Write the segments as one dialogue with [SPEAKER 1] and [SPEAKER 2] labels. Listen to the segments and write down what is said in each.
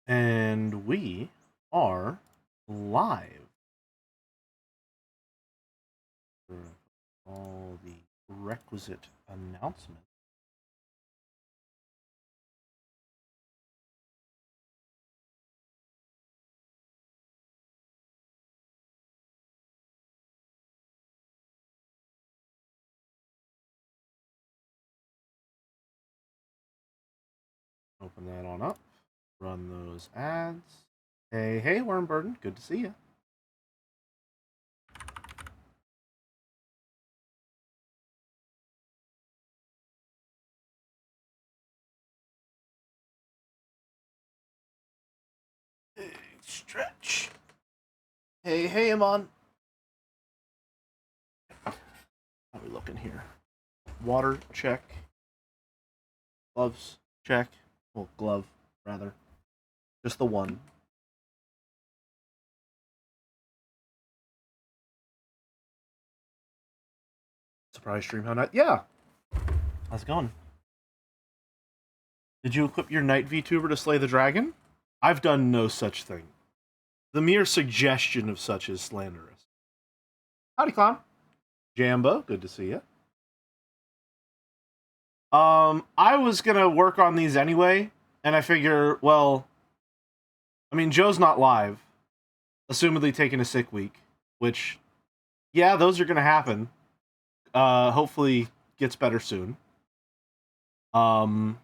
[SPEAKER 1] And we are live. For all the requisite announcements. Open that on up. Run those ads. Hey, Wormburden. Good to see you. Big stretch. Hey, Amon. How are we looking here? Water, check. Gloves, check. Well, glove, rather. Just the one. Surprise stream, how not? Yeah. How's it going? Did you equip your Night VTuber to slay the dragon? I've done no such thing. The mere suggestion of such is slanderous. Howdy, Clown. Jambo, good to see you. I was gonna work on these anyway, and I figure, well, I mean, Joe's not live, assumedly taking a sick week, which, yeah, those are gonna happen. Hopefully gets better soon. Thank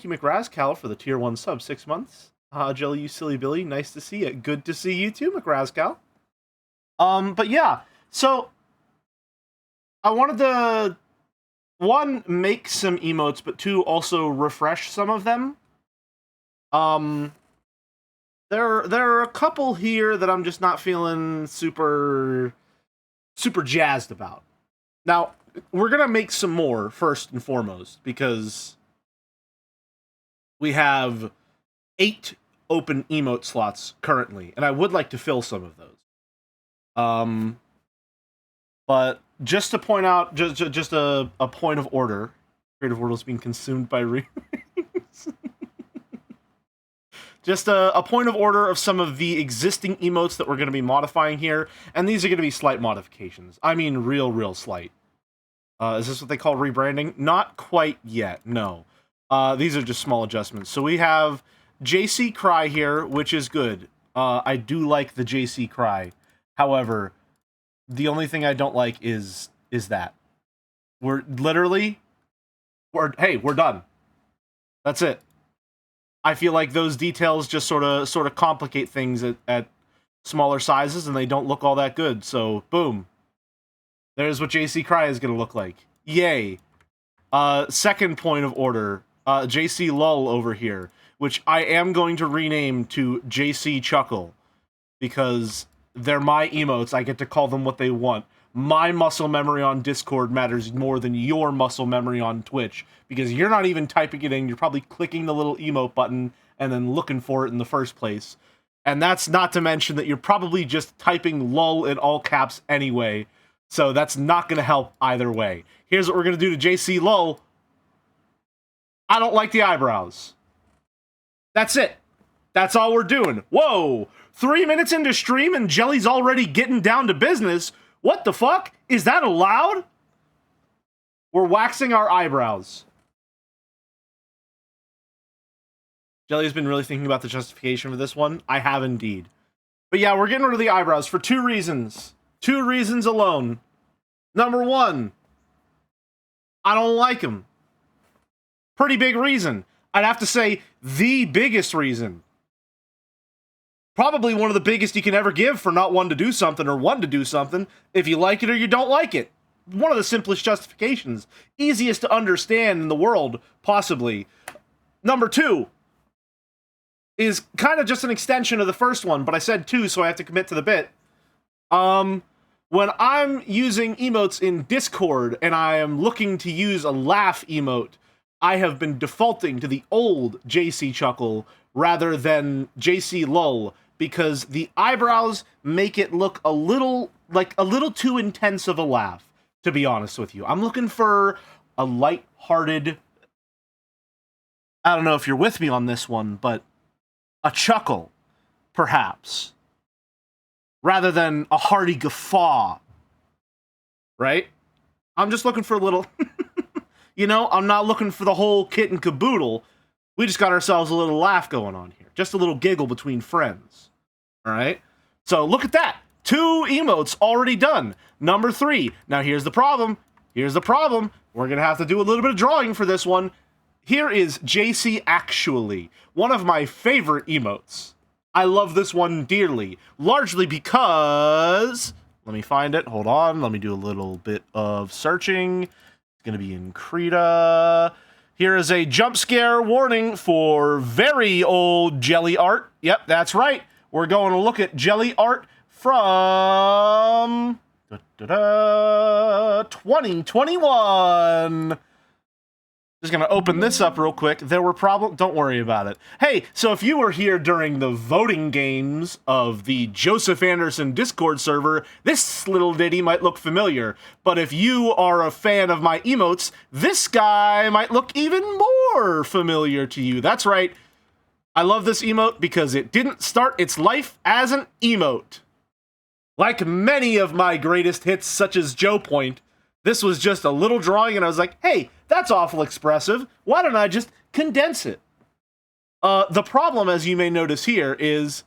[SPEAKER 1] you, McRazcal, for the tier 1 sub, 6 months. Jelly, you silly Billy, nice to see you. Good to see you too, McRazcal. But yeah, so I wanted to, one, make some emotes, but two, also refresh some of them. There are a couple here that I'm just not feeling super jazzed about. Now, we're gonna make some more first and foremost, because we have 8 open emote slots currently, and I would like to fill some of those. But just to point out, just a point of order, Creative World is being consumed by just a point of order of some of the existing emotes that we're going to be modifying here, and these are going to be slight modifications. I mean, real slight. Is this what they call rebranding? Not quite yet, no. These are just small adjustments. So we have JC Cry here, which is good. I do like the JC Cry. However, the only thing I don't like is that. We're done. That's it. I feel like those details just sort of complicate things at smaller sizes, and they don't look all that good. So, boom. There's what JC Cry is going to look like. Yay. Second point of order, JC Lull over here, which I am going to rename to JC Chuckle, because they're my emotes. I get to call them what they want. My muscle memory on Discord matters more than your muscle memory on Twitch, because you're not even typing it in. You're probably clicking the little emote button and then looking for it in the first place. And that's not to mention that you're probably just typing LOL in all caps anyway, so that's not going to help either way. Here's what we're going to do to JC LOL. I don't like the eyebrows. That's it. That's all we're doing. Whoa! 3 minutes into stream and Jelly's already getting down to business. What the fuck? Is that allowed? We're waxing our eyebrows. Jelly's been really thinking about the justification for this one. I have indeed. But yeah, we're getting rid of the eyebrows for 2 reasons. 2 reasons alone. Number 1, I don't like them. Pretty big reason. I'd have to say the biggest reason. Probably one of the biggest you can ever give for not wanting to do something or wanting to do something. If you like it or you don't like it. One of the simplest justifications. Easiest to understand in the world, possibly. Number 2 is kind of just an extension of the first one, but I said 2, so I have to commit to the bit. When I'm using emotes in Discord and I am looking to use a laugh emote, I have been defaulting to the old JC Chuckle rather than JC Lull, because the eyebrows make it look a little too intense of a laugh, to be honest with you. I'm looking for a light-hearted, I don't know if you're with me on this one, but a chuckle, perhaps, rather than a hearty guffaw, right? I'm just looking for a little, I'm not looking for the whole kit and caboodle. We just got ourselves a little laugh going on here. Just a little giggle between friends. All right? So look at that. 2 emotes already done. Number 3. Now here's the problem. Here's the problem. We're going to have to do a little bit of drawing for this one. Here is JC Actually, one of my favorite emotes. I love this one dearly, largely because... Let me find it. Hold on. Let me do a little bit of searching. It's going to be in Krita. Here is a jump scare warning for very old jelly art. Yep, that's right. We're going to look at jelly art from 2021. Just going to open this up real quick. There were problems. Don't worry about it. Hey, so if you were here during the voting games of the Joseph Anderson Discord server, this little ditty might look familiar. But if you are a fan of my emotes, this guy might look even more familiar to you. That's right. I love this emote because it didn't start its life as an emote. Like many of my greatest hits, such as Joe Point, this was just a little drawing, and I was like, hey, that's awful expressive. Why don't I just condense it? The problem, as you may notice here, is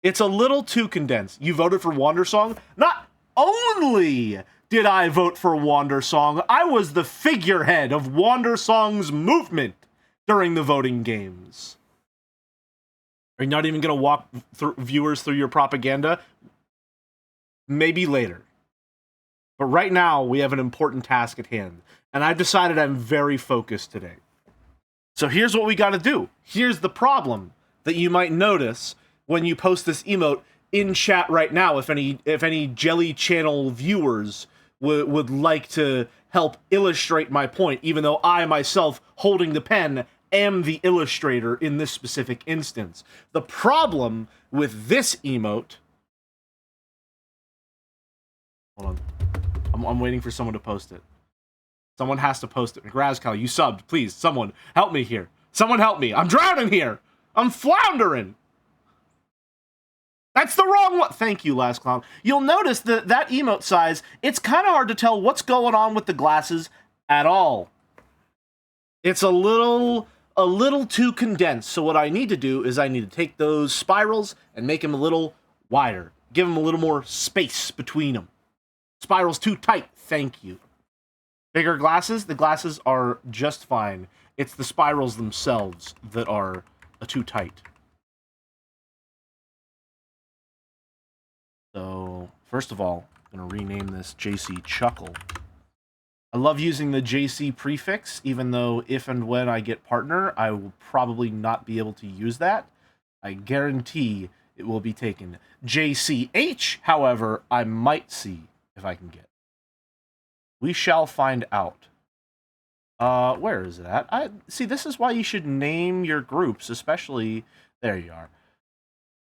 [SPEAKER 1] it's a little too condensed. You voted for Wandersong? Not only did I vote for Wandersong, I was the figurehead of Wandersong's movement during the voting games. Are you not even going to walk viewers through your propaganda? Maybe later. But right now, we have an important task at hand. And I've decided I'm very focused today. So here's what we got to do. Here's the problem that you might notice when you post this emote in chat right now. If any Jelly Channel viewers would like to help illustrate my point, even though I myself, holding the pen, am the illustrator in this specific instance. The problem with this emote... Hold on. I'm waiting for someone to post it. Someone has to post it. Grazcal, you subbed. Please, someone, help me here. Someone help me. I'm drowning here. I'm floundering. That's the wrong one. Thank you, Last Clown. You'll notice that emote size, it's kind of hard to tell what's going on with the glasses at all. It's a little too condensed. So what I need to do is I need to take those spirals and make them a little wider. Give them a little more space between them. Spiral's too tight. Thank you. Bigger glasses? The glasses are just fine. It's the spirals themselves that are too tight. So, first of all, I'm going to rename this JC Chuckle. I love using the JC prefix, even though if and when I get partner, I will probably not be able to use that. I guarantee it will be taken. JCH, however, I might see if I can get. We shall find out. Where is it at? See, this is why you should name your groups, especially... There you are.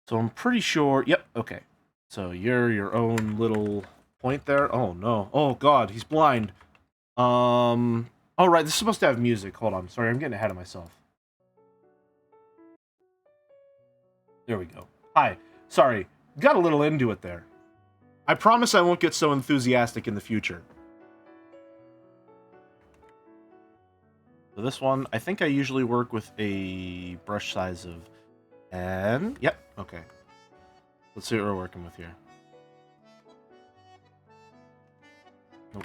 [SPEAKER 1] So I'm pretty sure... Yep, okay. So you're your own little point there. Oh, no. Oh, God, he's blind. Oh, right, this is supposed to have music. Hold on, sorry, I'm getting ahead of myself. There we go. Hi. Sorry, got a little into it there. I promise I won't get so enthusiastic in the future. So this one, I think I usually work with a brush size of 10. Yep, okay. Let's see what we're working with here. Nope.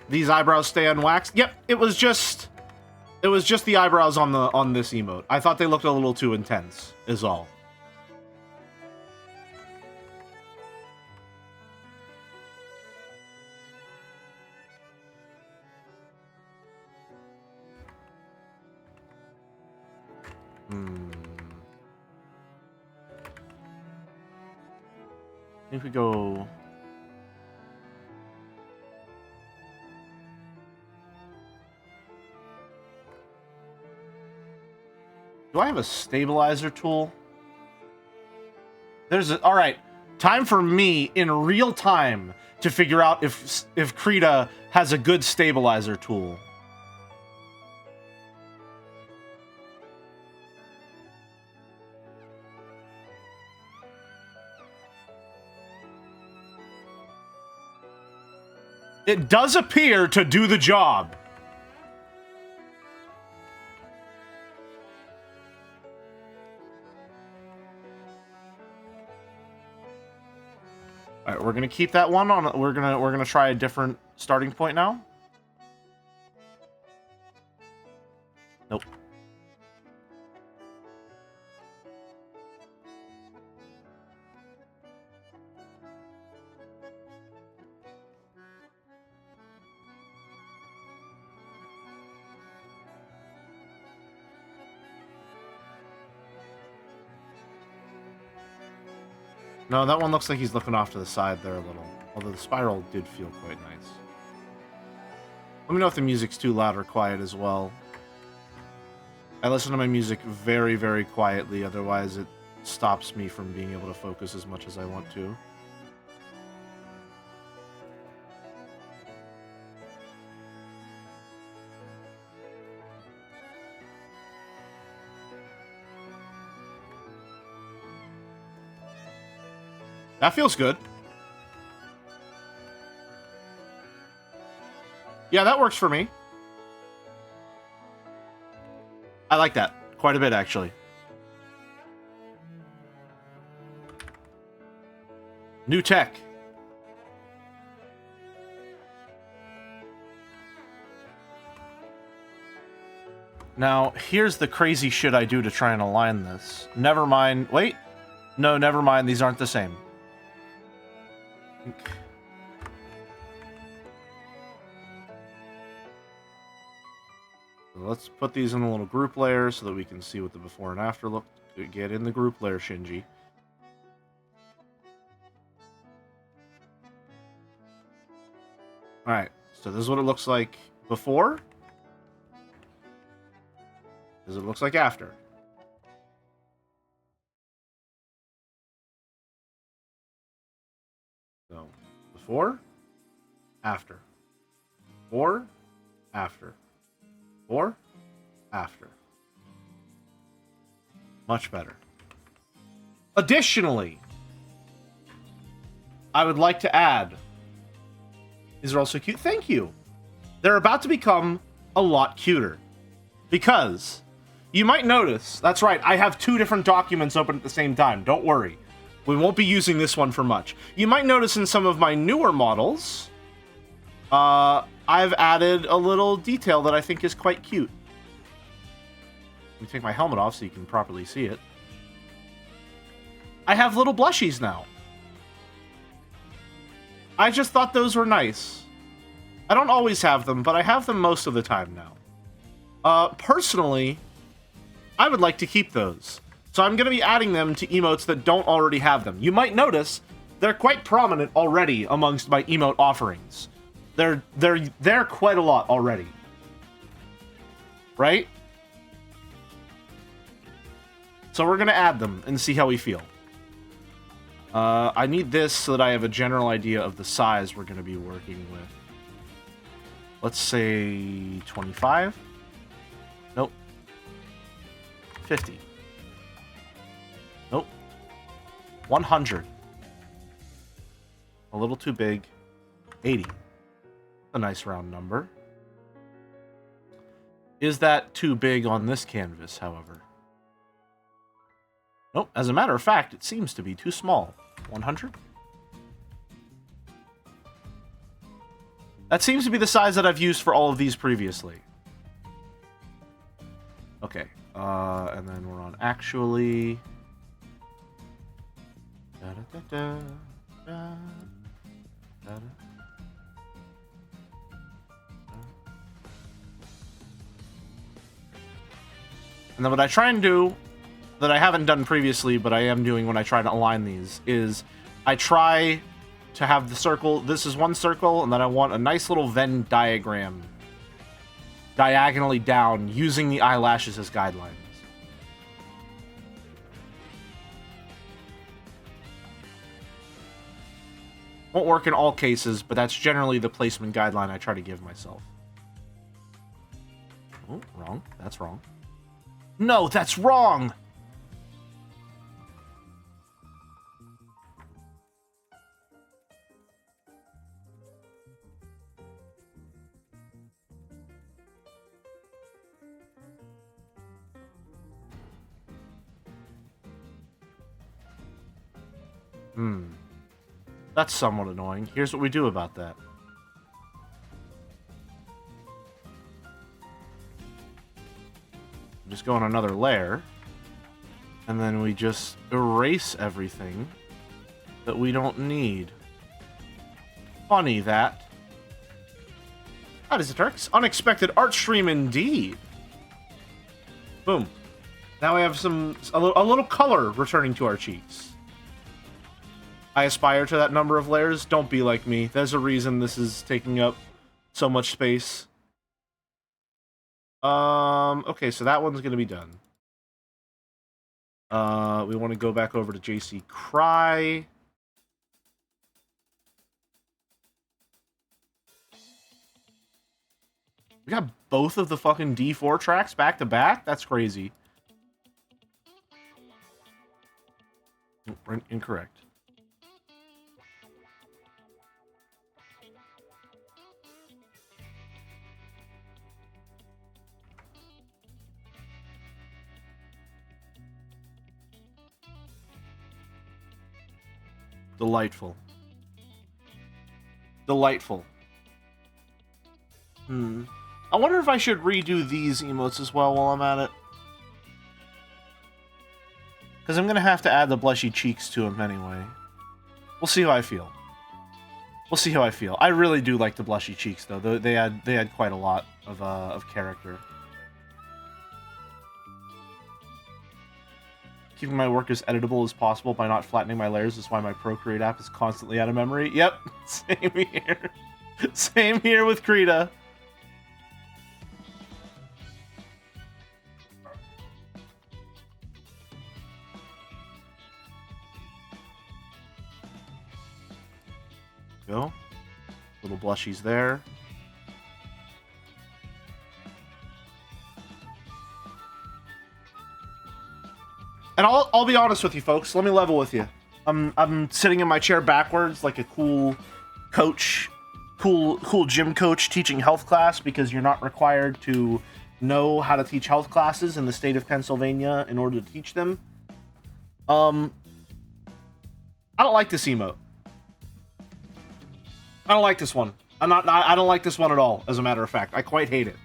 [SPEAKER 1] These eyebrows stay unwaxed? Yep, it was just the eyebrows on this emote. I thought they looked a little too intense, is all. If we go... Do I have a stabilizer tool? All right. Time for me in real time to figure out if Krita has a good stabilizer tool. It does appear to do the job. All right, we're gonna keep that one on. We're gonna try a different starting point now. Nope. No, that one looks like he's looking off to the side there a little. Although the spiral did feel quite nice. Let me know if the music's too loud or quiet as well. I listen to my music very, very quietly, otherwise it stops me from being able to focus as much as I want to. That feels good. Yeah, that works for me. I like that quite a bit, actually. New tech. Now, here's the crazy shit I do to try and align this. Never mind. Wait. No, never mind. These aren't the same. Let's put these in a little group layer so that we can see what the before and after look. Get in the group layer, Shinji. Alright, so this is what it looks like before. This is what it looks like after. So, before, after. Before, after. Before, after. Much better. Additionally, I would like to add, these are also cute. Thank you. They're about to become a lot cuter. Because you might notice, that's right, I have two different documents open at the same time. Don't worry. We won't be using this one for much. You might notice in some of my newer models, I've added a little detail that I think is quite cute. Let me take my helmet off so you can properly see it. I have little blushies now. I just thought those were nice. I don't always have them, but I have them most of the time now. Personally, I would like to keep those. So I'm going to be adding them to emotes that don't already have them. You might notice they're quite prominent already amongst my emote offerings. They're quite a lot already. Right? So we're going to add them and see how we feel. I need this so that I have a general idea of the size we're going to be working with. Let's say 25. Nope. 50. Nope. 100. A little too big. 80. A nice round number. Is that too big on this canvas, however? Nope. As a matter of fact, it seems to be too small. 100? That seems to be the size that I've used for all of these previously. Okay. And then we're on actually. And then what I try and do, that I haven't done previously, but I am doing when I try to align these, is I try to have the circle, this is one circle, and then I want a nice little Venn diagram diagonally down using the eyelashes as guidelines. Won't work in all cases, but that's generally the placement guideline I try to give myself. Oh, wrong. That's wrong. No, that's wrong! That's somewhat annoying. Here's what we do about that. Just go on another layer, and then we just erase everything that we don't need. Funny that. That is an unexpected art stream indeed. Boom. Now we have a little color returning to our cheeks. I aspire to that number of layers. Don't be like me. There's a reason this is taking up so much space. Okay, so that one's gonna be done. We want to go back over to JC Cry. We got both of the fucking D4 tracks back to back? That's crazy. Incorrect. Delightful. Delightful. I wonder if I should redo these emotes as well while I'm at it. Because I'm going to have to add the blushy cheeks to them anyway. We'll see how I feel. We'll see how I feel. I really do like the blushy cheeks, though. They had quite a lot of character. Keeping my work as editable as possible by not flattening my layers is why my Procreate app is constantly out of memory. Yep, same here. Same here with Krita. Go. Little blushies there. And I'll be honest with you, folks. Let me level with you. I'm sitting in my chair backwards like a cool coach, cool gym coach teaching health class, because you're not required to know how to teach health classes in the state of Pennsylvania in order to teach them. I don't like this emote. I don't like this one. I don't like this one at all, as a matter of fact. I quite hate it.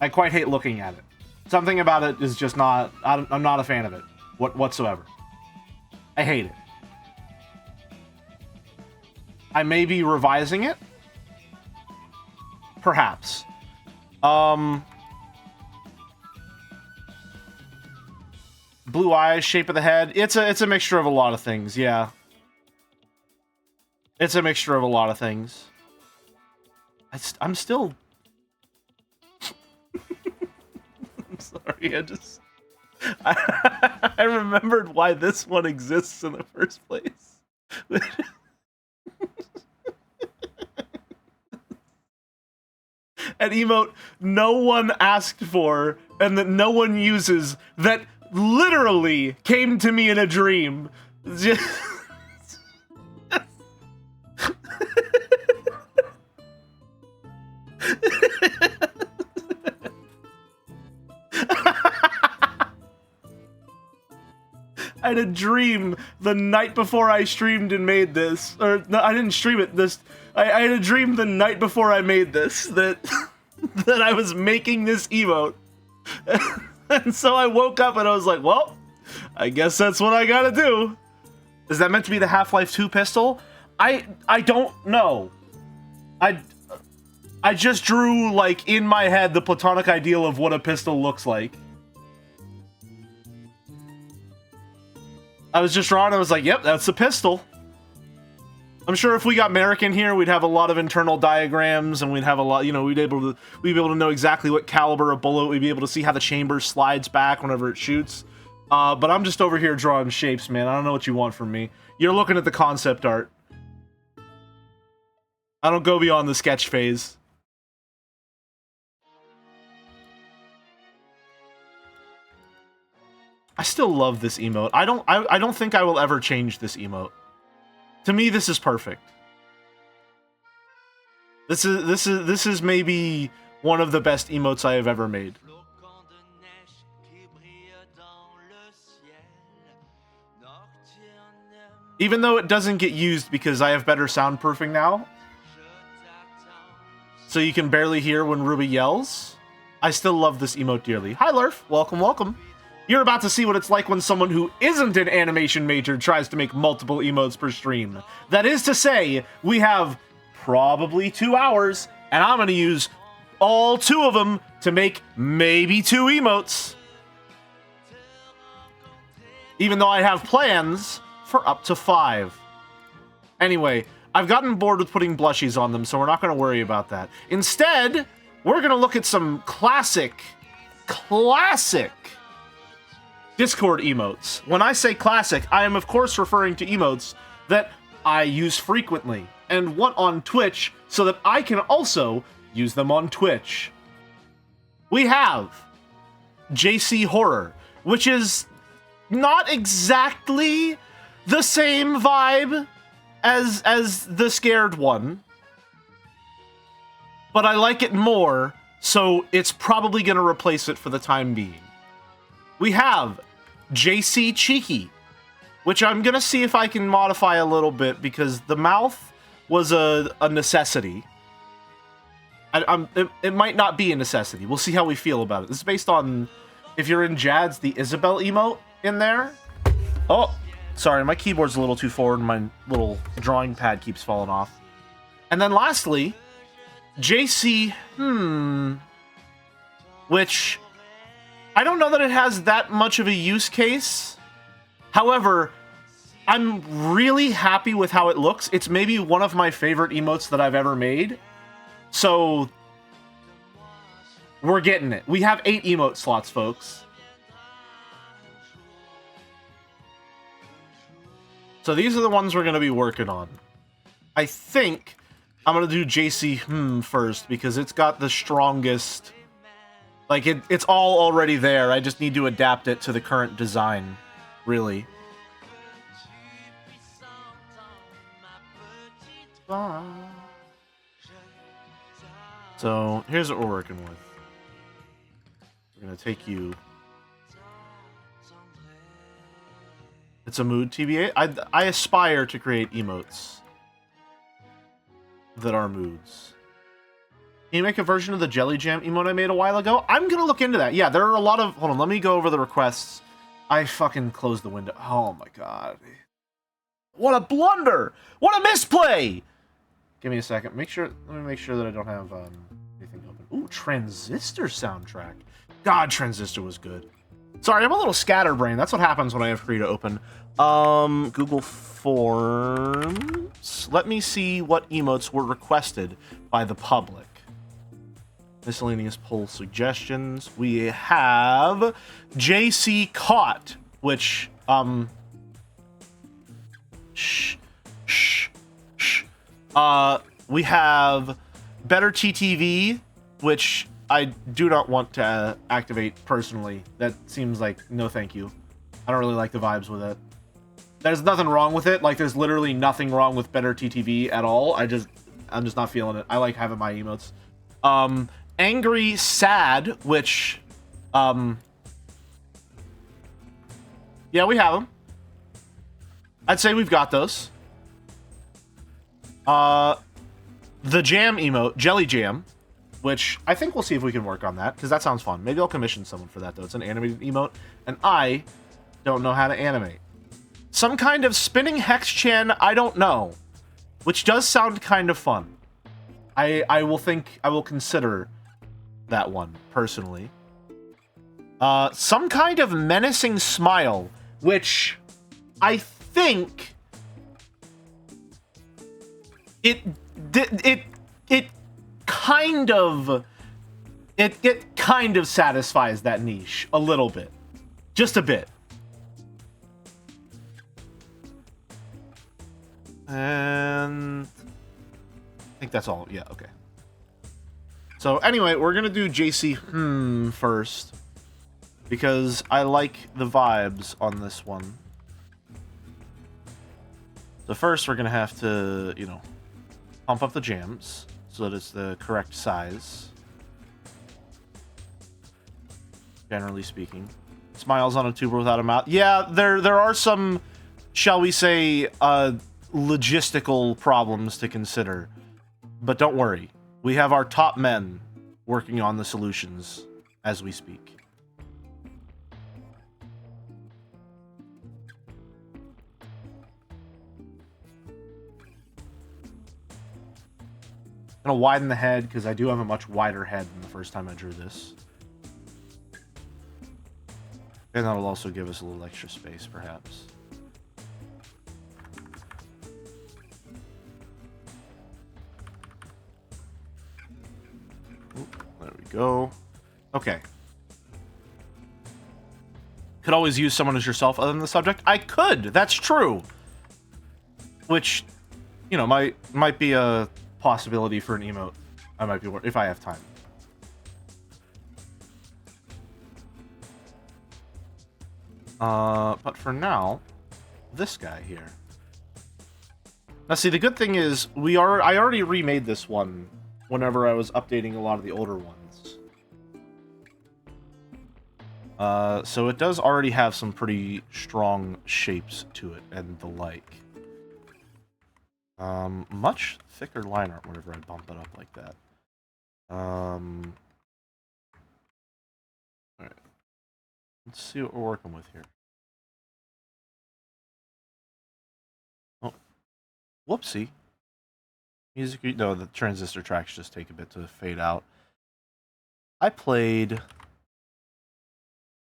[SPEAKER 1] I quite hate looking at it. Something about it is just not... I'm not a fan of it whatsoever. I hate it. I may be revising it. Perhaps. Blue eyes, shape of the head. It's a mixture of a lot of things, yeah. It's a mixture of a lot of things. I'm still... I'm sorry, I remembered why this one exists in the first place. An emote no one asked for and that no one uses, that literally came to me in a dream. I had a dream the night before I streamed and made this. Or, no, I didn't stream it. I had a dream the night before I made this that that I was making this emote. And so I woke up and I was like, well, I guess that's what I gotta do. Is that meant to be the Half-Life 2 pistol? I don't know. I just drew, like, in my head the platonic ideal of what a pistol looks like. I was just drawing, I was like, yep, that's a pistol. I'm sure if we got Merrick in here, we'd have a lot of internal diagrams, and we'd have a lot, you know, we'd be able to know exactly what caliber of bullet, we'd be able to see how the chamber slides back whenever it shoots. But I'm just over here drawing shapes, man. I don't know what you want from me. You're looking at the concept art. I don't go beyond the sketch phase. I still love this emote. I don't think I will ever change this emote. To me, this is perfect. This is maybe one of the best emotes I have ever made. Even though it doesn't get used because I have better soundproofing now, so you can barely hear when Ruby yells, I still love this emote dearly. Hi, Lurf. Welcome, welcome. You're about to see what it's like when someone who isn't an animation major tries to make multiple emotes per stream. That is to say, we have probably 2 hours, and I'm going to use all 2 of them to make maybe 2 emotes. Even though I have plans for up to 5. Anyway, I've gotten bored with putting blushies on them, so we're not going to worry about that. Instead, we're going to look at some classic Discord emotes. When I say classic, I am of course referring to emotes that I use frequently and want on Twitch so that I can also use them on Twitch. We have JC Horror, which is not exactly the same vibe as the scared one, but I like it more, so it's probably going to replace it for the time being. We have JC Cheeky, which I'm going to see if I can modify a little bit because the mouth was a necessity. It might not be a necessity. We'll see how we feel about it. This is based on, if you're in Jad's, the Isabel emote in there. Oh, sorry, my keyboard's a little too forward and my little drawing pad keeps falling off. And then lastly, JC, which I don't know that it has that much of a use case. However, I'm really happy with how it looks. It's maybe one of my favorite emotes that I've ever made. So, we're getting it. We have 8 emote slots, folks. So these are the ones we're going to be working on. I think I'm going to do JC first because it's got the strongest... Like, it's all already there. I just need to adapt it to the current design, really. So, here's what we're working with. We're going to take you... It's a mood TBA. I aspire to create emotes that are moods. Can you make a version of the Jelly Jam emote I made a while ago? I'm going to look into that. Yeah, there are a lot of... Hold on, let me go over the requests. I fucking closed the window. Oh my god. What a blunder! What a misplay! Give me a second. Let me make sure that I don't have anything open. Ooh, Transistor soundtrack. God, Transistor was good. Sorry, I'm a little scatterbrained. That's what happens when I have Krita open. Google Forms. Let me see what emotes were requested by the public. Miscellaneous poll suggestions. We have JC Caught, which, we have Better TTV, which I do not want to activate personally. That seems like no thank you. I don't really like the vibes with it. There's nothing wrong with it. Like, there's literally nothing wrong with Better TTV at all. I'm just not feeling it. I like having my emotes. Angry Sad, which, yeah, we have them. I'd say we've got those. The Jam emote, Jelly Jam, which I think we'll see if we can work on that, because that sounds fun. Maybe I'll commission someone for that, though. It's an animated emote, and I don't know how to animate. Some kind of spinning hex chan, I don't know, which does sound kind of fun. I will consider that one, personally. Some kind of menacing smile, which I think it kind of satisfies that niche a little bit, just a bit. And I think that's all. Yeah, okay. So anyway, we're gonna do JC first because I like the vibes on this one. So first, we're gonna have to, you know, pump up the jams so that it's the correct size. Generally speaking, smiles on a tuber without a mouth. Yeah, there are some, shall we say, logistical problems to consider, but don't worry, we have our top men working on the solutions as we speak. I'm gonna widen the head because I do have a much wider head than the first time I drew this. And that'll also give us a little extra space, perhaps. Oop, there we go. Okay. Could always use someone as yourself other than the subject. I could. That's true. Which, you know, might be a possibility for an emote. I might be if I have time. But for now, this guy here. Now, see, the good thing is I already remade this one whenever I was updating a lot of the older ones. So it does already have some pretty strong shapes to it and the like. Much thicker line art whenever I bump it up like that. Alright. Let's see what we're working with here. Oh. Whoopsie. Music, no, the transistor tracks just take a bit to fade out. I played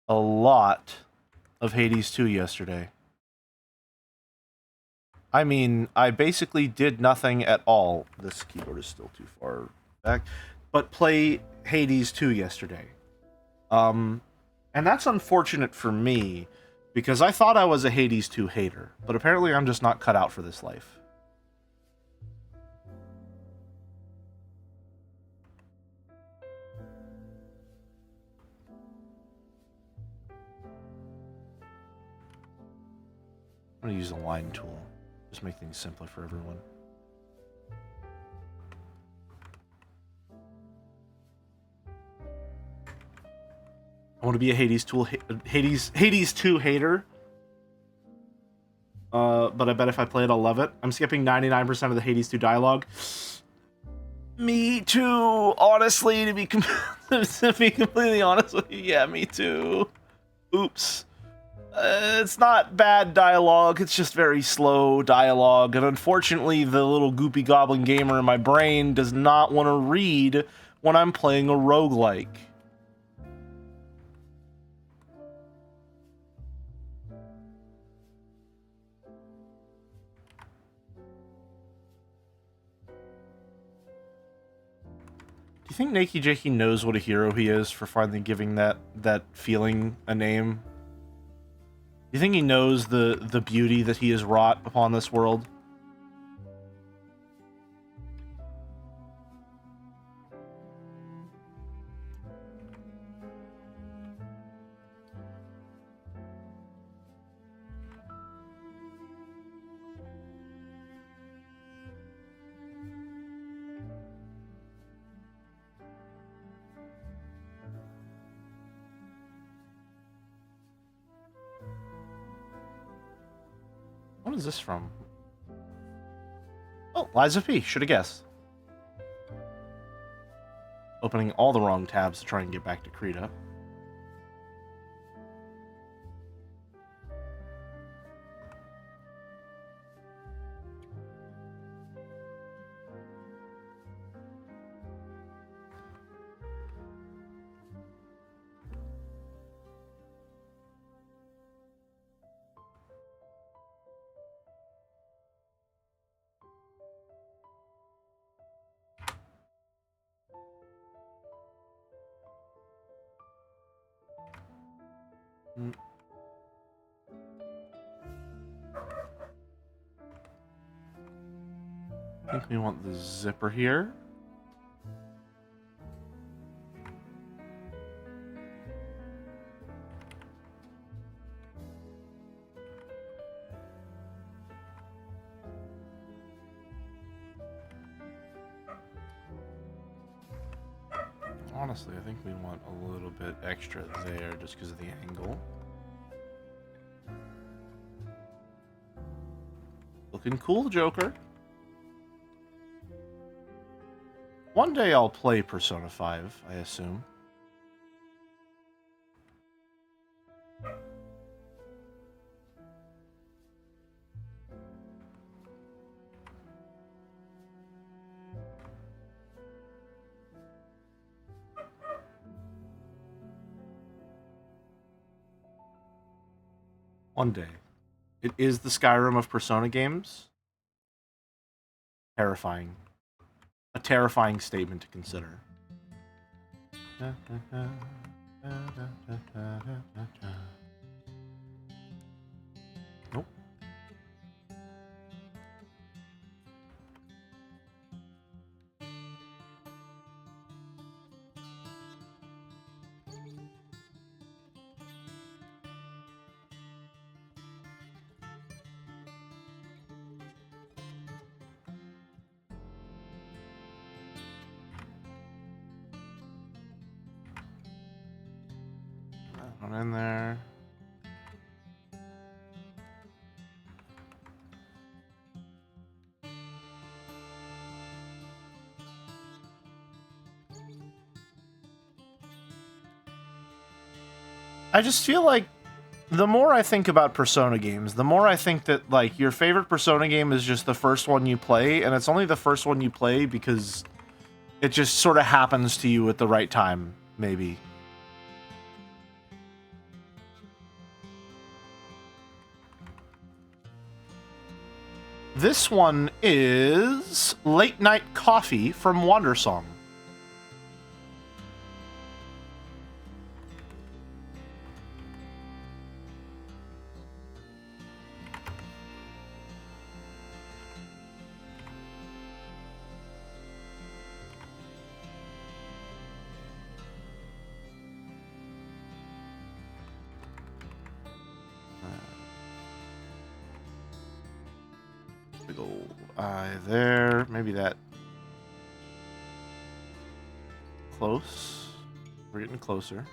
[SPEAKER 1] a lot of Hades 2 yesterday. I mean, I basically did nothing at all. This keyboard is still too far back. But play Hades 2 yesterday. And that's unfortunate for me, because I thought I was a Hades 2 hater, but apparently I'm just not cut out for this life. I'm going to use the line tool. Just make things simpler for everyone. I want to be a Hades 2 hater. But I bet if I play it, I'll love it. I'm skipping 99% of the Hades 2 dialogue. Me too, honestly, to be completely honest with you. Yeah, me too. Oops. It's not bad dialogue, it's just very slow dialogue, and unfortunately the little goopy goblin gamer in my brain does not want to read when I'm playing a roguelike. Do you think Nakey Jakey knows what a hero he is for finally giving that feeling a name? Do you think he knows the beauty that he has wrought upon this world? What is this from? Oh, Liza P. Should have guessed. Opening all the wrong tabs to try and get back to Krita. I think we want the zipper here. Honestly, I think we want a little bit extra there just because of the angle. Looking cool, Joker. One day I'll play Persona 5, I assume. One day. It is the Skyrim of Persona games. Terrifying. A terrifying statement to consider. Nope. That one in there. I just feel like the more I think about Persona games, the more I think that, like, your favorite Persona game is just the first one you play, and it's only the first one you play because it just sort of happens to you at the right time, maybe. This one is Late Night Coffee from Wandersong. Big old eye there. Maybe that. Close. We're getting closer.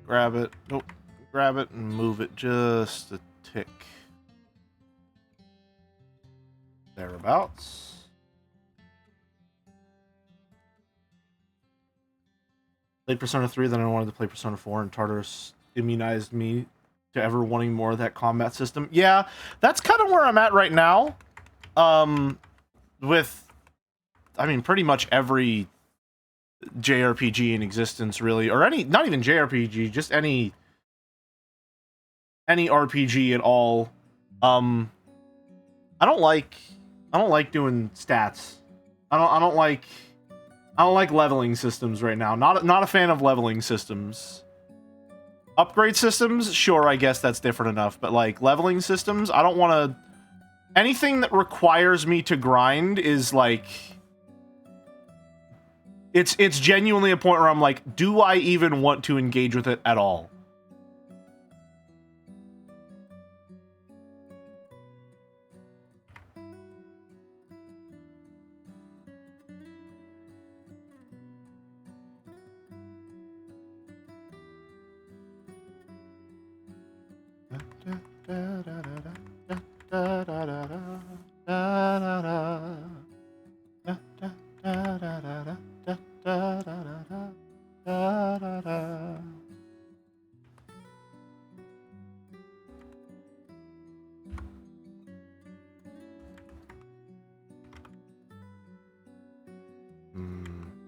[SPEAKER 1] Grab it. Nope. Grab it and move it just a tick. Thereabouts. Played Persona 3, then I wanted to play Persona 4, and Tartarus immunized me to ever wanting more of that combat system. Yeah, that's kind of where I'm at right now. With, I mean, pretty much every JRPG in existence, really, or any, not even JRPG, just any RPG at all. I don't like doing stats. I don't like leveling systems right now. Not a fan of leveling systems. Upgrade systems, sure, I guess that's different enough, but like leveling systems, I don't want to. Anything that requires me to grind is like, it's genuinely a point where I'm like, do I even want to engage with it at all?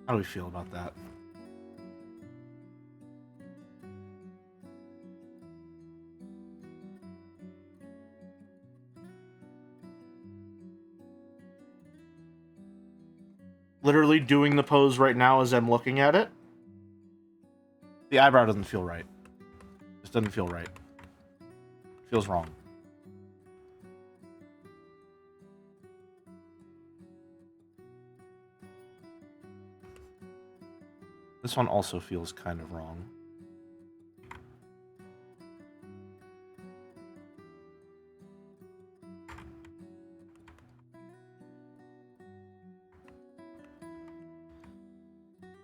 [SPEAKER 1] How do we feel about that? literally doing the pose right now as I'm looking at it. The eyebrow doesn't feel right. Just doesn't feel right. Feels wrong. This one also feels kind of wrong.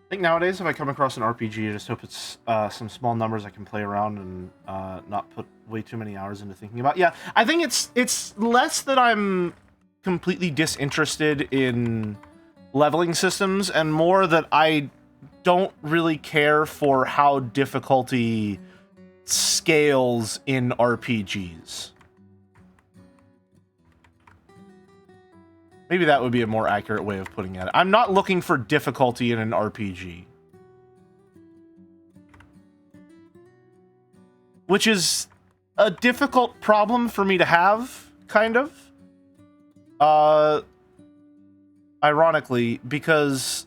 [SPEAKER 1] I think nowadays, if I come across an RPG, I just hope it's some small numbers I can play around and not put way too many hours into thinking about. Yeah, I think it's less that I'm completely disinterested in leveling systems, and more that I don't really care for how difficulty scales in RPGs. Maybe that would be a more accurate way of putting it. I'm not looking for difficulty in an RPG. Which is a difficult problem for me to have, kind of. Ironically, because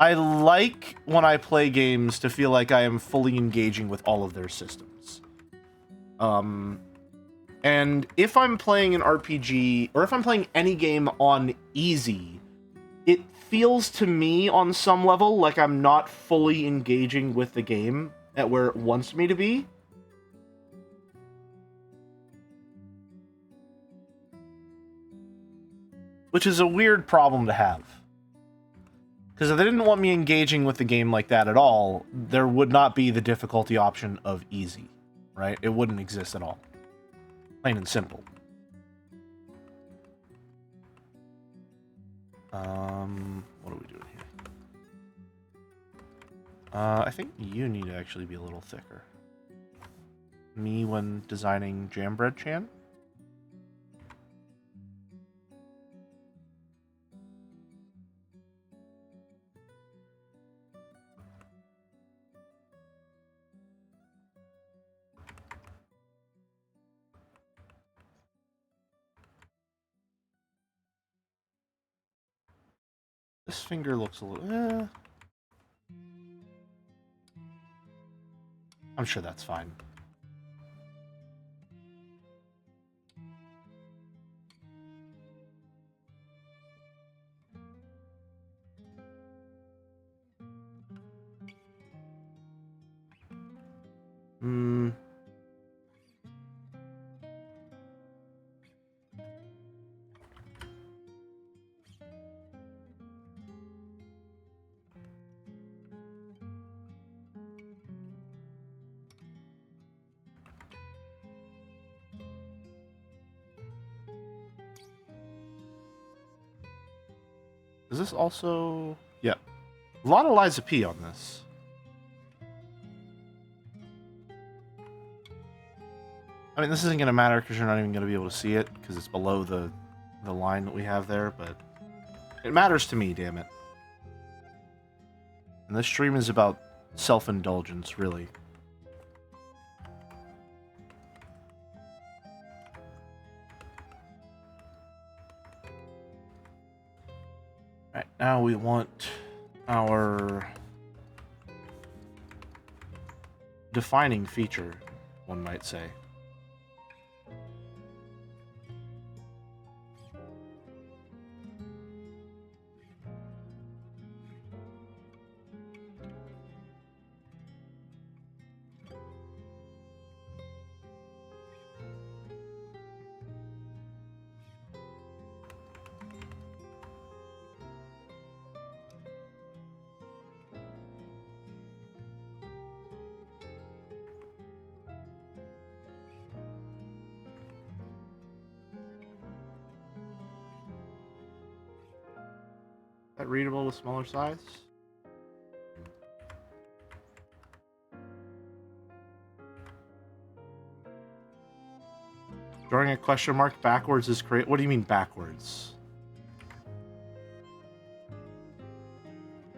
[SPEAKER 1] I like when I play games to feel like I am fully engaging with all of their systems. And if I'm playing an RPG, or if I'm playing any game on easy, it feels to me on some level like I'm not fully engaging with the game at where it wants me to be. Which is a weird problem to have. Because if they didn't want me engaging with the game like that at all, there would not be the difficulty option of easy, right? It wouldn't exist at all. Plain and simple. What are we doing here? I think you need to actually be a little thicker. Me when designing Jambread Chan? This finger looks a little... I'm sure that's fine. Is this also... Yeah. A lot of Liza P on this. I mean, this isn't going to matter because you're not even going to be able to see it because it's below the line that we have there, but it matters to me, damn it. And this stream is about self-indulgence, really. Alright, now we want our defining feature, one might say. Is that readable with smaller size? Drawing a question mark backwards is great. What do you mean backwards?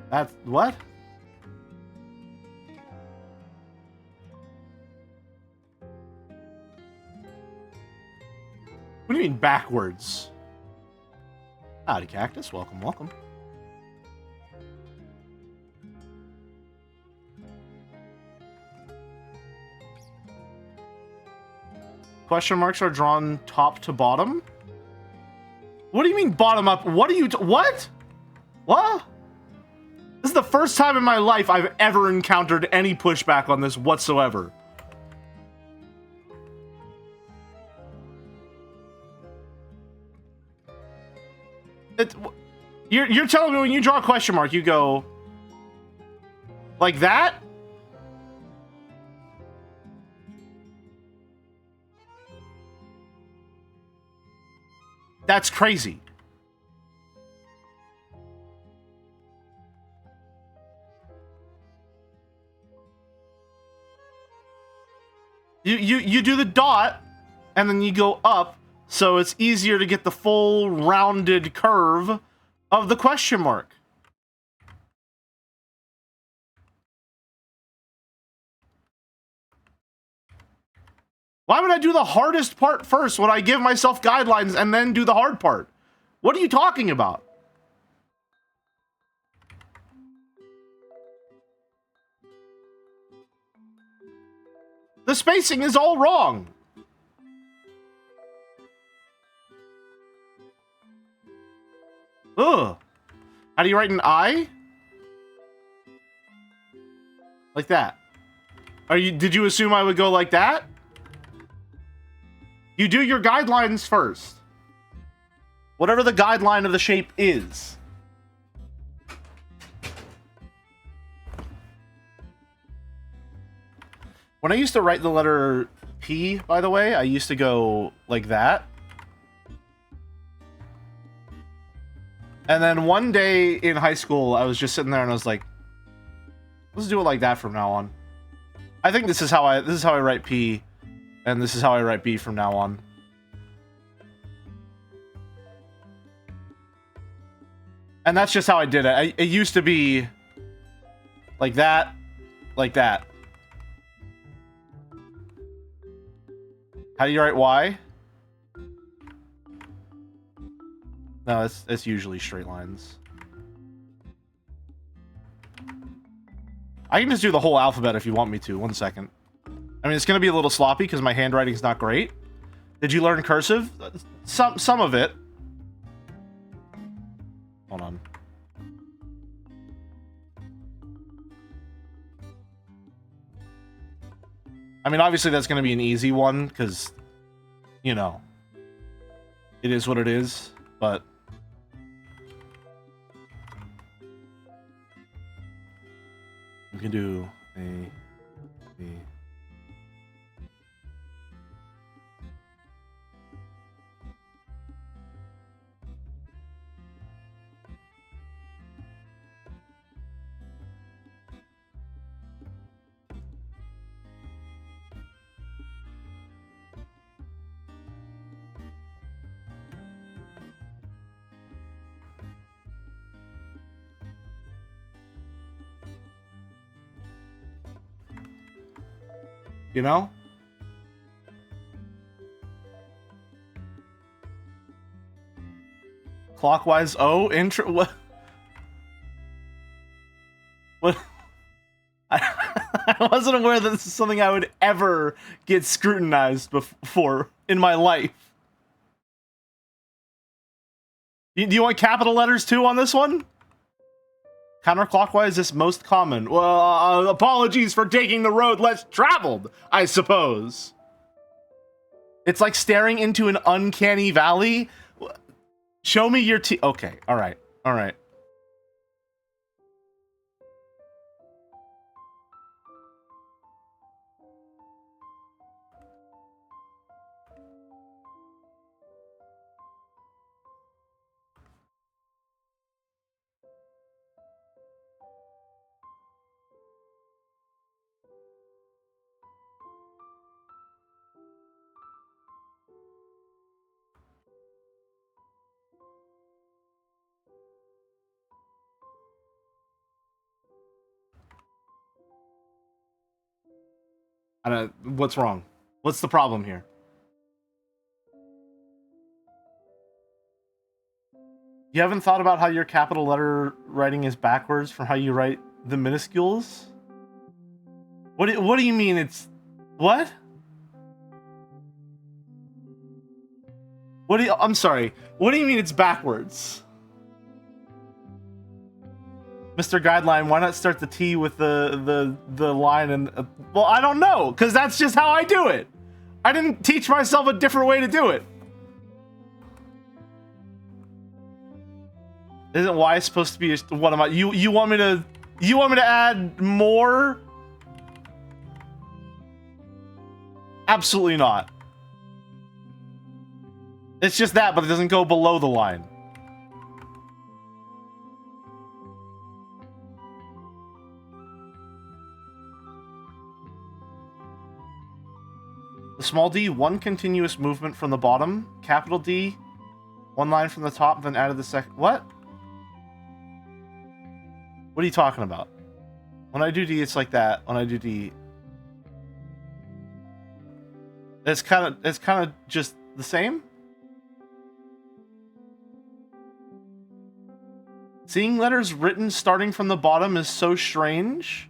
[SPEAKER 1] That's what? What do you mean backwards? Howdy, Cactus. Welcome, welcome. Question marks are drawn top to bottom? What do you mean bottom up? What are you what? What? This is the first time in my life I've ever encountered any pushback on this whatsoever. You're telling me when you draw a question mark, you go like that? That's crazy. You do the dot, and then you go up, so it's easier to get the full rounded curve of the question mark. Why would I do the hardest part first when I give myself guidelines and then do the hard part? What are you talking about? The spacing is all wrong. Ugh. How do you write an I? Like that. Did you assume I would go like that? You do your guidelines first. Whatever the guideline of the shape is. When I used to write the letter P, by the way, I used to go like that. And then one day in high school, I was just sitting there and I was like, let's do it like that from now on. I think this is how I write P, and this is how I write B from now on. And that's just how I did it. It used to be like that, like that. How do you write Y? No, it's usually straight lines. I can just do the whole alphabet if you want me to. 1 second. I mean, it's going to be a little sloppy because my handwriting's not great. Did you learn cursive? Some of it. Hold on. I mean, obviously that's going to be an easy one because, you know, it is what it is, but... we can do A, B... You know? Clockwise O, intro... What? What? I wasn't aware that this is something I would ever get scrutinized before in my life. Do you want capital letters too on this one? Counterclockwise is most common. Well, apologies for taking the road less traveled, I suppose. It's like staring into an uncanny valley. Show me your teeth. Okay, all right, all right. What's wrong? What's the problem here? You haven't thought about how your capital letter writing is backwards from how you write the minuscules? What do you mean it's... What? What do you, I'm sorry. What do you mean it's backwards? Mr. Guideline, why not start the T with the line and... well, I don't know, because that's just how I do it. I didn't teach myself a different way to do it. Isn't Y supposed to be... what am I... You want me to... you want me to add more? Absolutely not. It's just that, but it doesn't go below the line. The small d, one continuous movement from the bottom. Capital D, one line from the top, then added the second... what? What are you talking about? When I do D, it's like that. When I do D... it's kind of just the same? Seeing letters written starting from the bottom is so strange.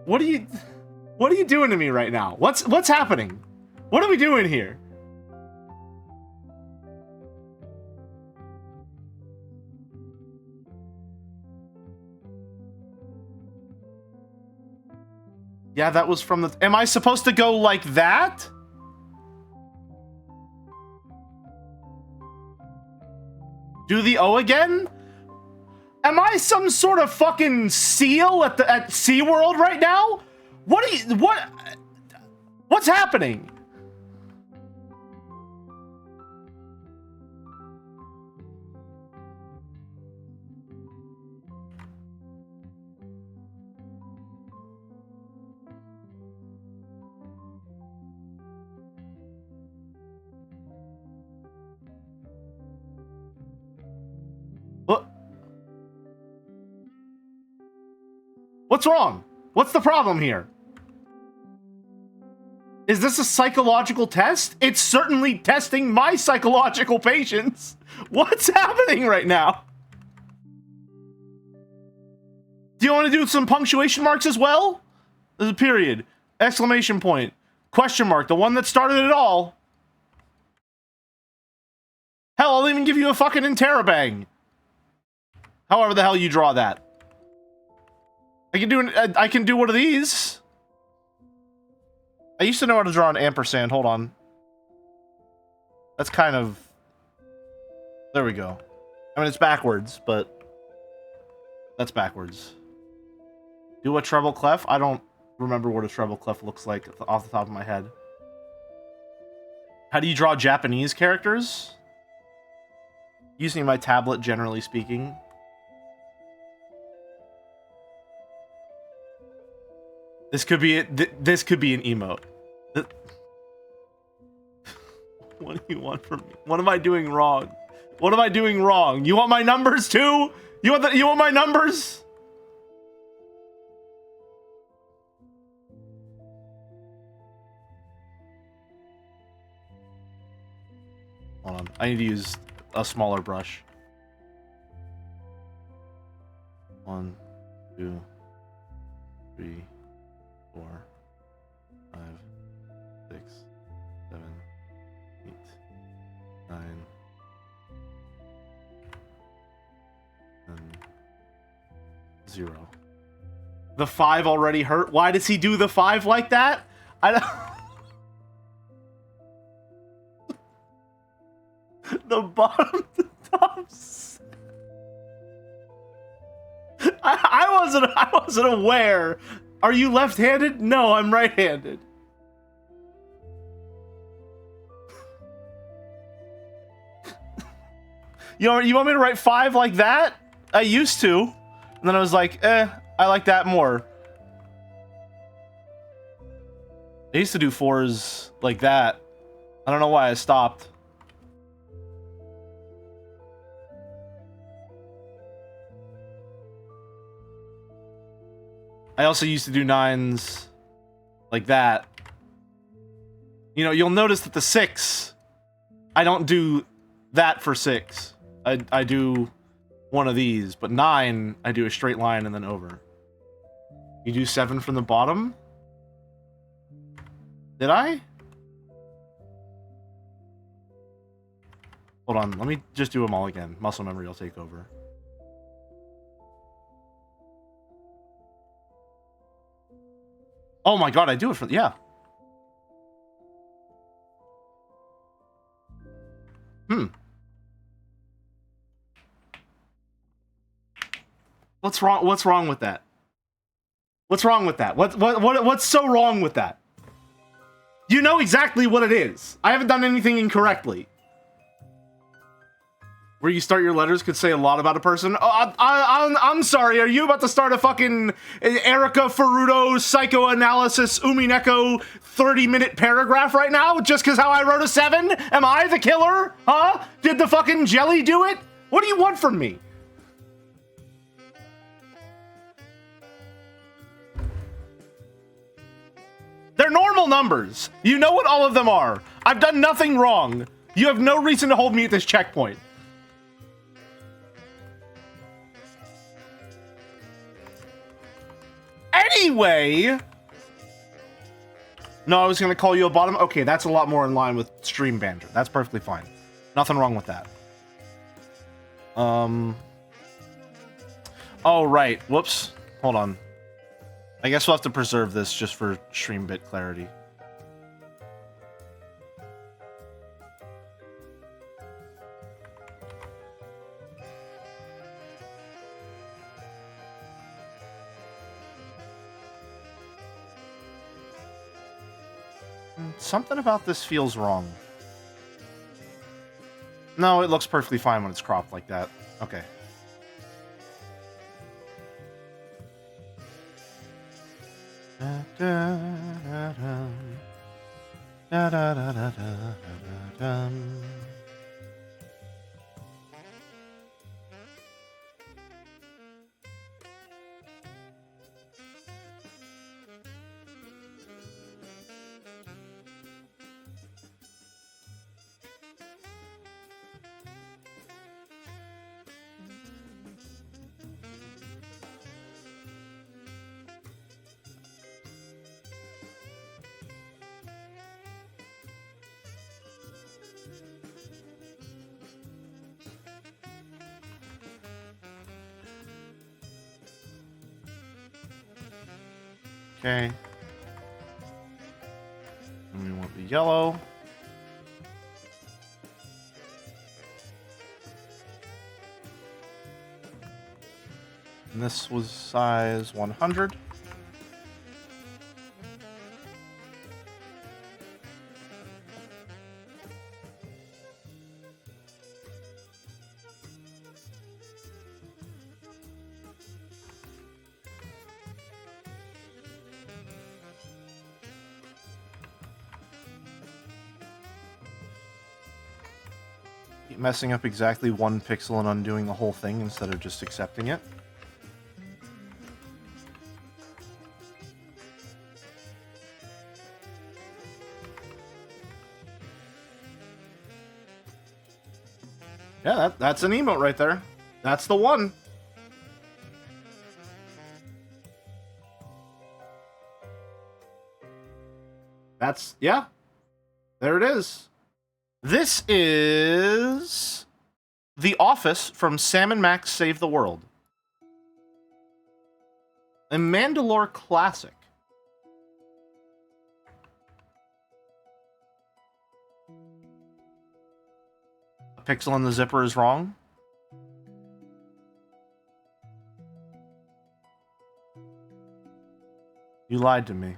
[SPEAKER 1] What are you doing to me right now? What's happening? What are we doing here? Yeah, that was from the... am I supposed to go like that? Do the O again? Am I some sort of fucking seal at SeaWorld right now? What's happening? What's wrong? What's the problem here? Is this a psychological test? It's certainly testing my psychological patience. What's happening right now? Do you want to do some punctuation marks as well? There's a period, exclamation point, question mark, the one that started it all. Hell, I'll even give you a fucking interrobang. However the hell you draw that. I can do one of these. I used to know how to draw an ampersand. Hold on. That's kind of... there we go. I mean, it's backwards, but... that's backwards. Do a treble clef? I don't remember what a treble clef looks like off the top of my head. How do you draw Japanese characters? Using my tablet, generally speaking. This could be it. This could be an emote. What do you want from me? What am I doing wrong? What am I doing wrong? You want my numbers too? You want my numbers? Hold on. I need to use a smaller brush. 1, 2, 3, 4, 5, 6, 7, 8, 9, 10, 0. The 5 already hurt? Why does he do the 5 like that? I don't... the bottom to top. I wasn't aware. Are you left-handed? No, I'm right-handed. You want me to write 5 like that? I used to. And then I was like, I like that more. I used to do 4s like that. I don't know why I stopped. I also used to do 9s like that. You know, you'll notice that the 6, I don't do that for 6. I do one of these, but 9, I do a straight line and then over. You do 7 from the bottom? Did I? Hold on, let me just do them all again. Muscle memory will take over. Oh my god, I do it for... Yeah. What's wrong? What's wrong with that? What's wrong with that? What's so wrong with that? You know exactly what it is. I haven't done anything incorrectly. Where you start your letters could say a lot about a person. Oh, I'm sorry, are you about to start a fucking Erica Ferruto psychoanalysis Umineko 30-minute paragraph right now? Just because how I wrote a 7? Am I the killer? Huh? Did the fucking jelly do it? What do you want from me? They're normal numbers. You know what all of them are. I've done nothing wrong. You have no reason to hold me at this checkpoint. Anyway. No, I was going to call you a bottom. Okay, that's a lot more in line with stream banter. That's perfectly fine. Nothing wrong with that. Oh, right. Whoops. Hold on. I guess we'll have to preserve this just for stream bit clarity. Something about this feels wrong. No, it looks perfectly fine when it's cropped like that. Okay. Okay. And we want the yellow. And this was size 100. Messing up exactly one pixel and undoing the whole thing instead of just accepting it. Yeah, that's an emote right there. That's the one. That's, yeah. There it is. This is The Office from Sam and Max Save the World. A Mandalore classic. A pixel in the zipper is wrong. You lied to me.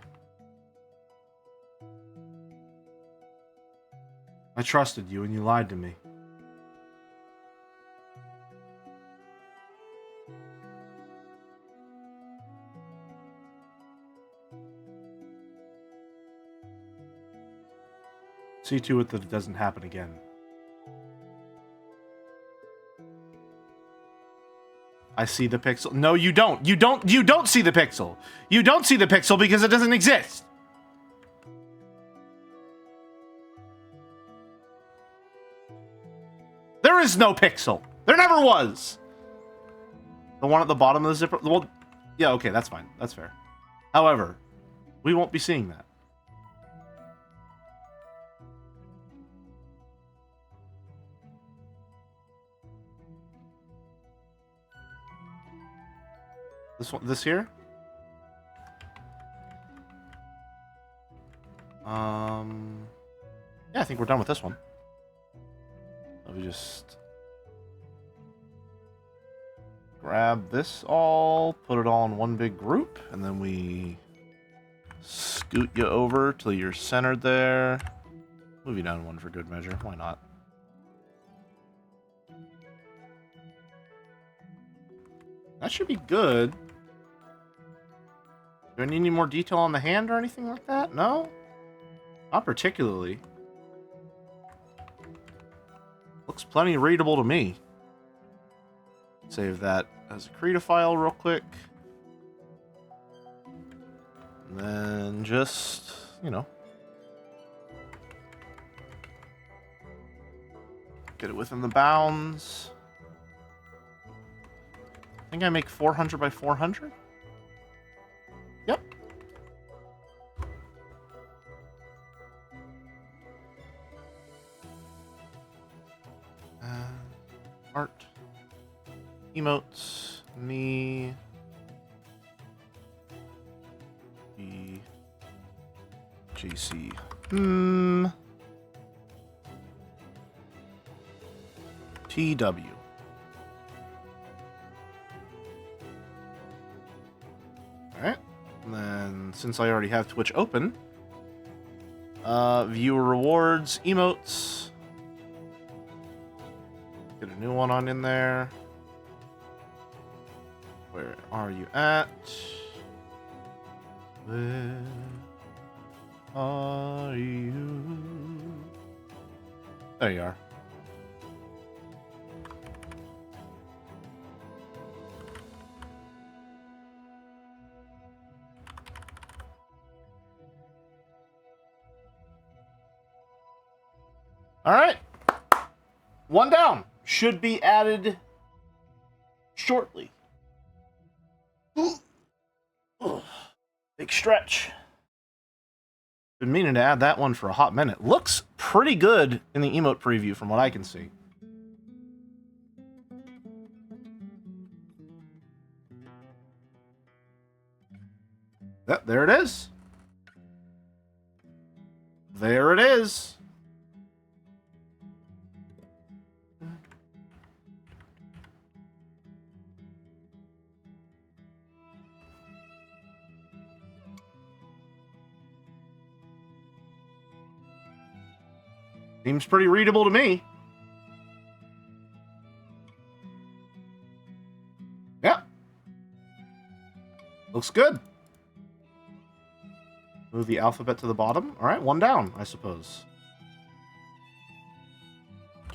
[SPEAKER 1] I trusted you and you lied to me. See to it that it doesn't happen again. I see the pixel. No, you don't. You don't see the pixel. You don't see the pixel because it doesn't exist. There is no pixel. There never was. The one at the bottom of the zipper. Well, yeah, okay, that's fine. That's fair. However, we won't be seeing that. This one, this here. Yeah, I think we're done with this one. Let me just grab this all, put it all in one big group, and then we scoot you over till you're centered there. Move you down one for good measure. Why not? That should be good. Do I need any more detail on the hand or anything like that? No? Not particularly. Looks plenty readable to me. Save that as a Krita file real quick. And then just, you know, get it within the bounds. I think I make 400 by 400. Yep. Art. Emotes. Knee. B. JC. TW. Alright. And then, since I already have Twitch open, viewer rewards, emotes. Get a new one on in there. Where are you at? Where are you? There you are. All right. One down. Should be added shortly. Big stretch. Been meaning to add that one for a hot minute. Looks pretty good in the emote preview from what I can see. Yep, there it is. There it is. Seems pretty readable to me. Yeah. Looks good. Move the alphabet to the bottom. All right, one down, I suppose.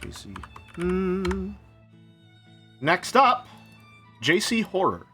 [SPEAKER 1] JC. Next up, JC Horror.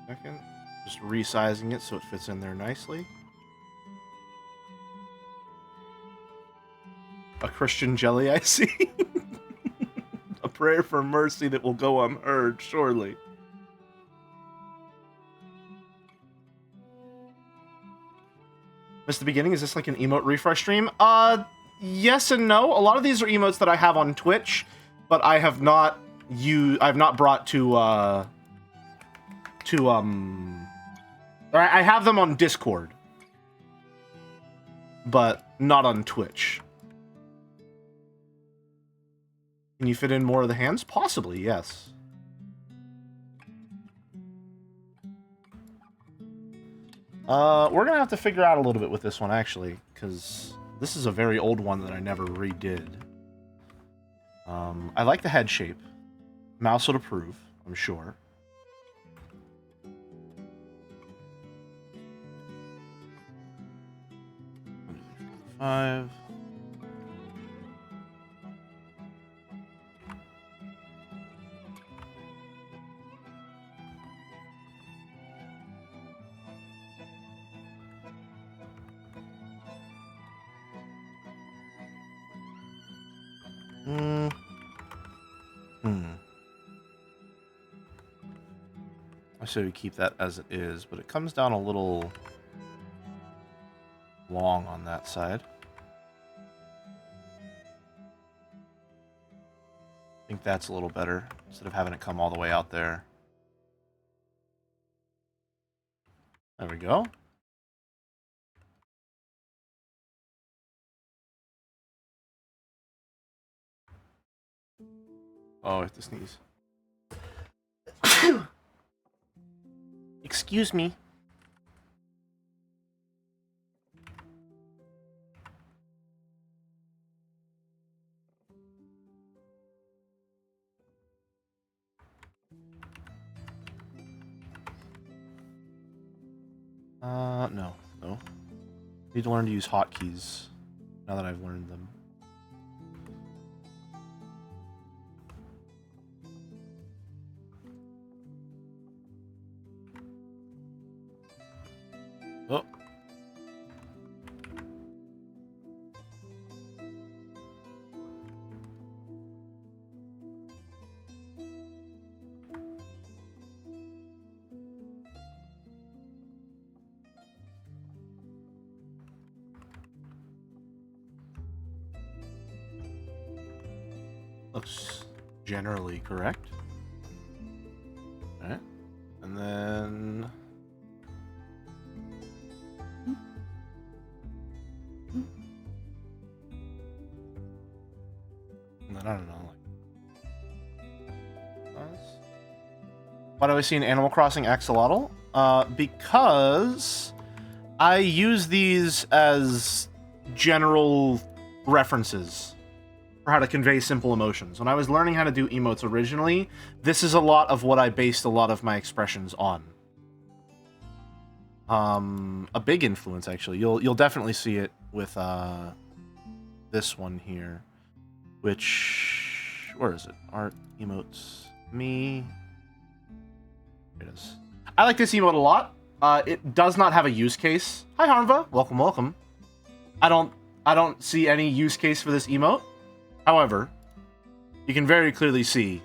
[SPEAKER 1] Second. Just resizing it so it fits in there nicely. A Christian jelly, I see. A prayer for mercy that will go unheard, surely. Missed the beginning. Is this like an emote refresh stream? Yes and no. A lot of these are emotes that I have on Twitch, but I have not brought to I have them on Discord, but not on Twitch. Can you fit in more of the hands? Possibly, yes. We're gonna have to figure out a little bit with this one, actually, because this is a very old one that I never redid. I like the head shape. Mouse would approve, I'm sure. Five. Hmm. I say we keep that as it is, but it comes down a little long on that side. I think that's a little better, instead of having it come all the way out there. There we go. Oh, I have to sneeze. Excuse me. No. Need to learn to use hotkeys, now that I've learned them. Oh. Looks generally correct. Alright. And then... And then, I don't know, why do I see an Animal Crossing axolotl? Because I use these as general references for how to convey simple emotions. When I was learning how to do emotes originally, this is a lot of what I based a lot of my expressions on. A big influence, actually. You'll definitely see it with this one here, which... Where is it? Art, emotes, me... It is. I like this emote a lot. It does not have a use case. Hi, Harmva. Welcome, welcome. I don't see any use case for this emote. However, you can very clearly see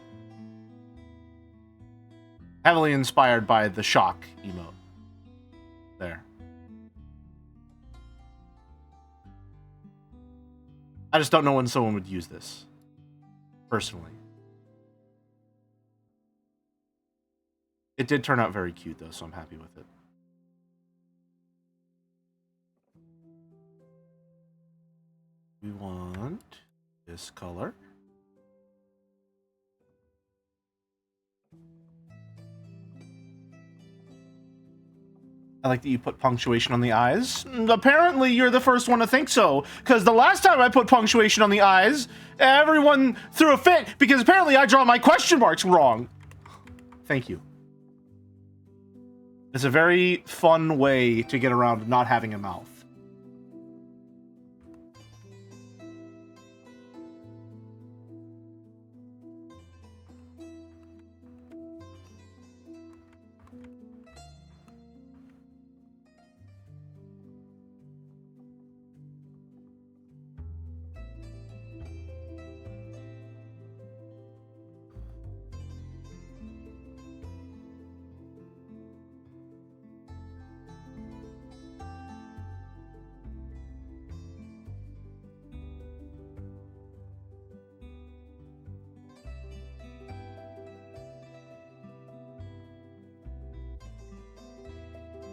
[SPEAKER 1] heavily inspired by the shock emote. There. I just don't know when someone would use this. Personally. It did turn out very cute, though, so I'm happy with it. We want this color. I like that you put punctuation on the eyes. Apparently, you're the first one to think so, because the last time I put punctuation on the eyes, everyone threw a fit, because apparently I draw my question marks wrong. Thank you. It's a very fun way to get around not having a mouth.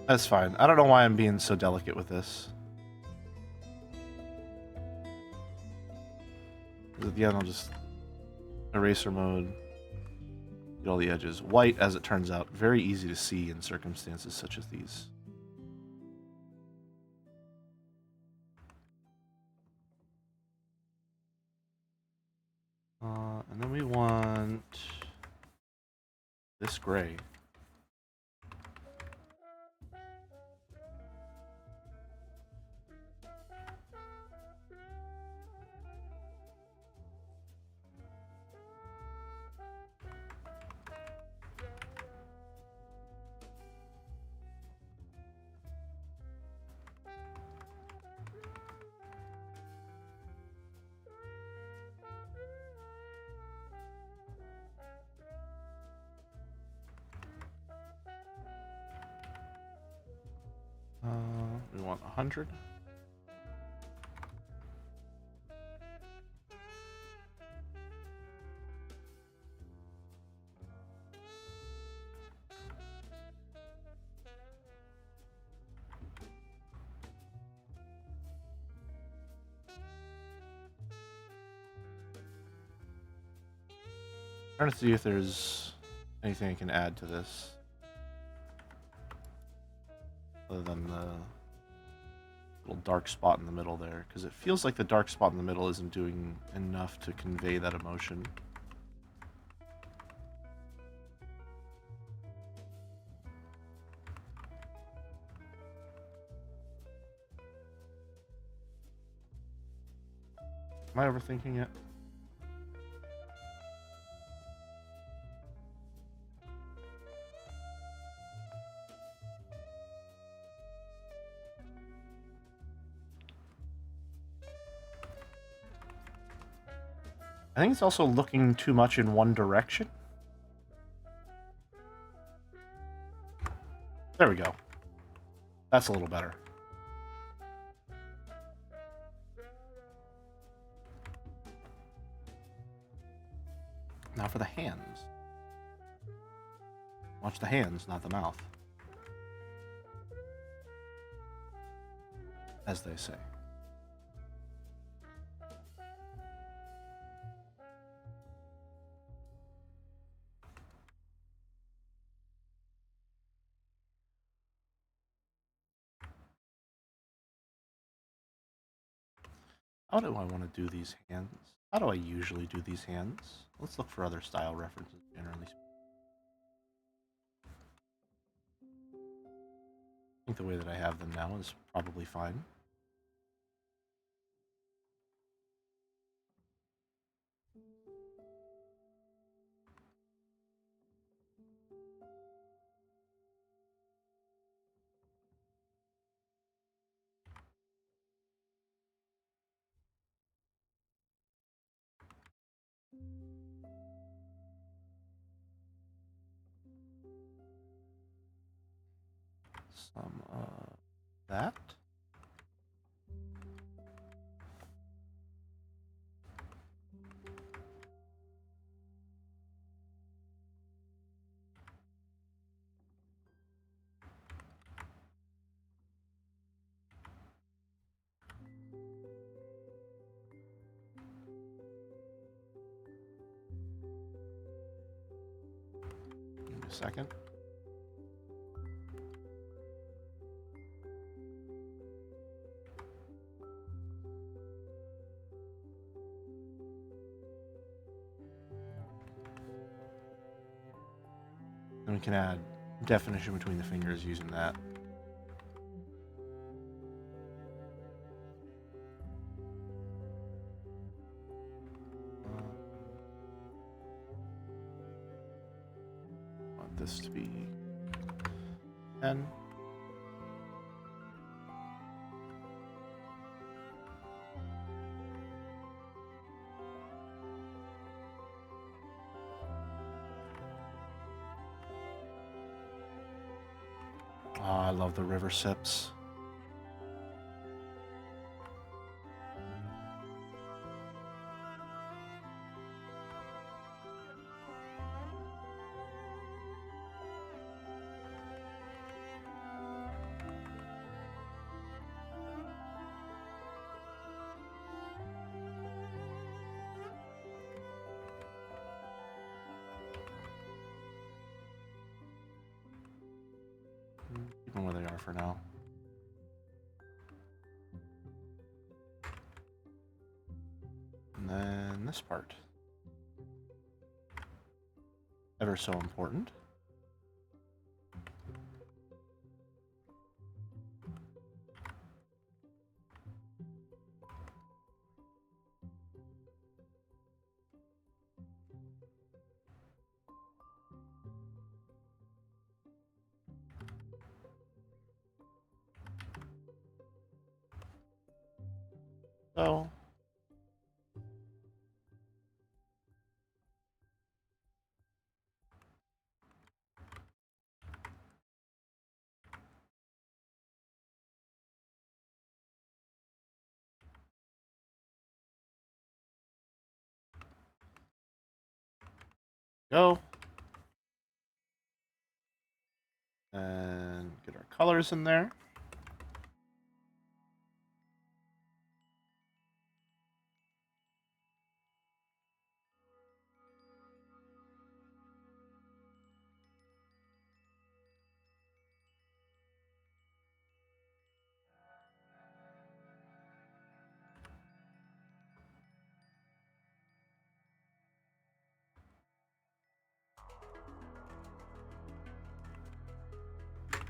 [SPEAKER 1] That's fine. I don't know why I'm being so delicate with this. Because at the end, I'll just eraser mode, get all the edges. White, as it turns out, very easy to see in circumstances such as these. And then we want this gray. want 100. Trying to see if there's anything I can add to this other than the little dark spot in the middle there, because it feels like the dark spot in the middle isn't doing enough to convey that emotion. Am I overthinking it? I think it's also looking too much in one direction. There we go. That's a little better. Now for the hands. Watch the hands, not the mouth. As they say. How do I want to do these hands? How do I usually do these hands? Let's look for other style references generally. I think the way that I have them now is probably fine. Some of that. Give me a second. Then we can add definition between the fingers using that. Want this to be 10. Oh, I love the river sips. Keep them where they are for now. And then this part. Ever so important. So Go. And get our colors in there.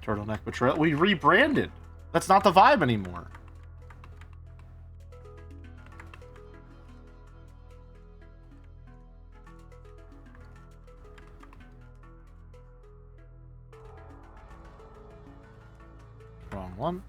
[SPEAKER 1] Turtleneck Betrayal. We rebranded. That's not the vibe anymore. Wrong one.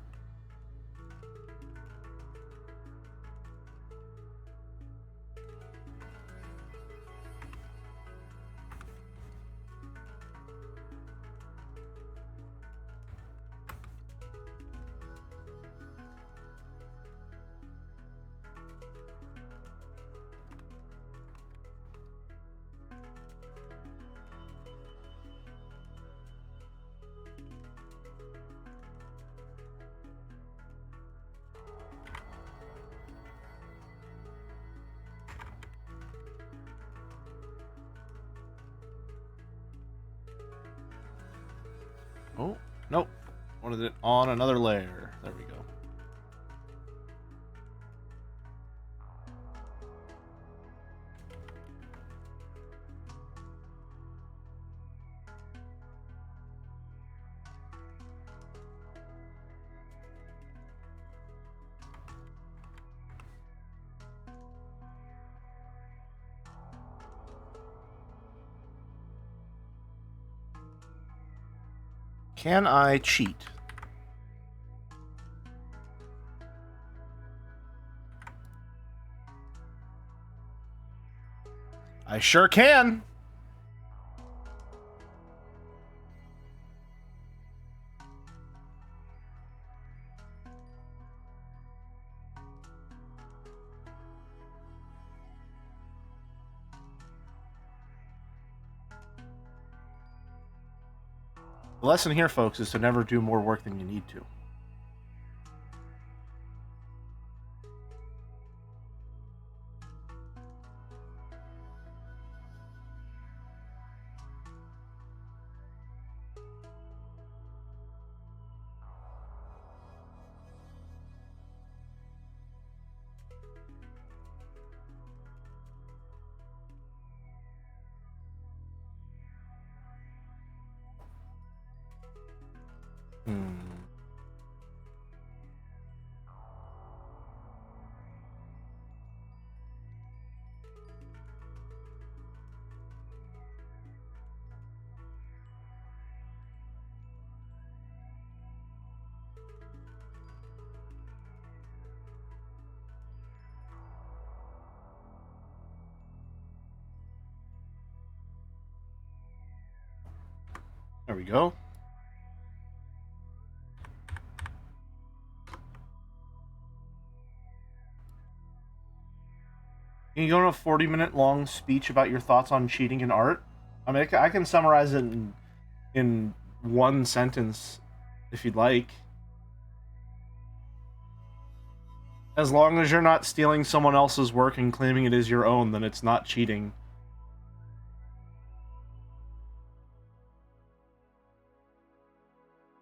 [SPEAKER 1] Oh, nope. Wanted it on another layer. There we go. Can I cheat? I sure can. The lesson here, folks, is to never do more work than you need to. There we go. Can you go on a 40-minute long speech about your thoughts on cheating in art? I mean, I can summarize it in one sentence if you'd like. As long as you're not stealing someone else's work and claiming it is your own, then it's not cheating.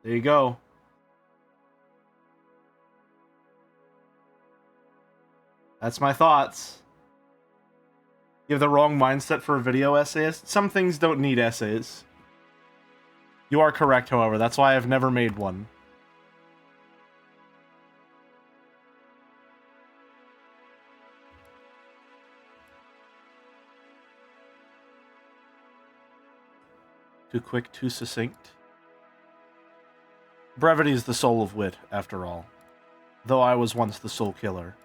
[SPEAKER 1] There you go. That's my thoughts. You have the wrong mindset for a video essayist. Some things don't need essays. You are correct, however. That's why I've never made one. Too quick, too succinct. Brevity is the soul of wit, after all. Though I was once the soul killer.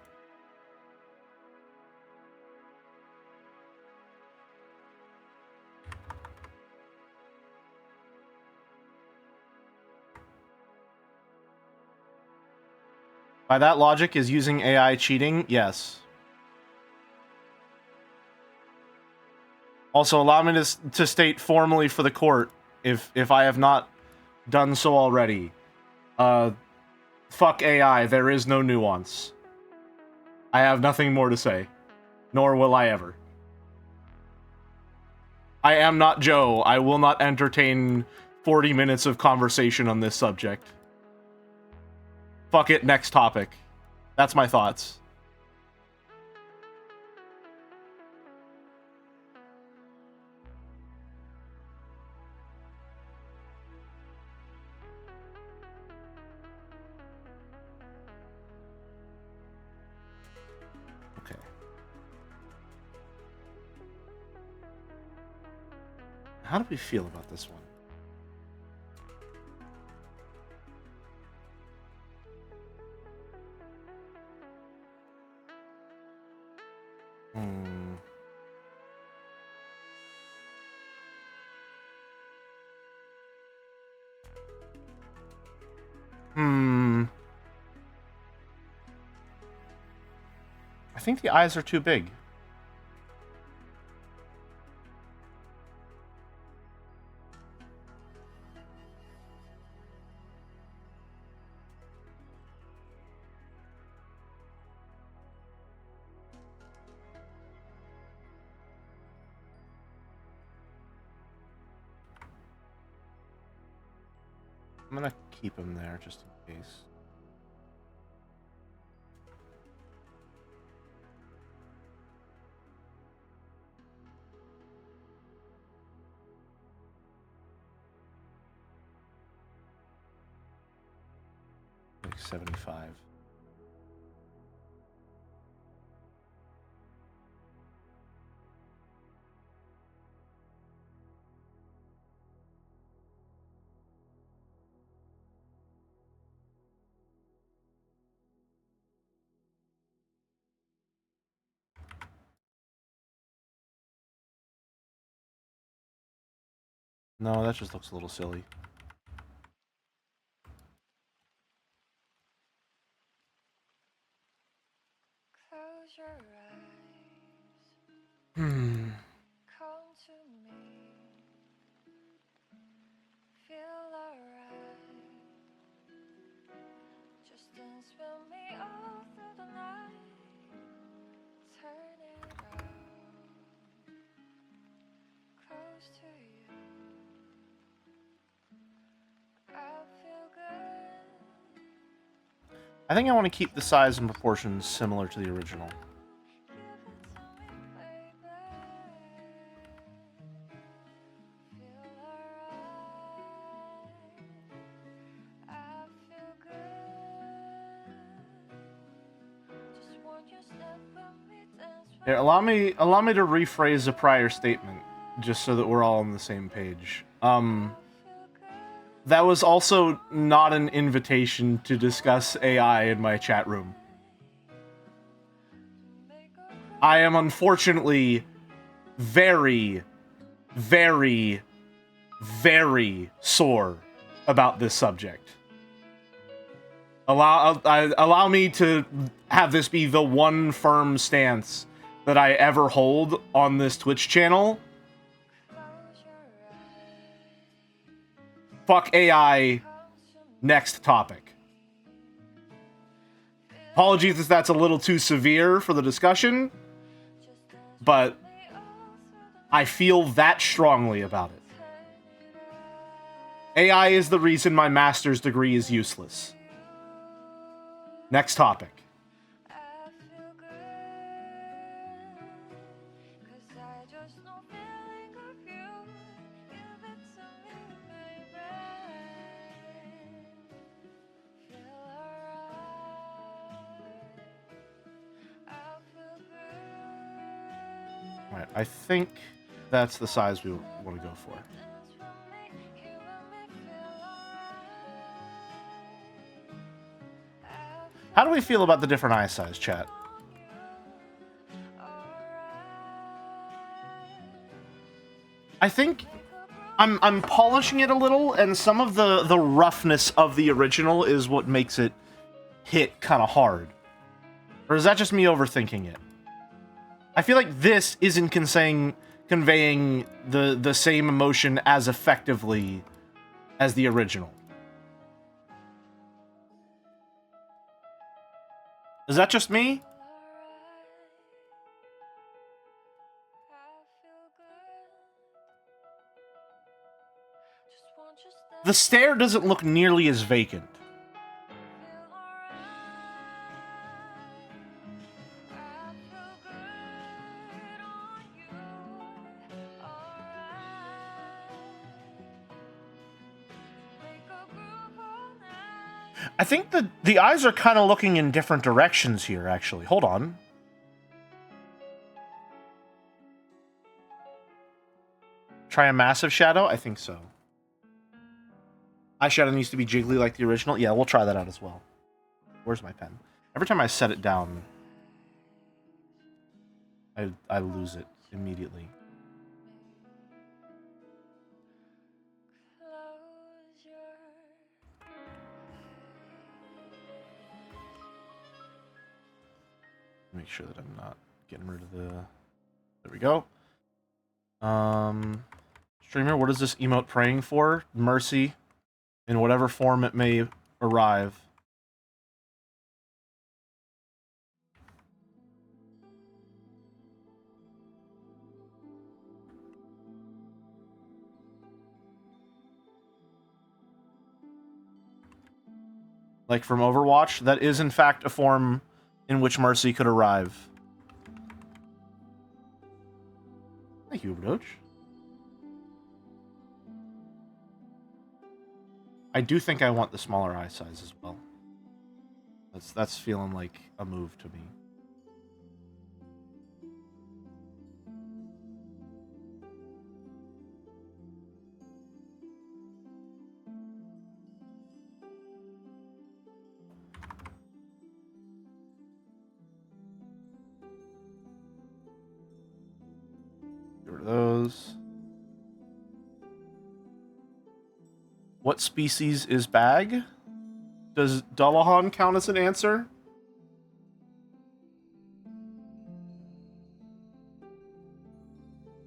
[SPEAKER 1] By that logic, is using AI cheating? Yes. Also, allow me to state formally for the court, if I have not done so already, fuck AI, there is no nuance. I have nothing more to say, nor will I ever. I am not Joe. I will not entertain 40 minutes of conversation on this subject. Fuck it, next topic. That's my thoughts. Okay. How do we feel about this one? I think the eyes are too big. I'm gonna keep him there just in case. Like 75. No, that just looks a little silly.
[SPEAKER 2] Close your eyes.
[SPEAKER 1] Hmm.
[SPEAKER 2] Come to me. Feel alright. Just dance with me all through the night. Turn it on. Close to you. I feel good.
[SPEAKER 1] I think I want to keep the size and proportions similar to the original.
[SPEAKER 2] Give it to me, baby. Feel alright. I feel good. Just want you to step with me, dance with
[SPEAKER 1] Here, allow me to rephrase a prior statement, just so that we're all on the same page. That was also not an invitation to discuss AI in my chat room. I am unfortunately very, very, very sore about this subject. Allow me to have this be the one firm stance that I ever hold on this Twitch channel. Fuck AI. Next topic. Apologies if that's a little too severe for the discussion, but I feel that strongly about it. AI is the reason my master's degree is useless. Next topic. Alright, I think that's the size we want to go for. How do we feel about the different eye size, chat? I think I'm polishing it a little, and some of the roughness of the original is what makes it hit kind of hard. Or is that just me overthinking it? I feel like this isn't conveying conveying the same emotion as effectively as the original. Is that just me? The stare doesn't look nearly as vacant. I think the eyes are kind of looking in different directions here, actually. Hold on. Try a massive shadow? I think so. Eyeshadow needs to be jiggly like the original. Yeah, we'll try that out as well. Where's my pen? Every time I set it down, I lose it immediately. Make sure that I'm not getting rid of the... There we go. Streamer, what is this emote praying for? Mercy, in whatever form it may arrive. Like from Overwatch, that is in fact a form in which Mercy could arrive. Thank you, Uberdoge. I do think I want the smaller eye size as well. That's feeling like a move to me. Get rid of those. What species is bag? Does Dullahan count as an answer?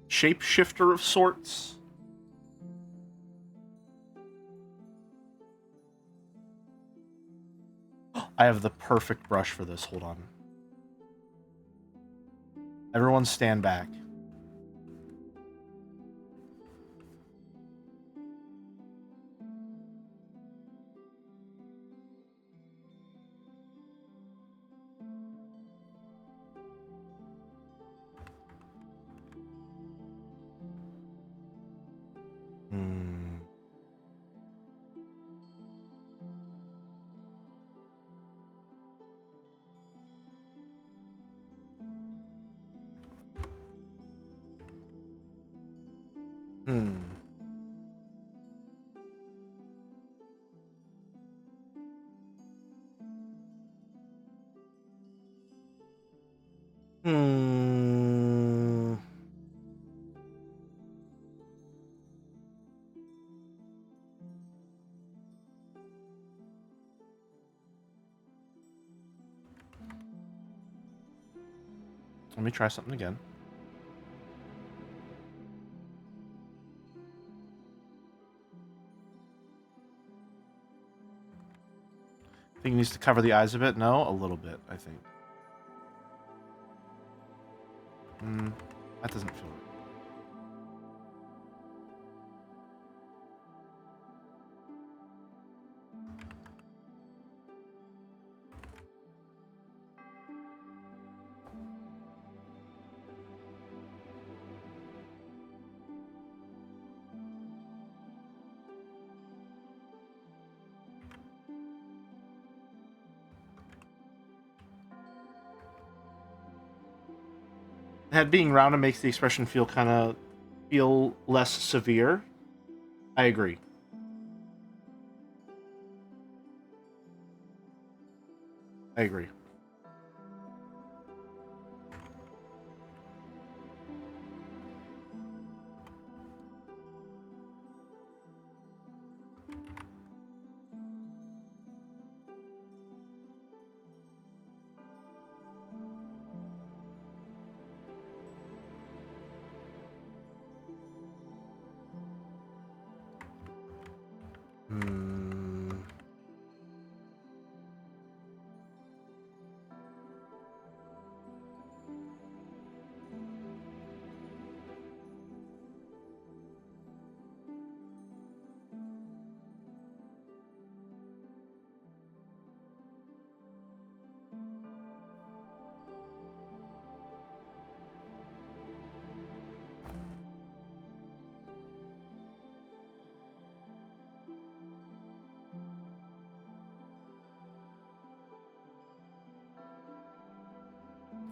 [SPEAKER 1] Shapeshifter of sorts? I have the perfect brush for this. Hold on. Everyone stand back. Hmm. Hmm. Hmm. Let me try something again. Think he needs to cover the eyes a bit? No, a little bit, I think. That doesn't feel right. The head being rounded makes the expression feel less severe. I agree. I agree.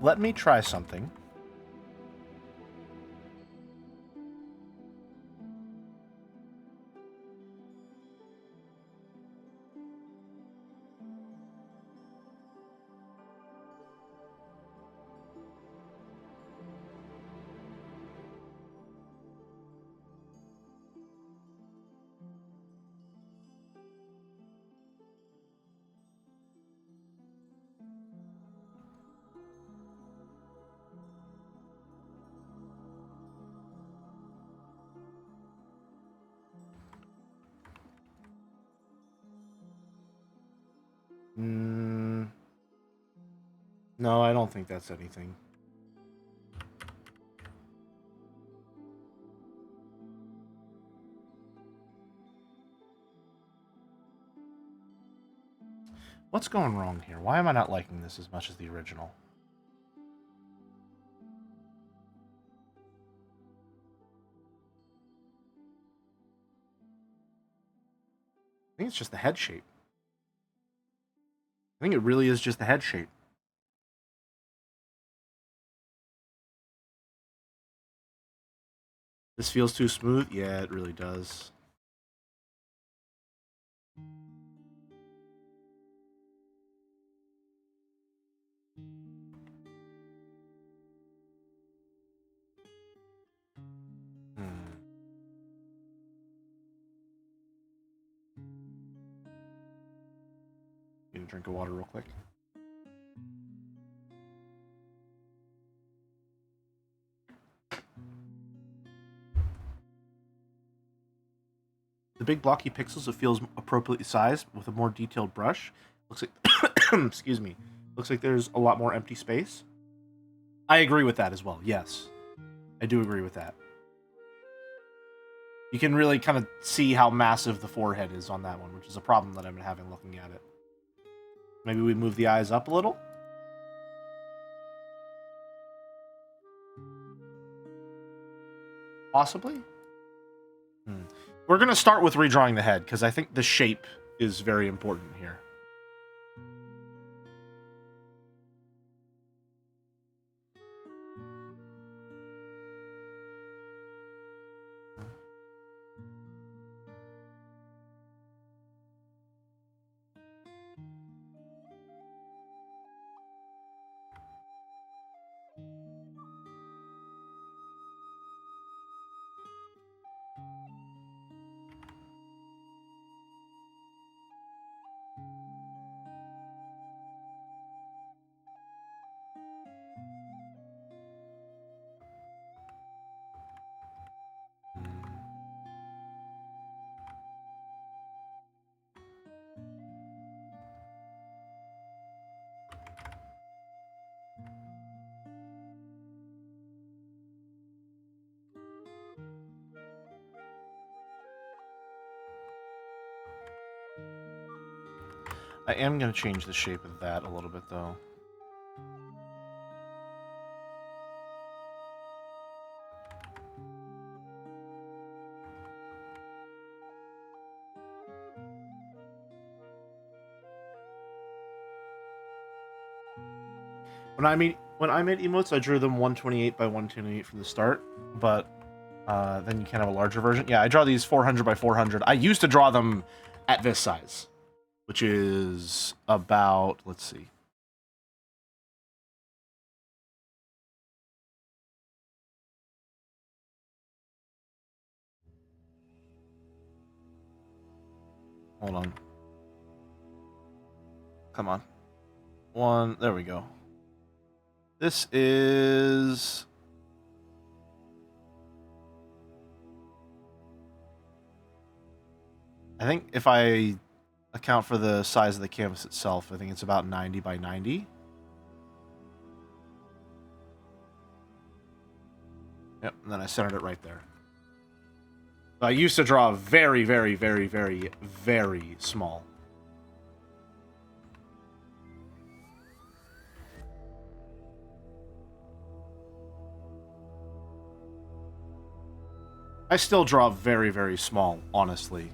[SPEAKER 1] let me try something. No, I don't think that's anything. What's going wrong here? Why am I not liking this as much as the original? I think it's just the head shape. I think it really is just the head shape. This feels too smooth? Yeah, it really does. Need a drink of water real quick. The big blocky pixels, it feels appropriately sized with a more detailed brush. Looks like, excuse me, looks like there's a lot more empty space. I agree with that as well. Yes, I do agree with that. You can really kind of see how massive the forehead is on that one, which is a problem that I've been having looking at it. Maybe we move the eyes up a little. Possibly. We're going to start with redrawing the head, because I think the shape is very important here. I am going to change the shape of that a little bit, though. When I made emotes, I drew them 128 by 128 from the start, but then you can have a larger version. Yeah, I draw these 400 by 400. I used to draw them at this size, which is about, let's see. Hold on. Come on. There we go. This is... I think if I account for the size of the canvas itself, I think it's about 90 by 90. Yep, and then I centered it right there. I used to draw very, very, very, very, very small. I still draw very, very small, honestly.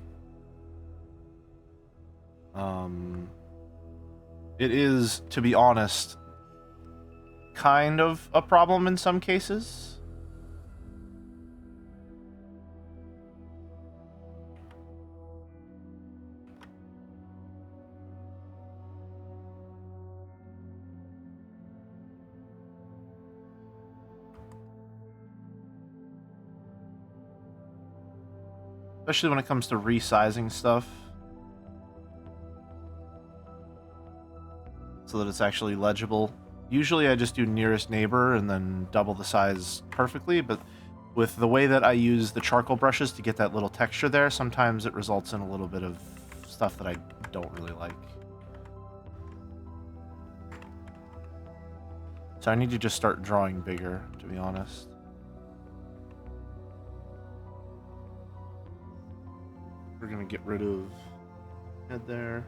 [SPEAKER 1] It is, to be honest, kind of a problem in some cases. Especially when it comes to resizing stuff. So that it's actually legible. Usually I just do nearest neighbor and then double the size perfectly, but with the way that I use the charcoal brushes to get that little texture there, sometimes it results in a little bit of stuff that I don't really like. So I need to just start drawing bigger, to be honest. We're gonna get rid of head there.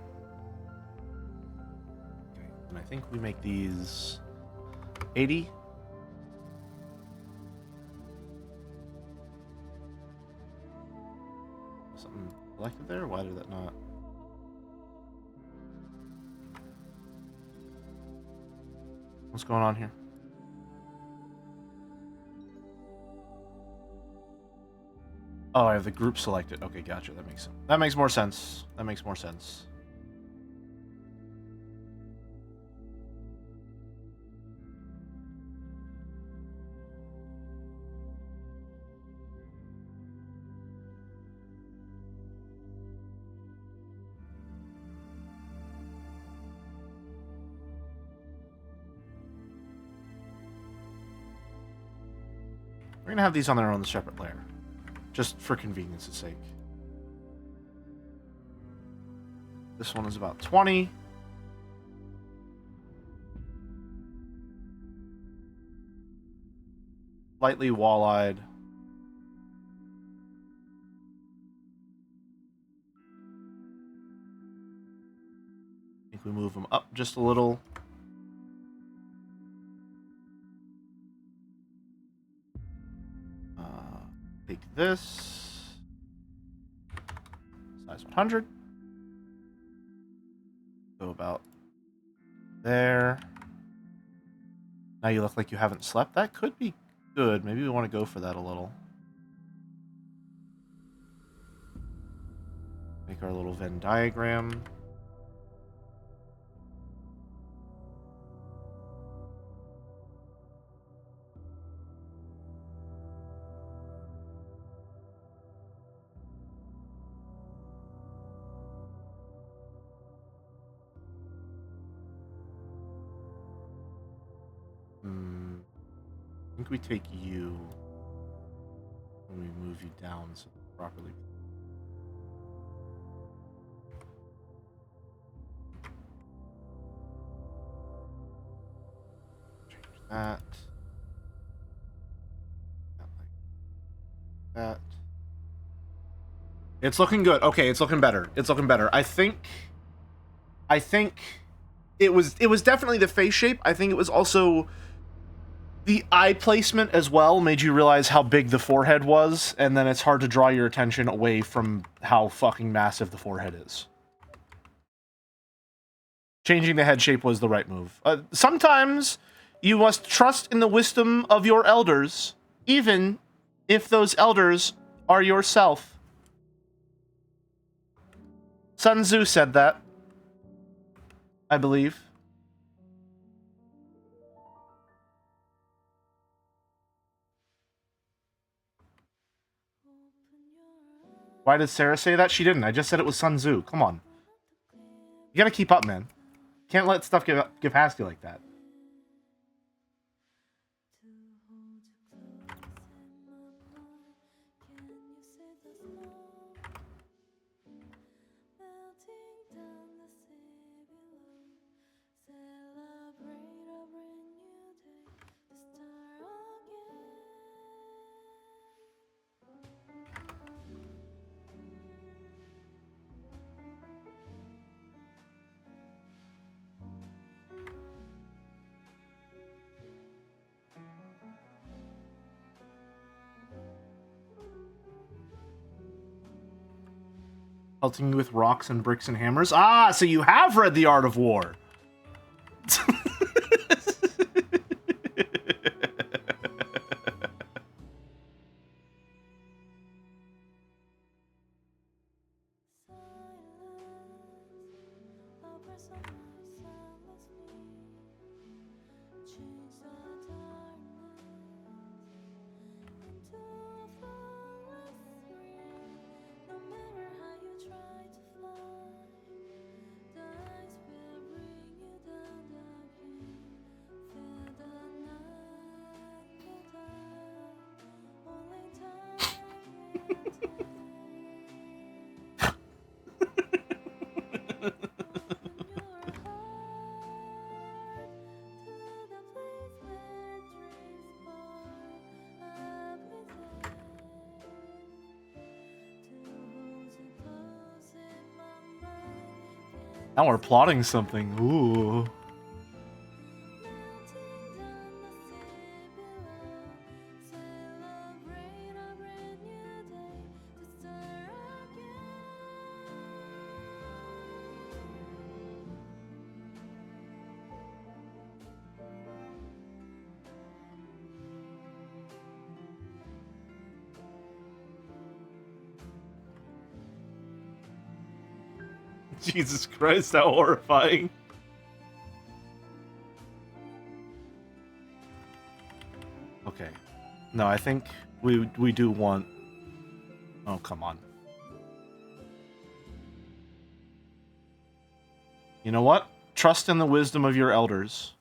[SPEAKER 1] Okay, and I think we make these 80. Something selected there? Why did that not? What's going on here? Oh, I have the group selected. Okay, gotcha. That makes more sense. That makes more sense. We're gonna have these on their own separate layer, just for convenience's sake. This one is about 20. Lightly wall-eyed. I think we move them up just a little. Take this. Size 100. Go about there. Now you look like you haven't slept. That could be good. Maybe we want to go for that a little. Make our little Venn diagram. I think we take you when we move you down so properly. Change that. That like that. It's looking good. Okay, it's looking better. It's looking better. I think it was definitely the face shape. I think it was also the eye placement as well made you realize how big the forehead was, and then it's hard to draw your attention away from how fucking massive the forehead is. Changing the head shape was the right move. Sometimes you must trust in the wisdom of your elders, even if those elders are yourself. Sun Tzu said that, I believe. Why did Sarah say that? She didn't. I just said it was Sun Tzu. Come on. You gotta keep up, man. Can't let stuff get past you like that. Pelting you with rocks and bricks and hammers. Ah, so you have read The Art of War. Now we're plotting something. Ooh. Jesus Christ, how horrifying. Okay. No, I think we do want... Oh, come on. You know what? Trust in the wisdom of your elders.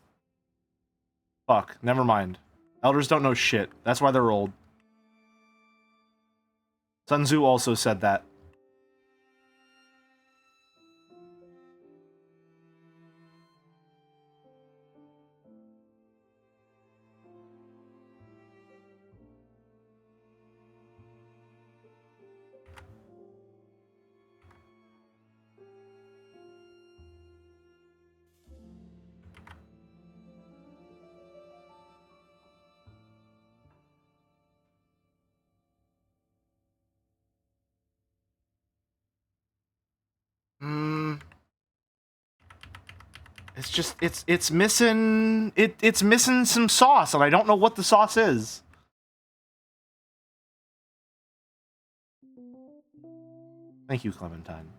[SPEAKER 1] Fuck, never mind. Elders don't know shit. That's why they're old. Sun Tzu also said that. It's just it's missing it's missing some sauce, and I don't know what the sauce is. Thank you, Clementine.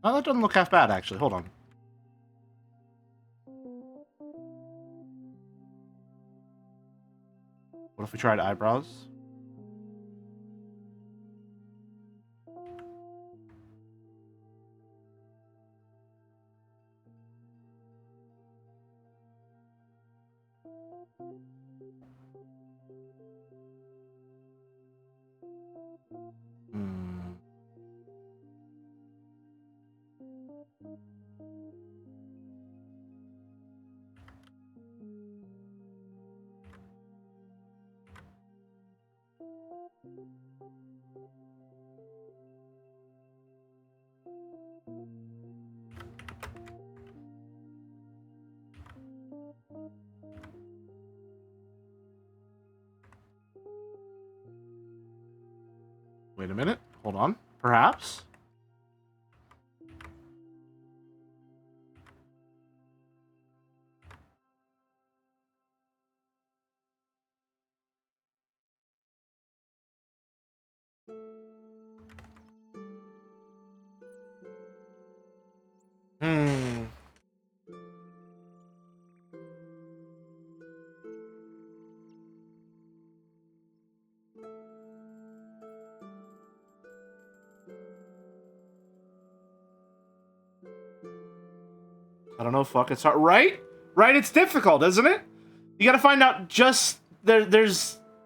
[SPEAKER 1] Oh, that doesn't look half bad, actually. Hold on. What if we tried eyebrows? Hmm. Wait a minute. Hold on. Perhaps? Hmm. I don't know, fuck, it's hard. Right? Right, it's difficult, isn't it? You gotta find out just... There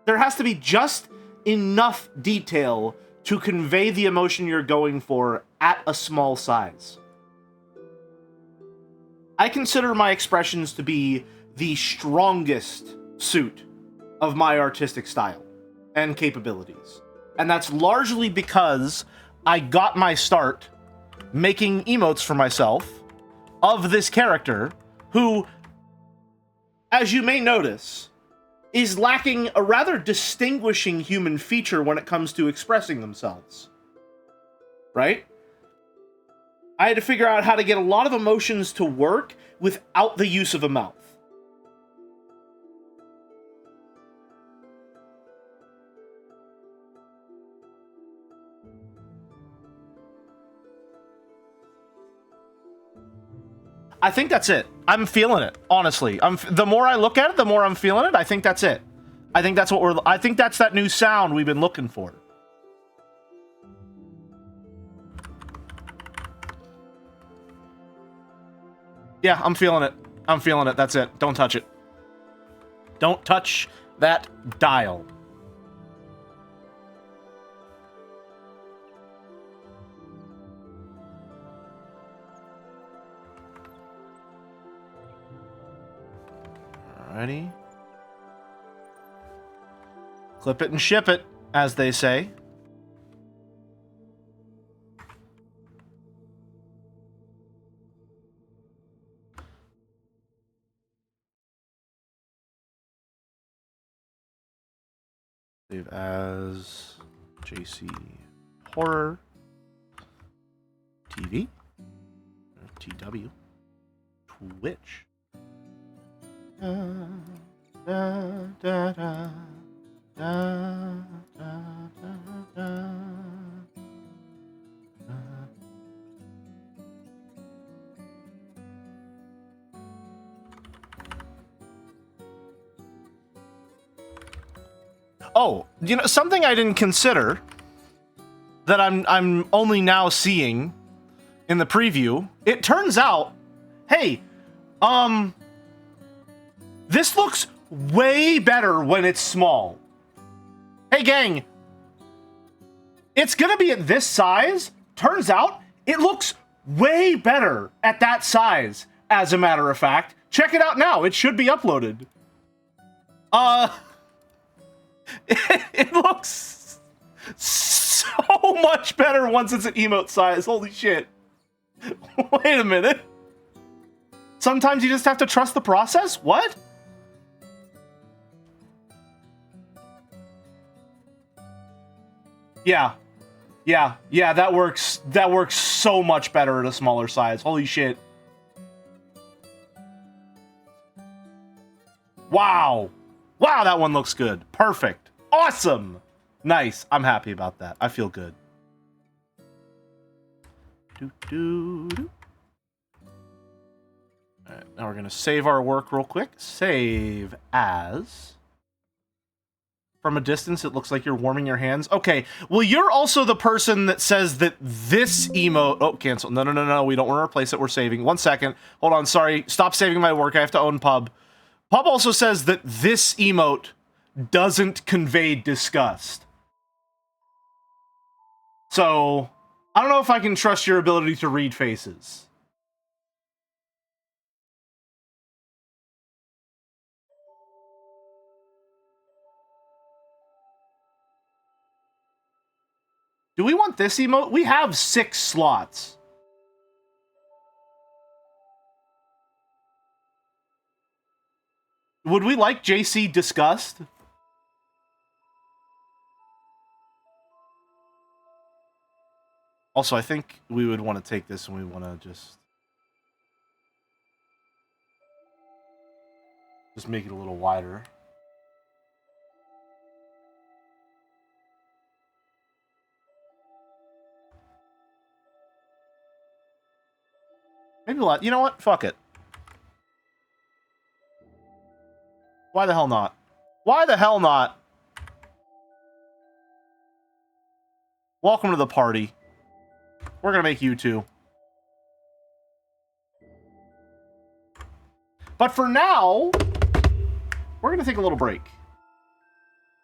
[SPEAKER 1] has to be just enough detail to convey the emotion you're going for at a small size. I consider my expressions to be the strongest suit of my artistic style and capabilities. And that's largely because I got my start making emotes for myself of this character who, as you may notice, is lacking a rather distinguishing human feature when it comes to expressing themselves. Right? I had to figure out how to get a lot of emotions to work without the use of a mouth. I think that's it. I'm feeling it, honestly. The more I look at it, the more I'm feeling it. I think that's it. I think that's I think that's that new sound we've been looking for. Yeah, I'm feeling it. I'm feeling it. That's it. Don't touch it. Don't touch that dial. Alrighty. Clip it and ship it, as they say. Save as JC Horror TV. TW. Twitch. Da, da, da, da, da, da, da, da. Oh, you know, something I didn't consider that I'm only now seeing in the preview. It turns out, hey, this looks way better when it's small. Hey gang, it's gonna be at this size. Turns out, it looks way better at that size, as a matter of fact. Check it out now, it should be uploaded. It looks so much better once it's an emote size. Holy shit. Wait a minute. Sometimes you just have to trust the process? What? Yeah. Yeah, that works. That works so much better at a smaller size. Holy shit. Wow. Wow, that one looks good. Perfect. Awesome. Nice. I'm happy about that. I feel good. Alright, now we're gonna save our work real quick. Save as. From a distance, it looks like you're warming your hands. Okay, well, you're also the person that says that this emote... Oh, cancel. No. We don't want to replace it. We're saving. 1 second. Hold on. Sorry. Stop saving my work. I have to own Pub. Pub also says that this emote doesn't convey disgust. So, I don't know if I can trust your ability to read faces. Do we want this emote? We have 6 slots. Would we like JC Disgust? Also, I think we would want to take this and we want to just make it a little wider. Maybe a lot. You know what? Fuck it. Why the hell not? Why the hell not? Welcome to the party. We're gonna make you two. But for now, we're gonna take a little break.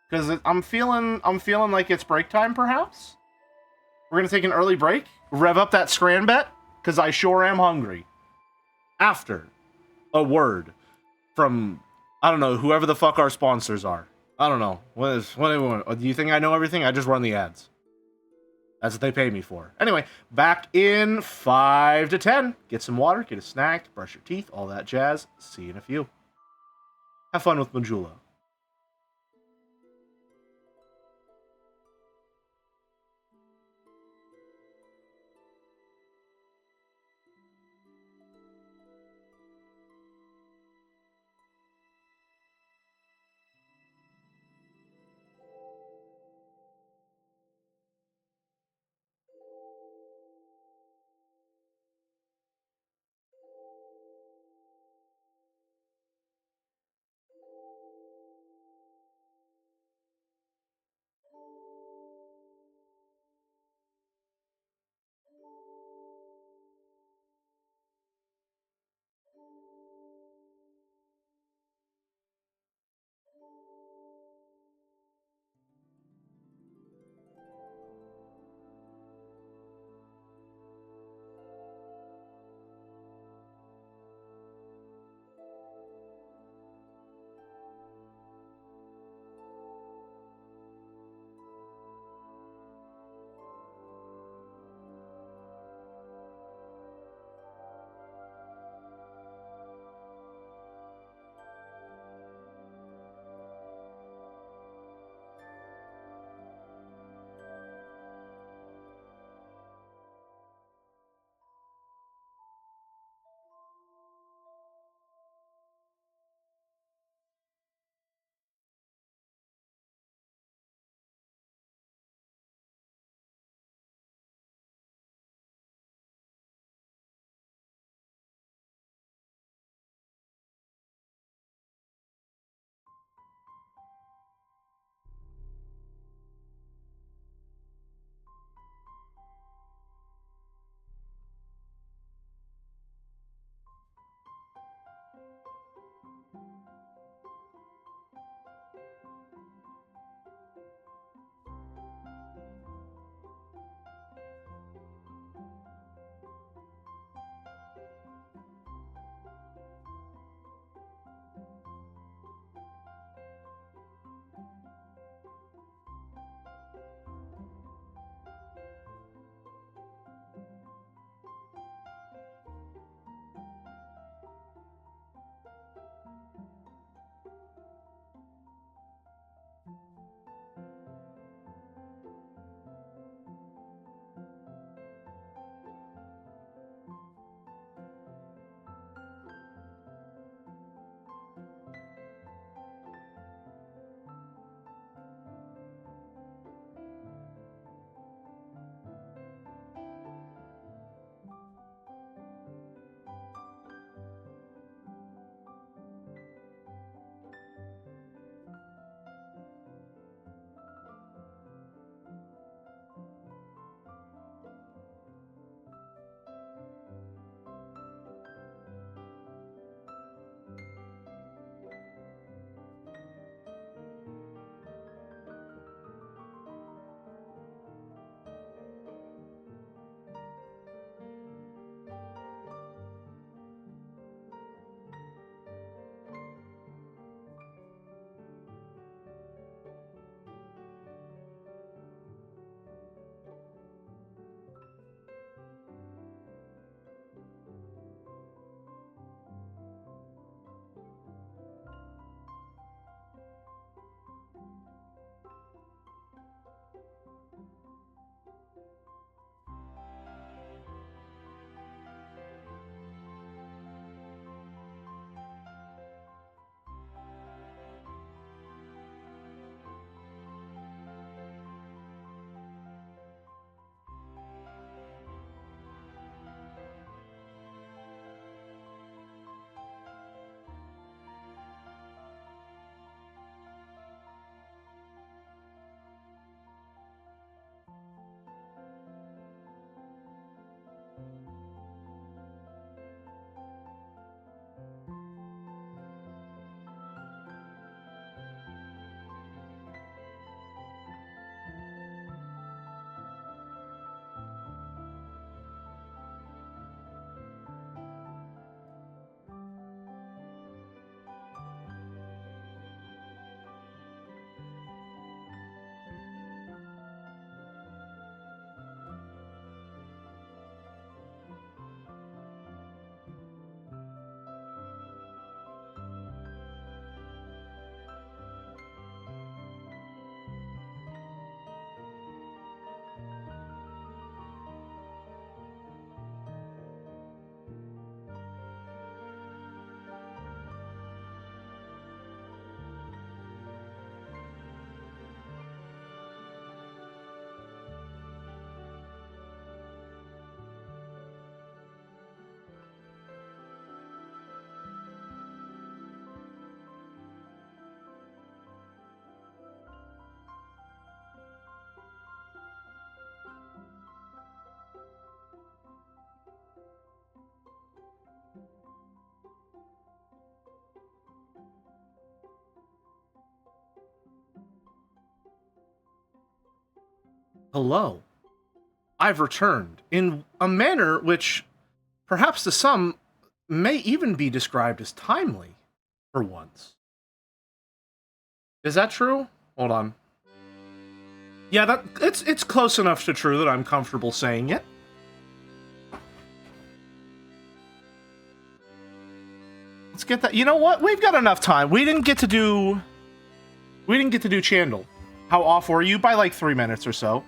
[SPEAKER 1] Because I'm feeling like it's break time, perhaps? We're gonna take an early break, rev up that scran bet, because I sure am hungry. After a word from, I don't know, whoever the fuck our sponsors are. I don't know. Do you think I know everything? I just run the ads. That's what they pay me for. Anyway, back in 5 to 10. Get some water, get a snack, brush your teeth, all that jazz. See you in a few. Have fun with Majula. Hello. I've returned in a manner which, perhaps to some, may even be described as timely, for once. Is that true? Hold on. Yeah, it's close enough to true that I'm comfortable saying it. Let's get that. You know what? We've got enough time. We didn't get to do Chandel. How off were you? By like 3 minutes or so.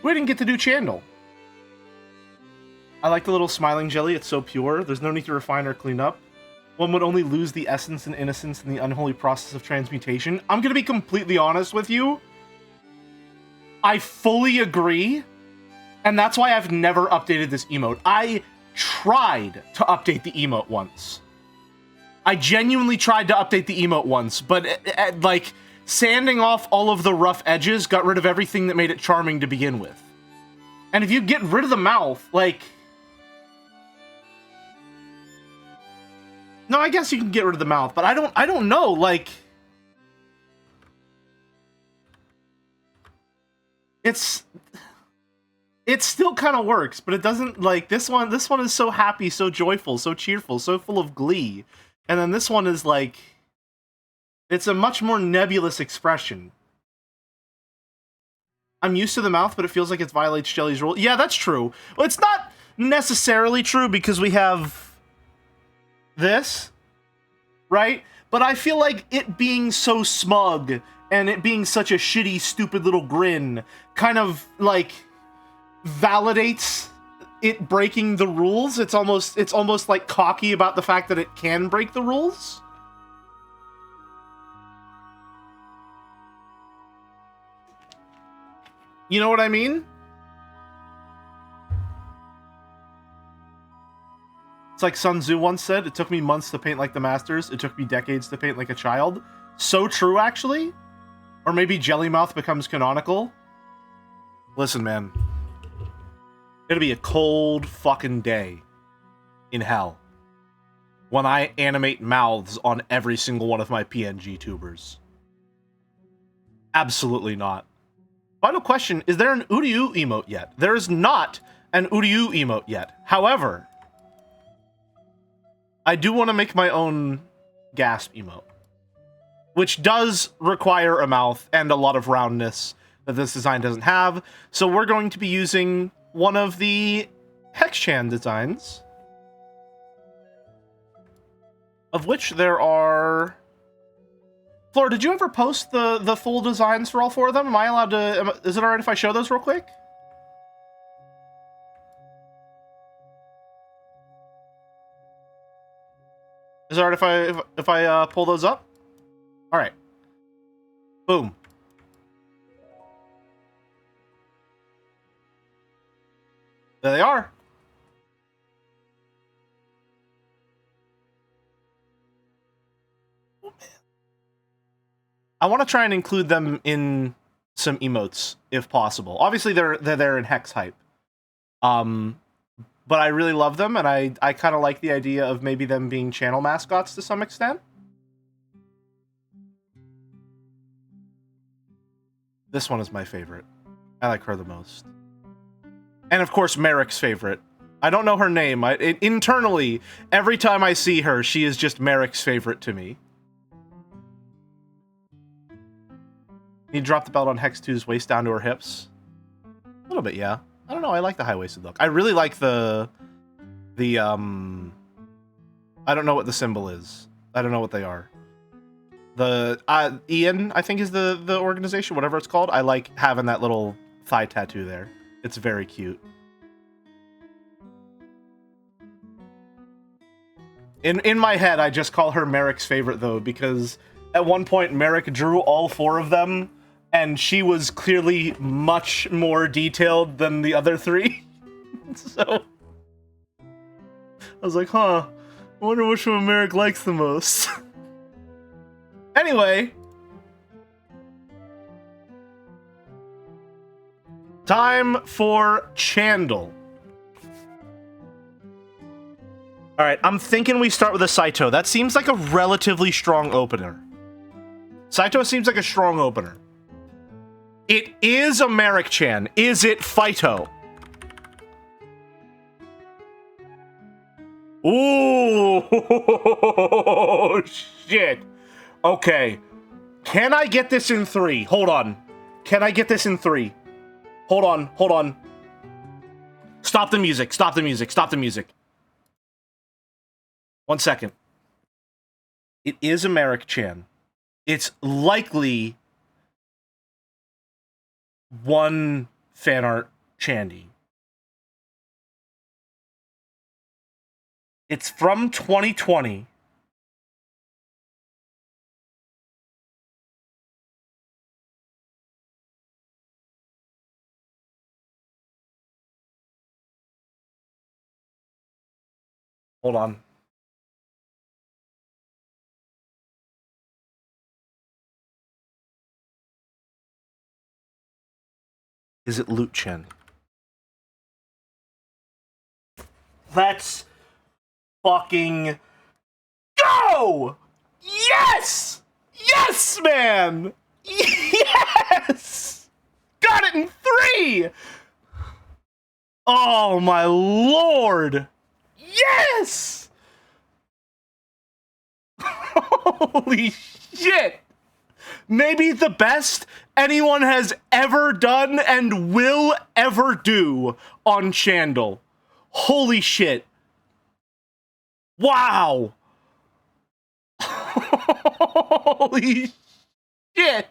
[SPEAKER 1] We didn't get to do Chandel. I like the little smiling jelly. It's so pure. There's no need to refine or clean up. One would only lose the essence and innocence in the unholy process of transmutation. I'm gonna be completely honest with you. I fully agree. And that's why I've never updated this emote. I tried to update the emote once. I genuinely tried to update the emote once, but like, sanding off all of the rough edges got rid of everything that made it charming to begin with. And if you get rid of the mouth, like... No, I guess you can get rid of the mouth, but I don't know, like... It still kind of works, but it doesn't, like, this one is so happy, so joyful, so cheerful, so full of glee. And then this one is, like... It's a much more nebulous expression. I'm used to the mouth, but it feels like it violates Jelly's rule. Yeah, that's true. Well, it's not necessarily true because we have this, right? But I feel like it being so smug and it being such a shitty, stupid little grin kind of, like, validates it breaking the rules. It's almost like cocky about the fact that it can break the rules. You know what I mean? It's like Sun Tzu once said, it took me months to paint like the masters, it took me decades to paint like a child. So true, actually. Or maybe Jellymouth becomes canonical. Listen, man. It'll be a cold fucking day in hell when I animate mouths on every single one of my PNG tubers. Absolutely not. Final question, is there an Uryu emote yet? There is not an Uryu emote yet. However, I do want to make my own gasp emote, which does require a mouth and a lot of roundness that this design doesn't have. So we're going to be using one of the Hexchan designs, of which there are... Flora, did you ever post the full designs for all 4 of them? Am I allowed to... Is it alright if I show those real quick? Is it alright if I pull those up? Alright. Boom. There they are. I want to try and include them in some emotes, if possible. Obviously, they're there in Hex hype. But I really love them, and I kind of like the idea of maybe them being channel mascots to some extent. This one is my favorite. I like her the most. And of course, Merrick's favorite. I don't know her name. Internally, every time I see her, she is just Merrick's favorite to me. You drop the belt on Hex 2's waist down to her hips. A little bit, yeah. I don't know, I like the high-waisted look. I really like the I don't know what the symbol is. I don't know what they are. The, Ian, I think is the organization, whatever it's called. I like having that little thigh tattoo there. It's very cute. In my head, I just call her Merrick's favorite, though, because at one point, Merrick drew all 4 of them, and she was clearly much more detailed than the other 3. So, I was like, huh, I wonder which one Merrick likes the most. Anyway. Time for Chandel. Alright, I'm thinking we start with a Saito. That seems like a relatively strong opener. Saito seems like a strong opener. It is a Merrick-chan. Is it Phyto? Ooh, shit. Okay. Can I get this in 3? Hold on. Can I get this in 3? Hold on. Stop the music, stop the music. 1 second. It is a Merrick-chan. It's likely one fan art Chandy. It's from 2020. Hold on. Is it Loot-chan? Let's fucking go! Yes! Yes, man! Yes! Got it in 3! Oh my lord! Yes! Holy shit! Maybe the best anyone has ever done and will ever do on Chandel. Holy shit. Wow! Holy shit!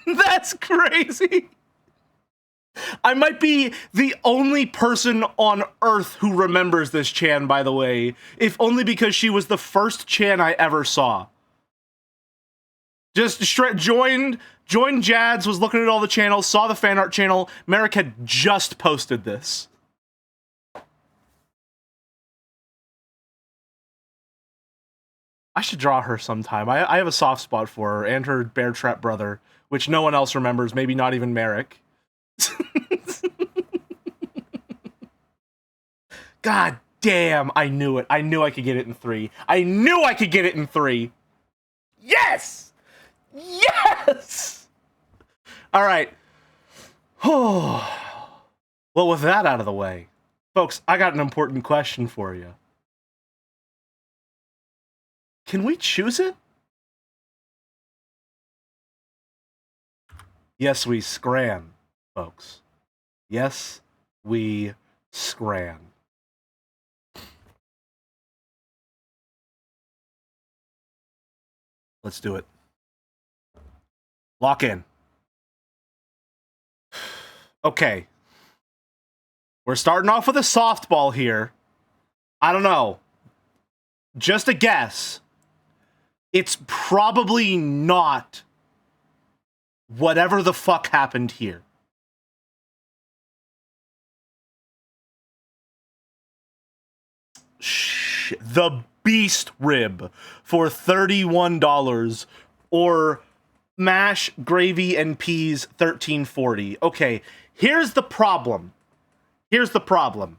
[SPEAKER 1] That's crazy! I might be the only person on Earth who remembers this Chan, by the way, if only because she was the first Chan I ever saw. Just joined Jads, was looking at all the channels, saw the fan art channel. Merrick had just posted this. I should draw her sometime. I have a soft spot for her and her Bear Trap brother, which no one else remembers, maybe not even Merrick. God damn, I knew it. I knew I could get it in 3. I knew I could get it in 3. Yes! Yes! All right. Well, with that out of the way, folks, I got an important question for you. Can we choose it? Yes, we scran, folks. Yes, we scran. Let's do it. Lock in. Okay. We're starting off with a softball here. I don't know. Just a guess. It's probably not whatever the fuck happened here. The Beast Rib for $31 or mash, gravy, and peas $13.40. Okay, here's the problem. Here's the problem.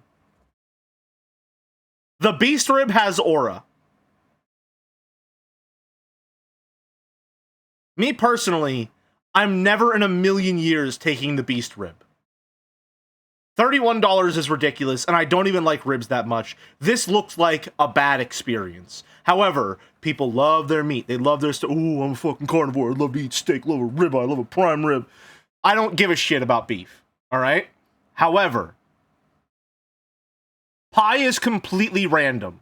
[SPEAKER 1] The Beast Rib has aura. Me personally, I'm never in a million years taking the Beast Rib. $31 is ridiculous, and I don't even like ribs that much. This looks like a bad experience. However, people love their meat. They love their stuff. Ooh, I'm a fucking carnivore. I love to eat steak. I love a rib. I love a prime rib. I don't give a shit about beef. All right? However, pie is completely random.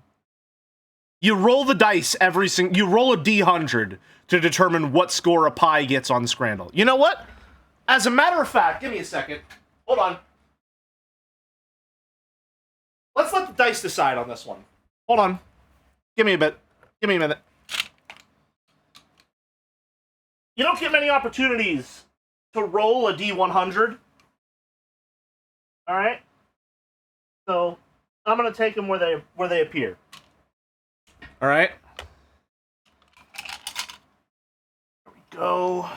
[SPEAKER 1] You roll the dice you roll a D100 to determine what score a pie gets on Scrandle. You know what? As a matter of fact, give me a second. Hold on. Let's let the dice decide on this one. Hold on. Give me a bit. Give me a minute. You don't get many opportunities to roll a D100. Alright? So, I'm going to take them where they appear. Alright? There we go.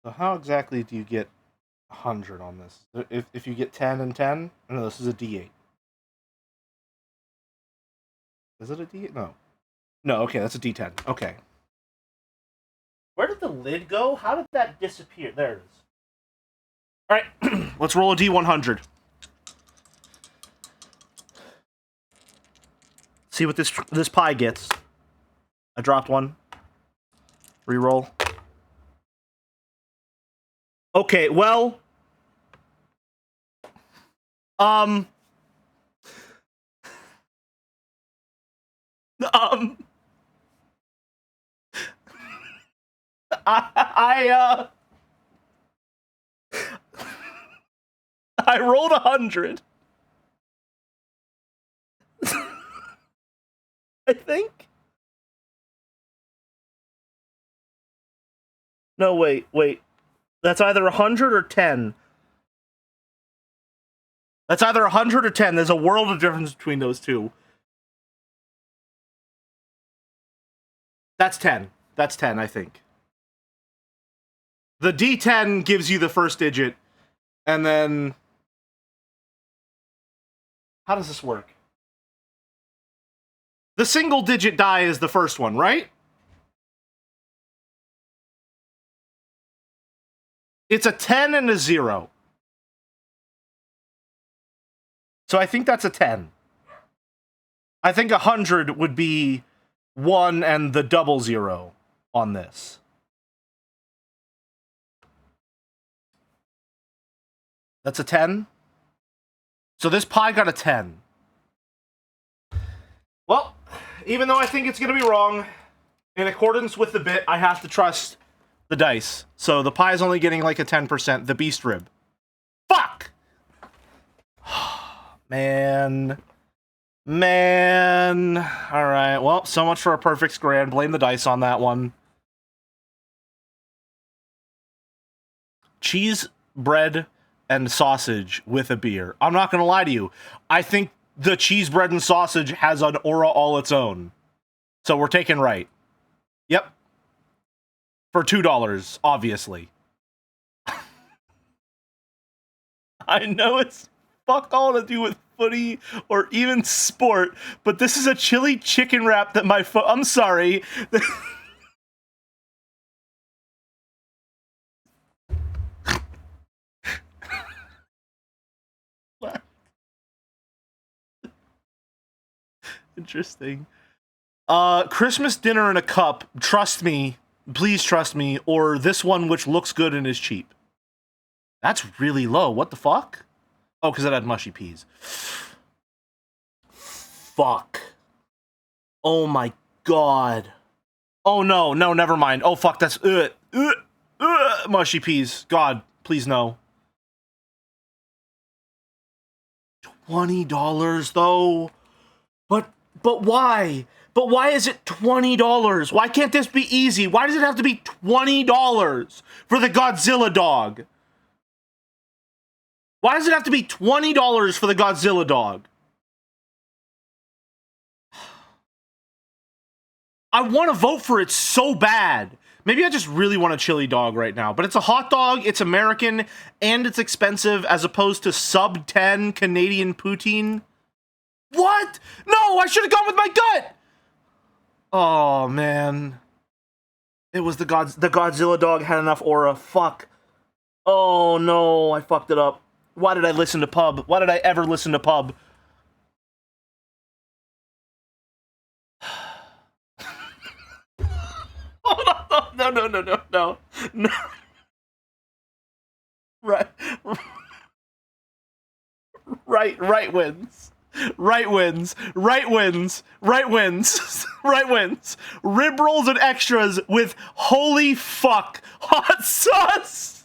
[SPEAKER 1] So how exactly do you get 100 on this. If you get 10 and 10, no, this is a D8. Is it a D8? No. No, okay, that's a D10. Okay. Where did the lid go? How did that disappear? There it is. Alright, let's roll a D100. See what this pie gets. I dropped one. Reroll. Okay, well... I I rolled 100. I think. No, wait. That's either 100 or 10. That's either 100 or 10. There's a world of difference between those two. That's 10. That's 10, I think. The D10 gives you the first digit, and then... How does this work? The single digit die is the first one, right? It's a 10 and a 0. So I think that's a 10. I think 100 would be 1 and the double 0 on this. That's a 10. So this pie got a 10. Well, even though I think it's going to be wrong, in accordance with the bit, I have to trust the dice. So the pie is only getting like a 10%, the beast rib. Fuck! Man. Alright, well, so much for a perfect grand. Blame the dice on that one. Cheese, bread, and sausage with a beer. I'm not gonna lie to you. I think the cheese, bread, and sausage has an aura all its own. So we're taking right. Yep. For $2, obviously. I know it's fuck all to do with footy or even sport, but this is a chili chicken wrap that I'm sorry. Interesting. Christmas dinner in a cup. Trust me. Please trust me. Or this one which looks good and is cheap. That's really low. What the fuck? Oh, because it had mushy peas. Fuck. Oh my god. Oh no, never mind. Oh fuck, that's mushy peas. God, please no. $20 though. But why? But why is it $20? Why can't this be easy? Why does it have to be $20 for the Godzilla dog? Why does it have to be $20 for the Godzilla dog? I want to vote for it so bad. Maybe I just really want a chili dog right now. But it's a hot dog, it's American, and it's expensive as opposed to sub 10 Canadian poutine. What? No, I should have gone with my gut. Oh, man. It was the Godzilla dog had enough aura. Fuck. Oh, no, I fucked it up. Why did I listen to Pub? Why did I ever listen to Pub? Oh, no. Right wins. Right wins. Rib rolls and extras with holy fuck hot sauce.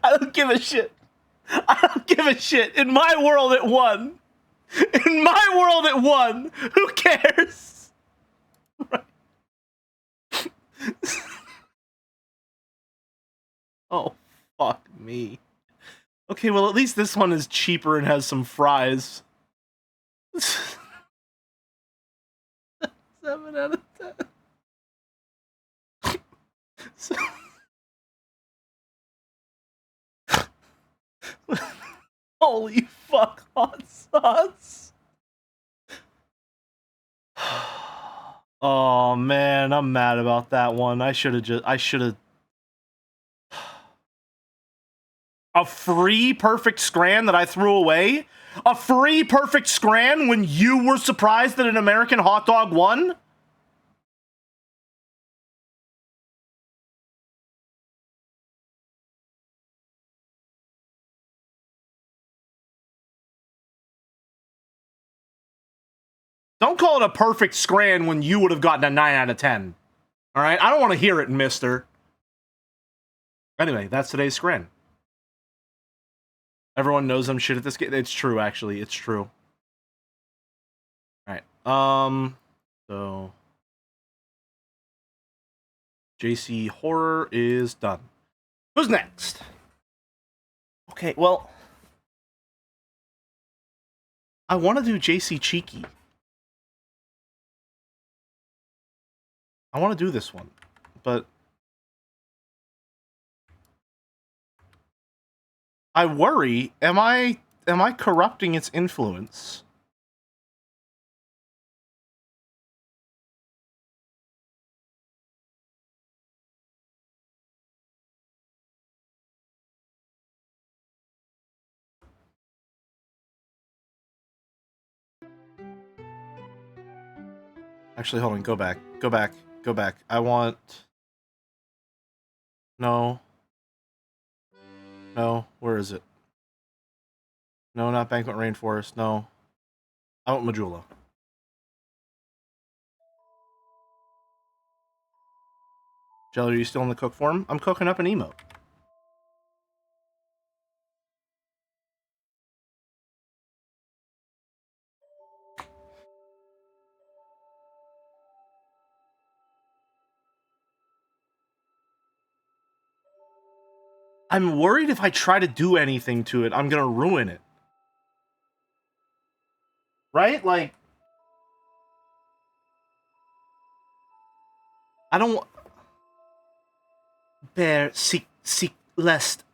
[SPEAKER 1] I don't give a shit. In my world, it won. Who cares? Right. Oh, fuck me. Okay, well, at least this one is cheaper and has some fries. 7 out of 10. Holy fuck, hot sauce. Oh man, I'm mad about that one. I should have a free perfect scran that I threw away? A free perfect scran when you were surprised that an American hot dog won? Don't call it a perfect scran when you would have gotten a 9 out of 10. Alright? I don't want to hear it, mister. Anyway, that's today's scran. Everyone knows I'm shit at this game. It's true, actually. It's true. Alright. So... JC Horror is done. Who's next? Okay, well... I want to do JC Cheeky. I want to do this one. But... I worry, am I corrupting its influence? Actually, hold on, go back. Go back. Go back. I want... No. No, where is it? No, not Banquet Rainforest, no. I want Majula. Jelly, are you still in the cook form? I'm cooking up an emote. I'm worried if I try to do anything to it, I'm gonna ruin it. Right? Like... I don't want... Bear, seek, lest.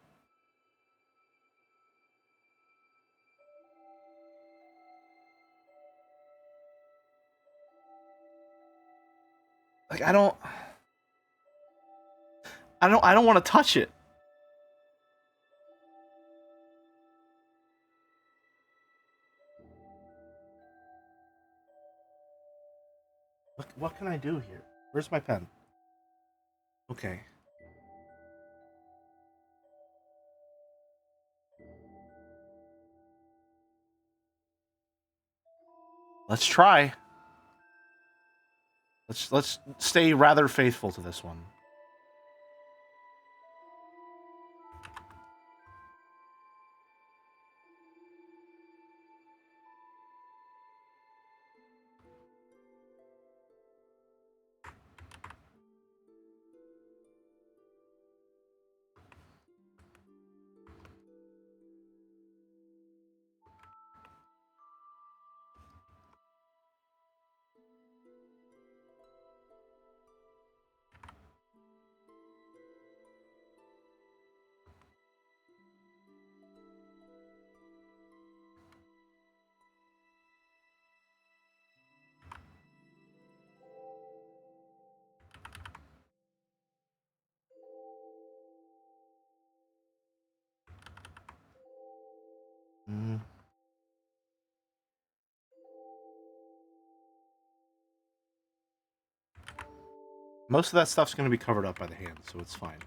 [SPEAKER 1] Like, I don't want to touch it. What can I do here? Where's my pen? Okay. Let's try. Let's stay rather faithful to this one. Mm. Most of that stuff's going to be covered up by the hand, so it's fine.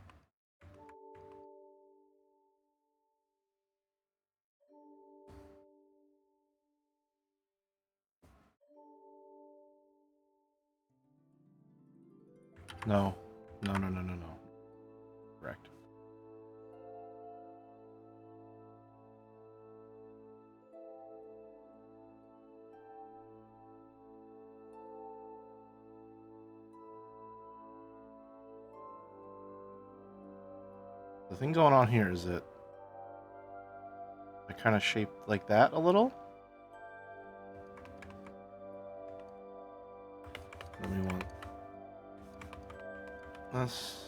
[SPEAKER 1] No. No. Correct. The thing going on here is that I kind of shaped like that a little. Then we want this.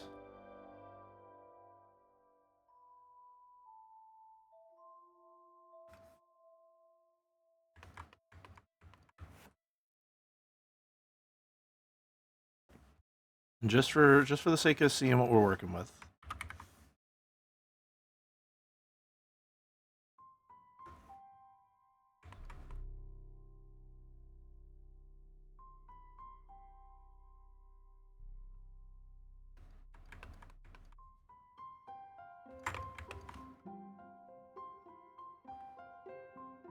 [SPEAKER 1] Just for the sake of seeing what we're working with.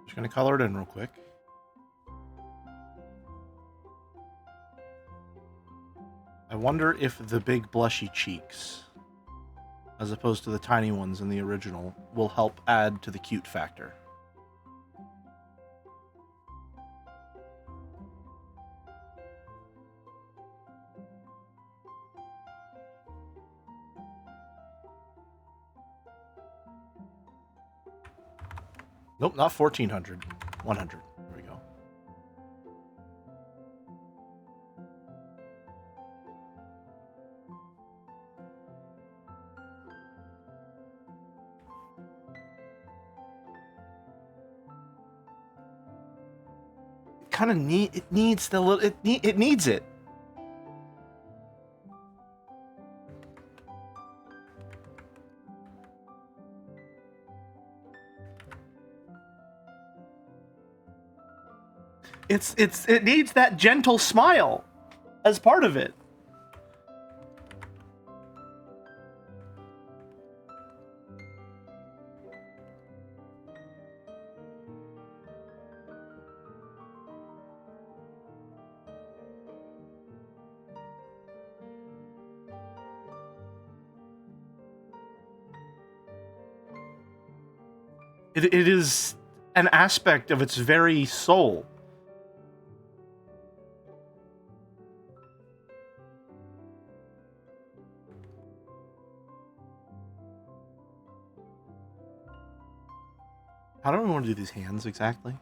[SPEAKER 1] Just gonna color it in real quick. I wonder if the big blushy cheeks, as opposed to the tiny ones in the original, will help add to the cute factor. Nope, not 1400. 100. There we go. Kind of needs the little it needs it. It needs that gentle smile as part of it. It is an aspect of its very soul. How do we want to do these hands exactly?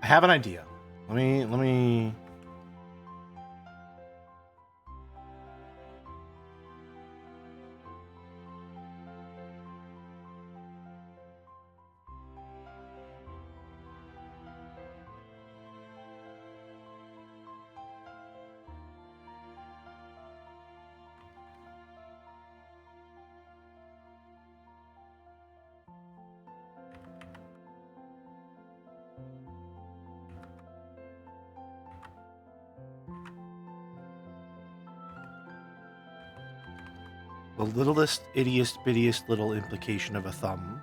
[SPEAKER 1] I have an idea. Let me the littlest, ittiest, bittiest little implication of a thumb.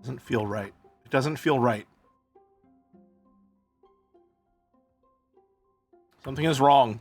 [SPEAKER 1] Doesn't feel right. It doesn't feel right. Something is wrong.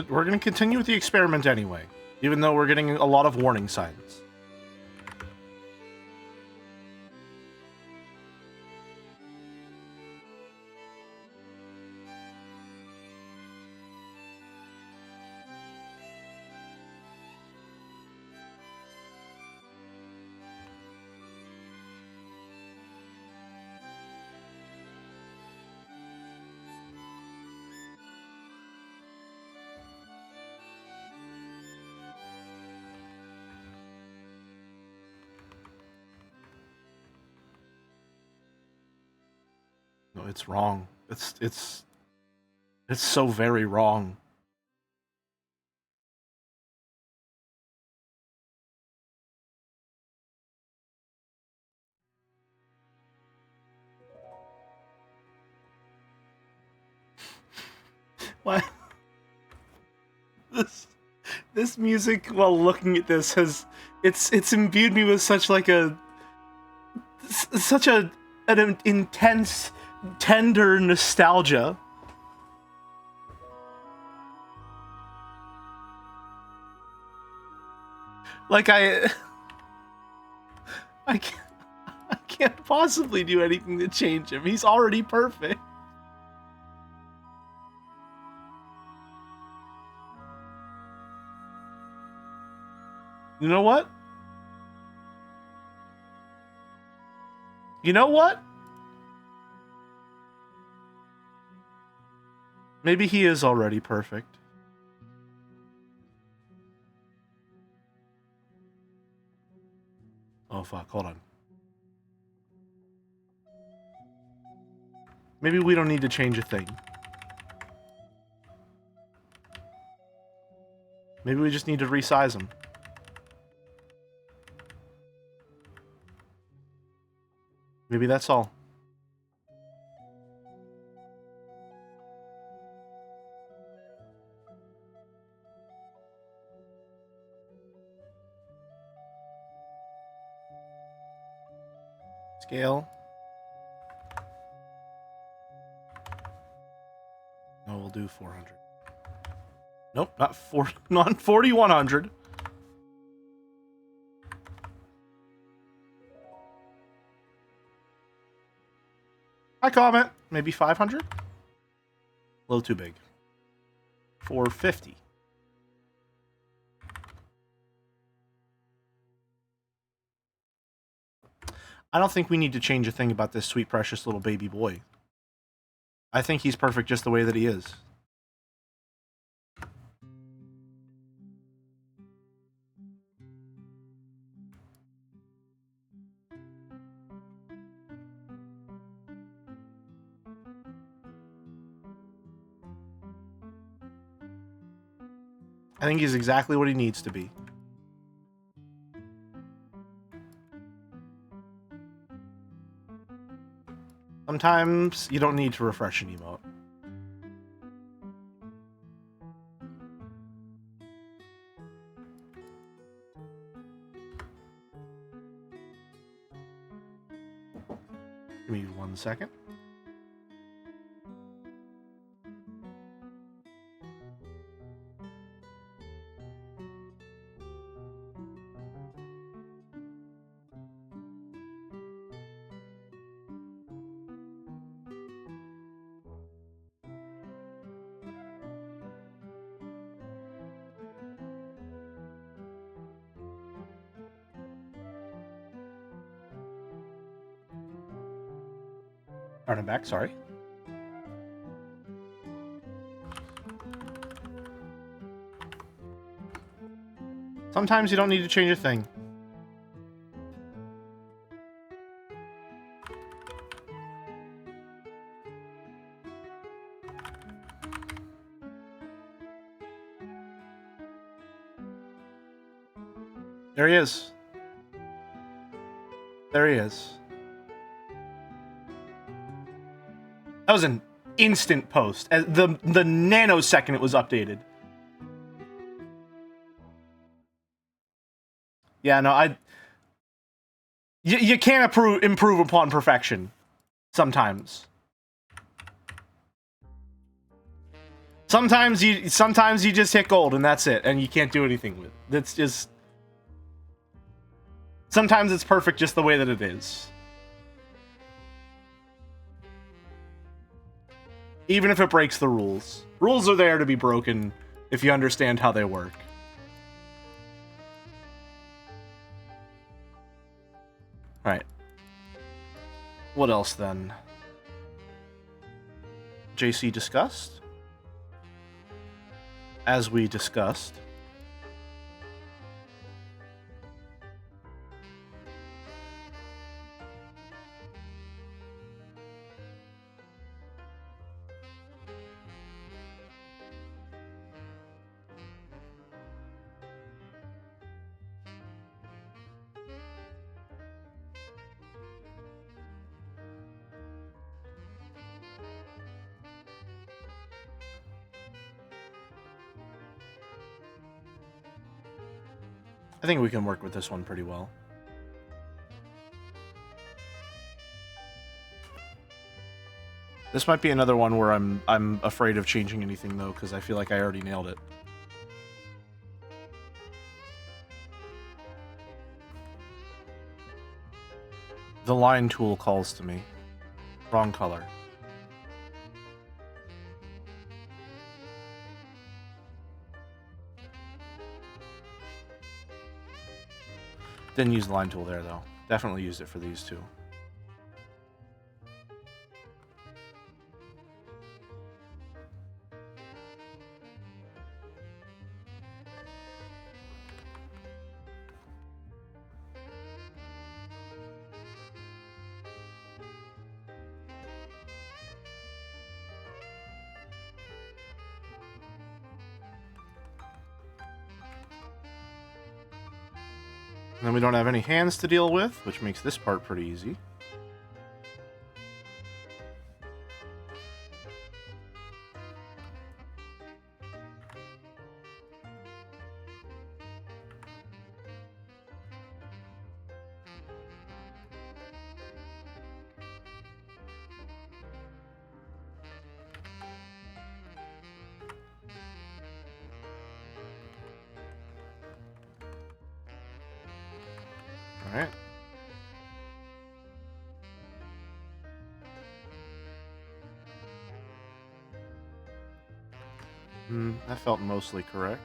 [SPEAKER 1] We're gonna continue with the experiment anyway, even though we're getting a lot of warning signs. No, it's wrong. It's so very wrong. Why? This music, while looking at this, has it's imbued me with such like a such a an intense, tender nostalgia. Like I can't, I can't possibly do anything to change him. He's already perfect. You know what? You know what? Maybe he is already perfect. Oh fuck, hold on. Maybe we don't need to change a thing. Maybe we just need to resize him. Maybe that's all. Scale. No, we'll do 400. Nope, not 4100. I comment. Maybe 500? A little too big. 450. I don't think we need to change a thing about this sweet, precious little baby boy. I think he's perfect just the way that he is. I think he's exactly what he needs to be. Sometimes you don't need to refresh an emote. Give me 1 second. Alright, I'm back, sorry. Sometimes you don't need to change a thing. There he is. There he is. That was an instant post. The nanosecond it was updated. Yeah, no, you can't improve upon perfection. Sometimes. Sometimes you just hit gold and that's it, and you can't do anything with it. That's just. Sometimes it's perfect just the way that it is. Even if it breaks the rules. Rules are there to be broken if you understand how they work. Alright. What else then? JC discussed? As we discussed. I think we can work with this one pretty well. This might be another one where I'm afraid of changing anything though, because I feel like I already nailed it. The line tool calls to me. Wrong color. Didn't use the line tool there though. Definitely used it for these two. And then we don't have any hands to deal with, which makes this part pretty easy. Alright. That felt mostly correct.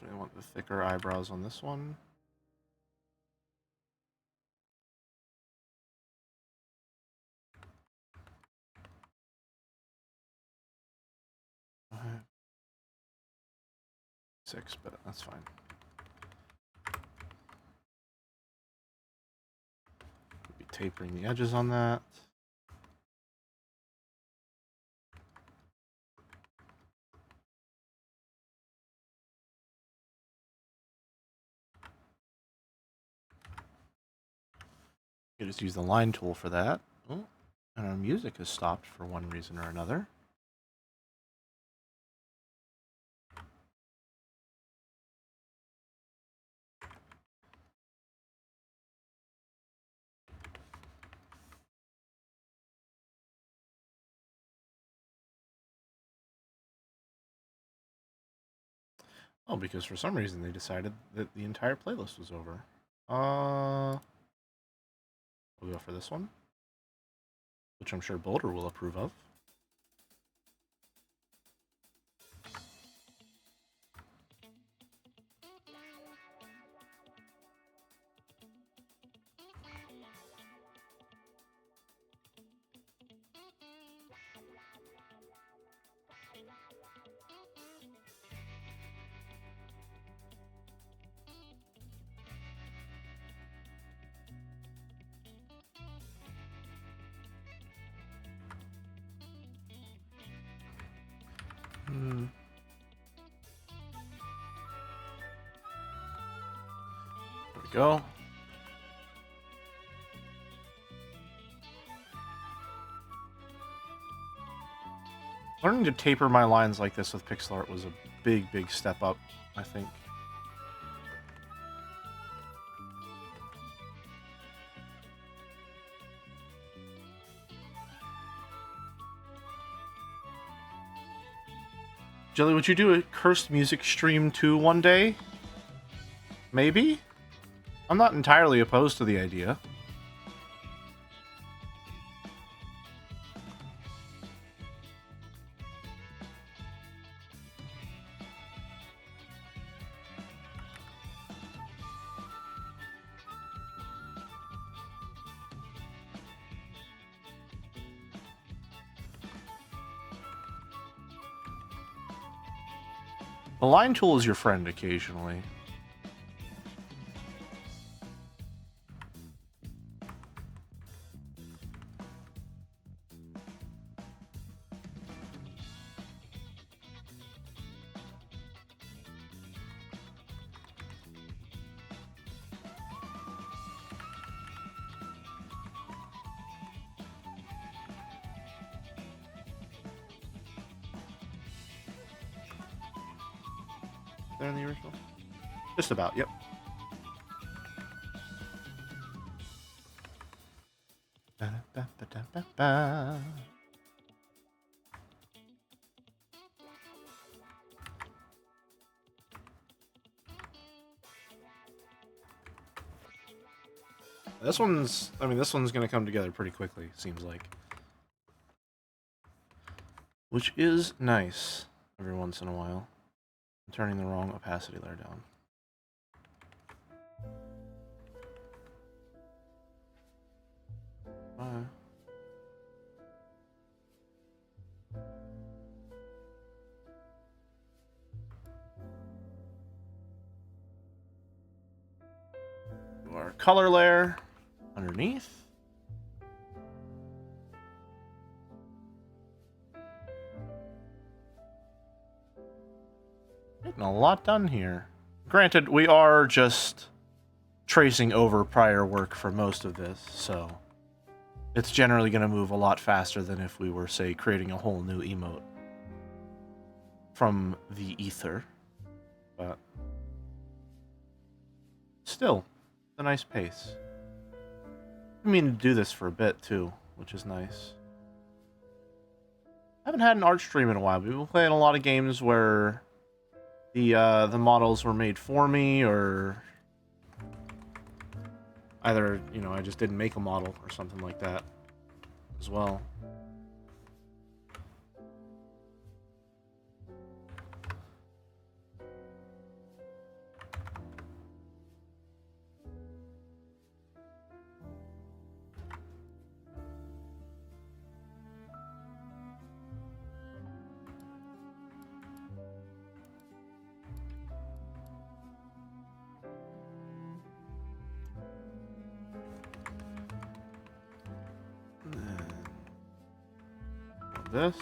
[SPEAKER 1] Definitely want the thicker eyebrows on this one. Six, but that's fine. Be tapering the edges on that. You just use the line tool for that. Oh, and our music has stopped for one reason or another. Oh, because for some reason they decided that the entire playlist was over. We'll go for this one, which I'm sure Boulder will approve of. There we go. Learning to taper my lines like this with pixel art was a big, big step up, I think. Jelly, would you do a cursed music stream too one day? Maybe? I'm not entirely opposed to the idea. The line tool is your friend occasionally. there in the original? Just about, yep. Ba-da-ba-ba-da-ba-ba. This one's, I mean, this one's gonna come together pretty quickly, seems like. Which is nice every once in a while. I'm turning the wrong opacity layer down. Do our color layer underneath. Getting a lot done here. Granted, we are just tracing over prior work for most of this, so it's generally going to move a lot faster than if we were, say, creating a whole new emote from the ether. But still, it's a nice pace. I mean to do this for a bit, too, which is nice. I haven't had an art stream in a while. We've been playing a lot of games where the models were made for me, or either, you know, I just didn't make a model or something like that as well. This.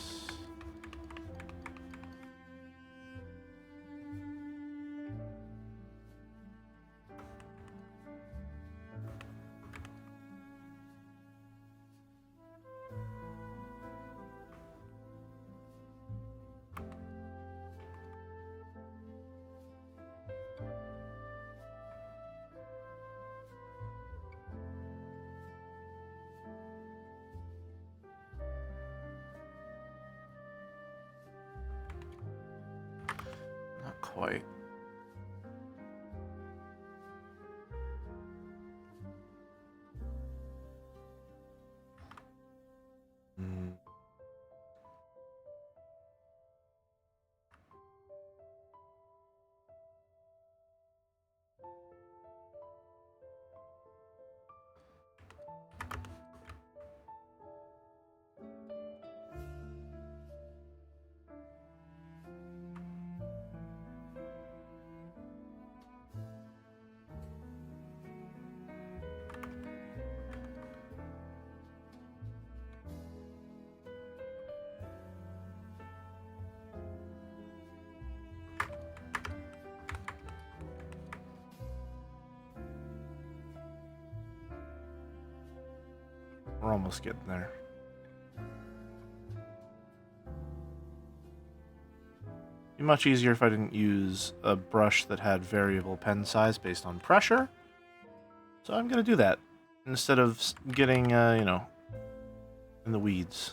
[SPEAKER 1] Not quite. We're almost getting there. Be much easier if I didn't use a brush that had variable pen size based on pressure. So I'm going to do that instead of getting, you know, in the weeds.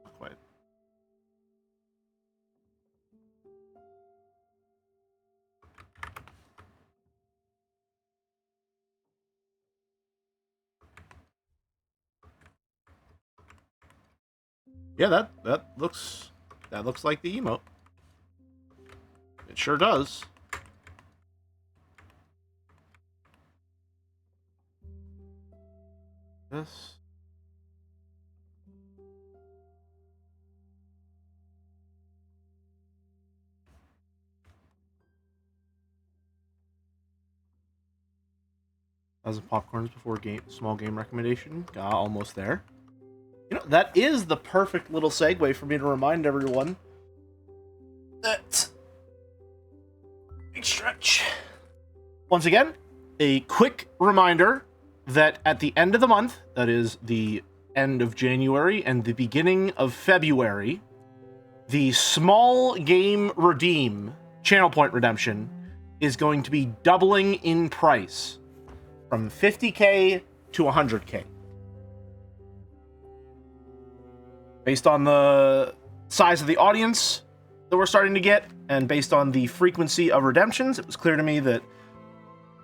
[SPEAKER 1] Not quite. Yeah, that looks like the emote. It sure does. This. As popcorns before small game recommendation. Almost there. You know, that is the perfect little segue for me to remind everyone that... Big stretch. Once again, a quick reminder that at the end of the month, that is the end of January and the beginning of February, the small game redeem, channel point redemption, is going to be doubling in price from 50k to 100k. Based on the size of the audience that we're starting to get, and based on the frequency of redemptions, it was clear to me that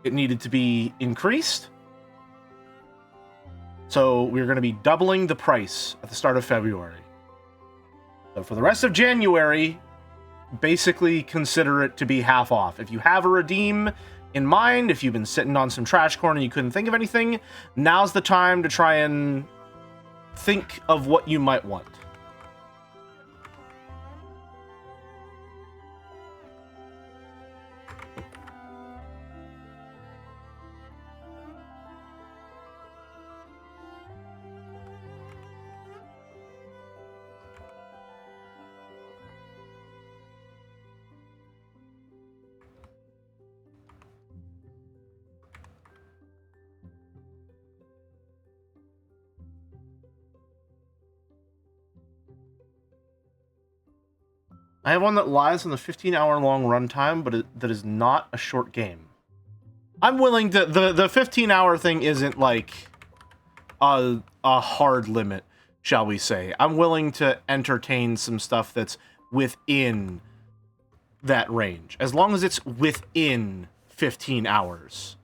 [SPEAKER 1] it needed to be increased. So we're going to be doubling the price at the start of February. So for the rest of January, basically consider it to be half off. If you have a redeem in mind, if you've been sitting on some trash corn and you couldn't think of anything, now's the time to try and think of what you might want. I have one that lies on the 15-hour-long runtime, but that is not a short game. I'm willing to... The 15-hour thing isn't, like, a hard limit, shall we say. I'm willing to entertain some stuff that's within that range, as long as it's within 15 hours.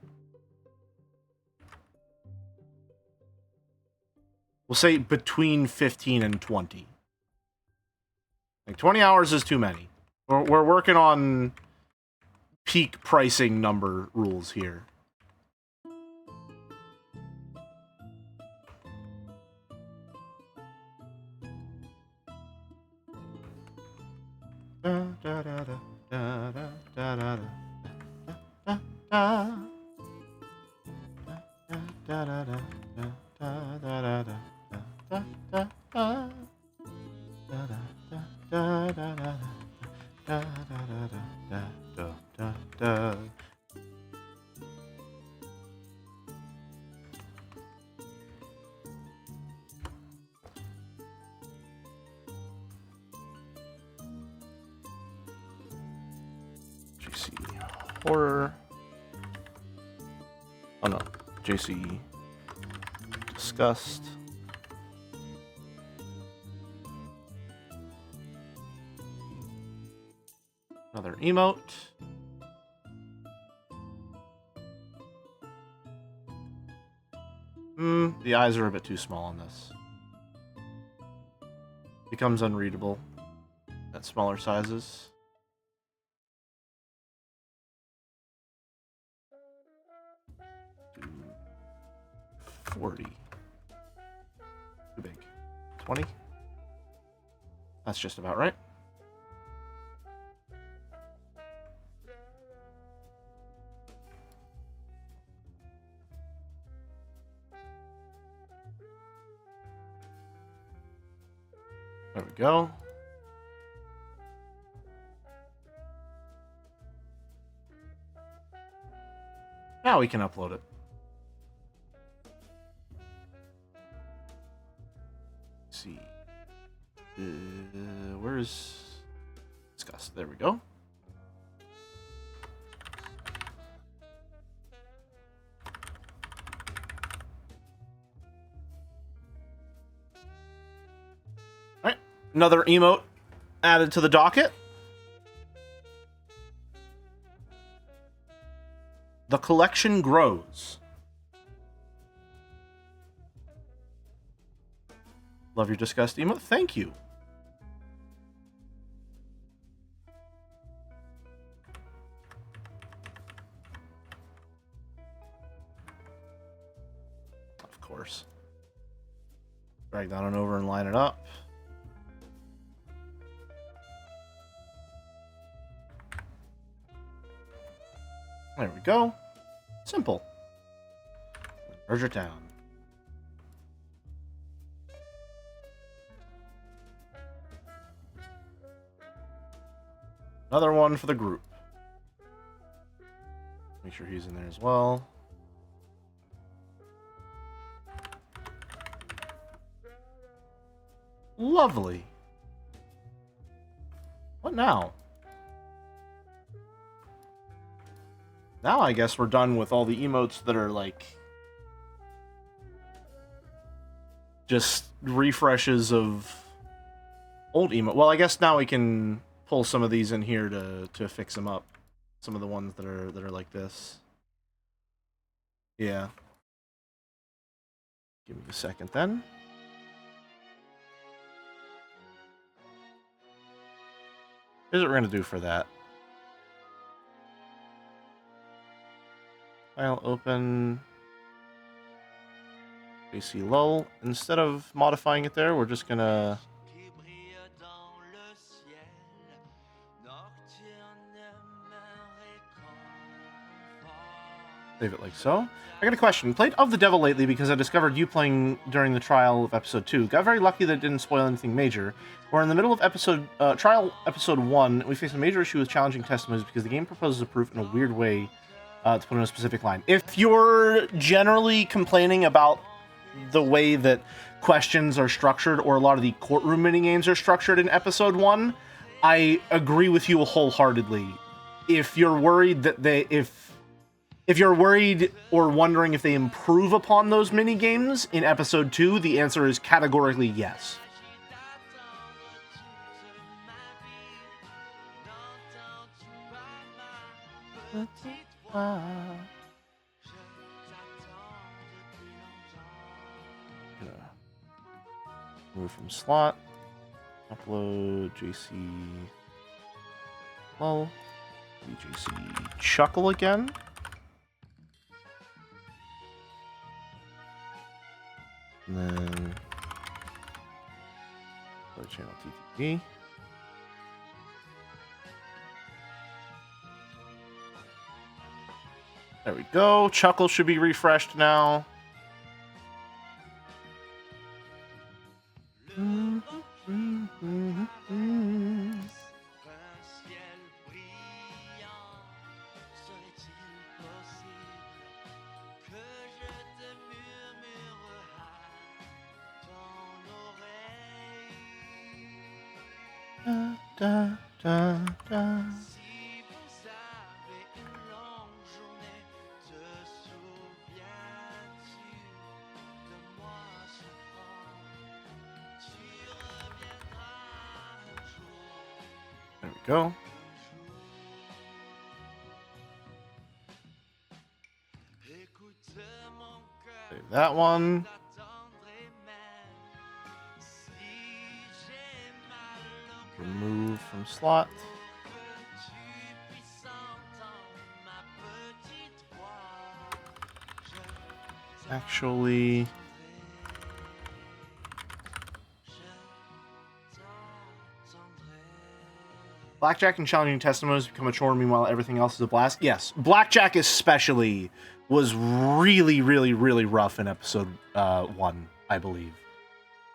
[SPEAKER 1] We'll say between 15 and 20. Like, 20 hours is too many. We're working on peak pricing number rules here. JC horror. Oh no, JC disgust. Another emote. The eyes are a bit too small on this. Becomes unreadable at smaller sizes. Do 40. Too big. 20? That's just about right. There we go. Now we can upload it. Let's see. Where's discuss? There we go. All right, another emote added to the docket. The collection grows. Love your disgust emote. Thank you. Of course. Drag that on over and line it up. There we go. Simple. Treasure Town. Another one for the group. Make sure he's in there as well. Lovely. What now? Now I guess we're done with all the emotes that are like just refreshes of old emote. Well, I guess now we can pull some of these in here to fix them up. Some of the ones that are like this. Yeah. Give me a second then. Here's what we're gonna do for that. File open. AC lull. Instead of modifying it there, we're just gonna save it like so. I got a question. Played Of the Devil lately because I discovered you playing during the trial of episode 2. Got very lucky that it didn't spoil anything major. We're in the middle of trial episode 1. We face a major issue with challenging testimonies because the game proposes a proof in a weird way to put in a specific line. If you're generally complaining about the way that questions are structured or a lot of the courtroom minigames are structured in episode 1, I agree with you wholeheartedly. If you're worried that if you're worried or wondering if they improve upon those mini games in episode 2, the answer is categorically yes. Move from slot. Upload JC. Well, JC Chuckle again. And then play channel TTP. There we go. Chuckle should be refreshed now. Da, da, da. There we go. Save that one. Remove from slot. Actually, Blackjack and challenging testimonies become a chore, meanwhile everything else is a blast. Yes, Blackjack especially was really, really, really rough in episode 1, I believe.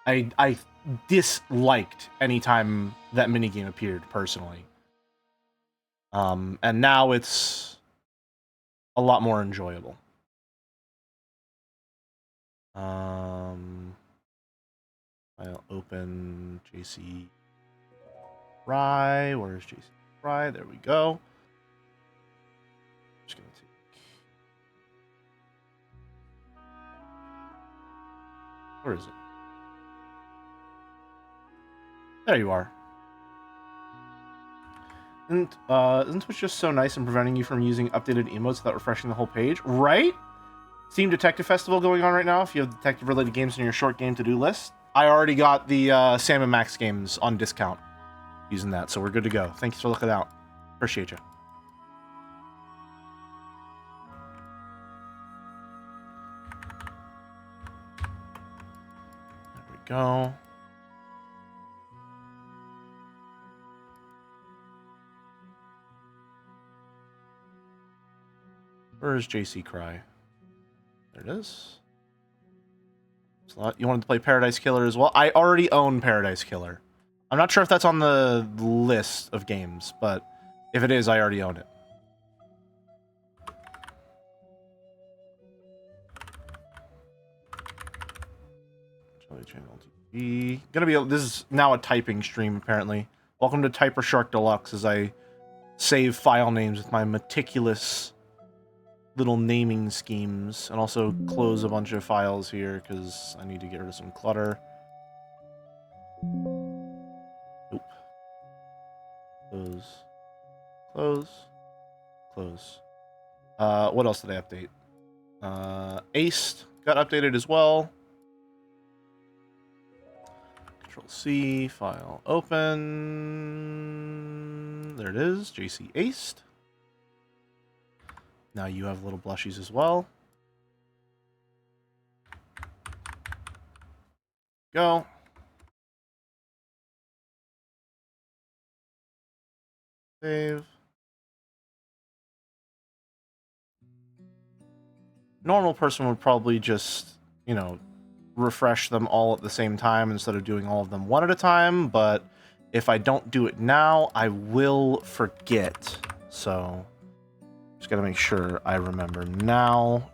[SPEAKER 1] I disliked any time that minigame appeared, personally. And now it's a lot more enjoyable. I'll open JC Rye. Where's JC Rye? There we go. Just gonna take. Where is it? There you are. Isn't Twitch just so nice in preventing you from using updated emotes without refreshing the whole page? Right? Steam Detective Festival going on right now. If you have detective-related games in your short game to-do list, I already got the Sam and Max games on discount using that, so we're good to go. Thanks for looking out. Appreciate you. There we go. Where is JC Cry? There it is. Slot. You wanted to play Paradise Killer as well? I already own Paradise Killer. I'm not sure if that's on the list of games, but if it is, I already own it. Jelly Channel TV. This is now a typing stream, apparently. Welcome to Typer Shark Deluxe, as I save file names with my meticulous little naming schemes, and also close a bunch of files here, because I need to get rid of some clutter. Nope. Close. Close. Close. What else did I update? Aced got updated as well. Control C, file open. There it is, JC Aced. Now you have little blushies as well. Go. Save. Normal person would probably just, you know, refresh them all at the same time instead of doing all of them one at a time, but if I don't do it now, I will forget. So, just gotta make sure I remember now.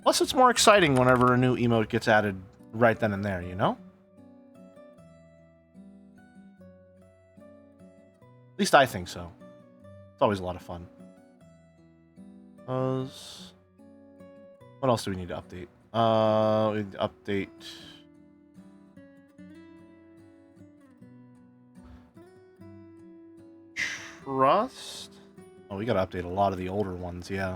[SPEAKER 1] Plus, it's more exciting whenever a new emote gets added right then and there, you know? At least I think so. It's always a lot of fun. What else do we need to update? We need to update... Trust? Oh, we gotta update a lot of the older ones, yeah.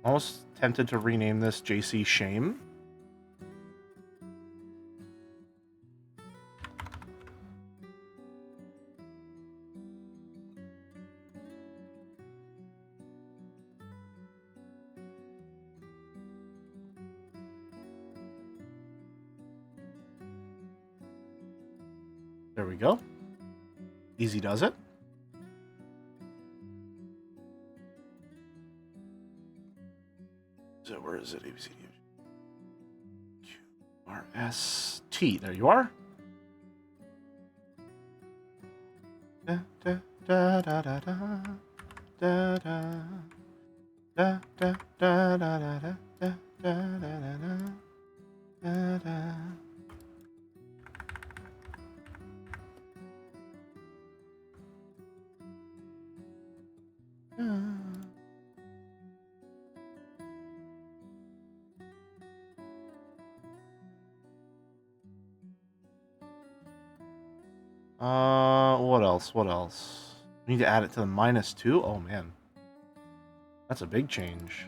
[SPEAKER 1] Almost tempted to rename this JC Shame. There we go. Easy does it. So where is it? ABCD. QRST. There you are. Da, da, da, da, da, da, da, da, da, da, da, da, da, da, da, da. What else? What else? We need to add it to the -2? Oh, man. That's a big change.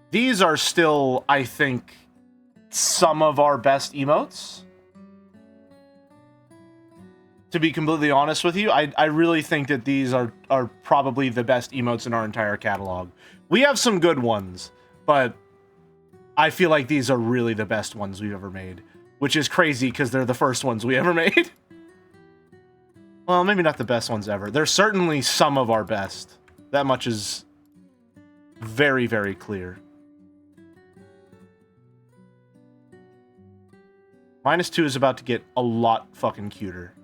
[SPEAKER 1] These are still, I think, some of our best emotes. To be completely honest with you, I really think that these are probably the best emotes in our entire catalog. We have some good ones, but I feel like these are really the best ones we've ever made. Which is crazy, because they're the first ones we ever made. Well, maybe not the best ones ever. They're certainly some of our best. That much is very, very clear. -2 is about to get a lot fucking cuter.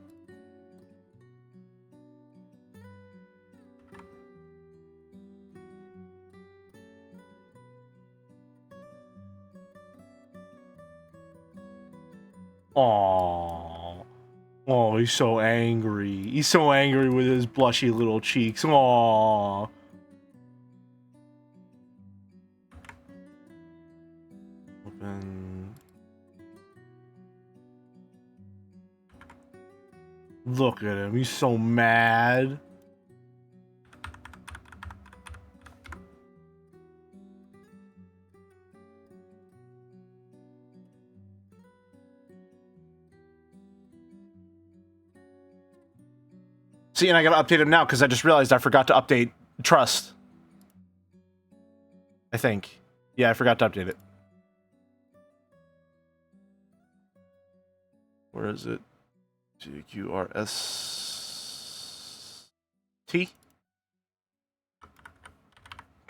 [SPEAKER 1] Aww. Oh, he's so angry. He's so angry with his blushy little cheeks. Aww. Open. Look at him. He's so mad. See, and I gotta update him now because I just realized I forgot to update Trust. I think. Yeah, I forgot to update it. Where is it? GQRST?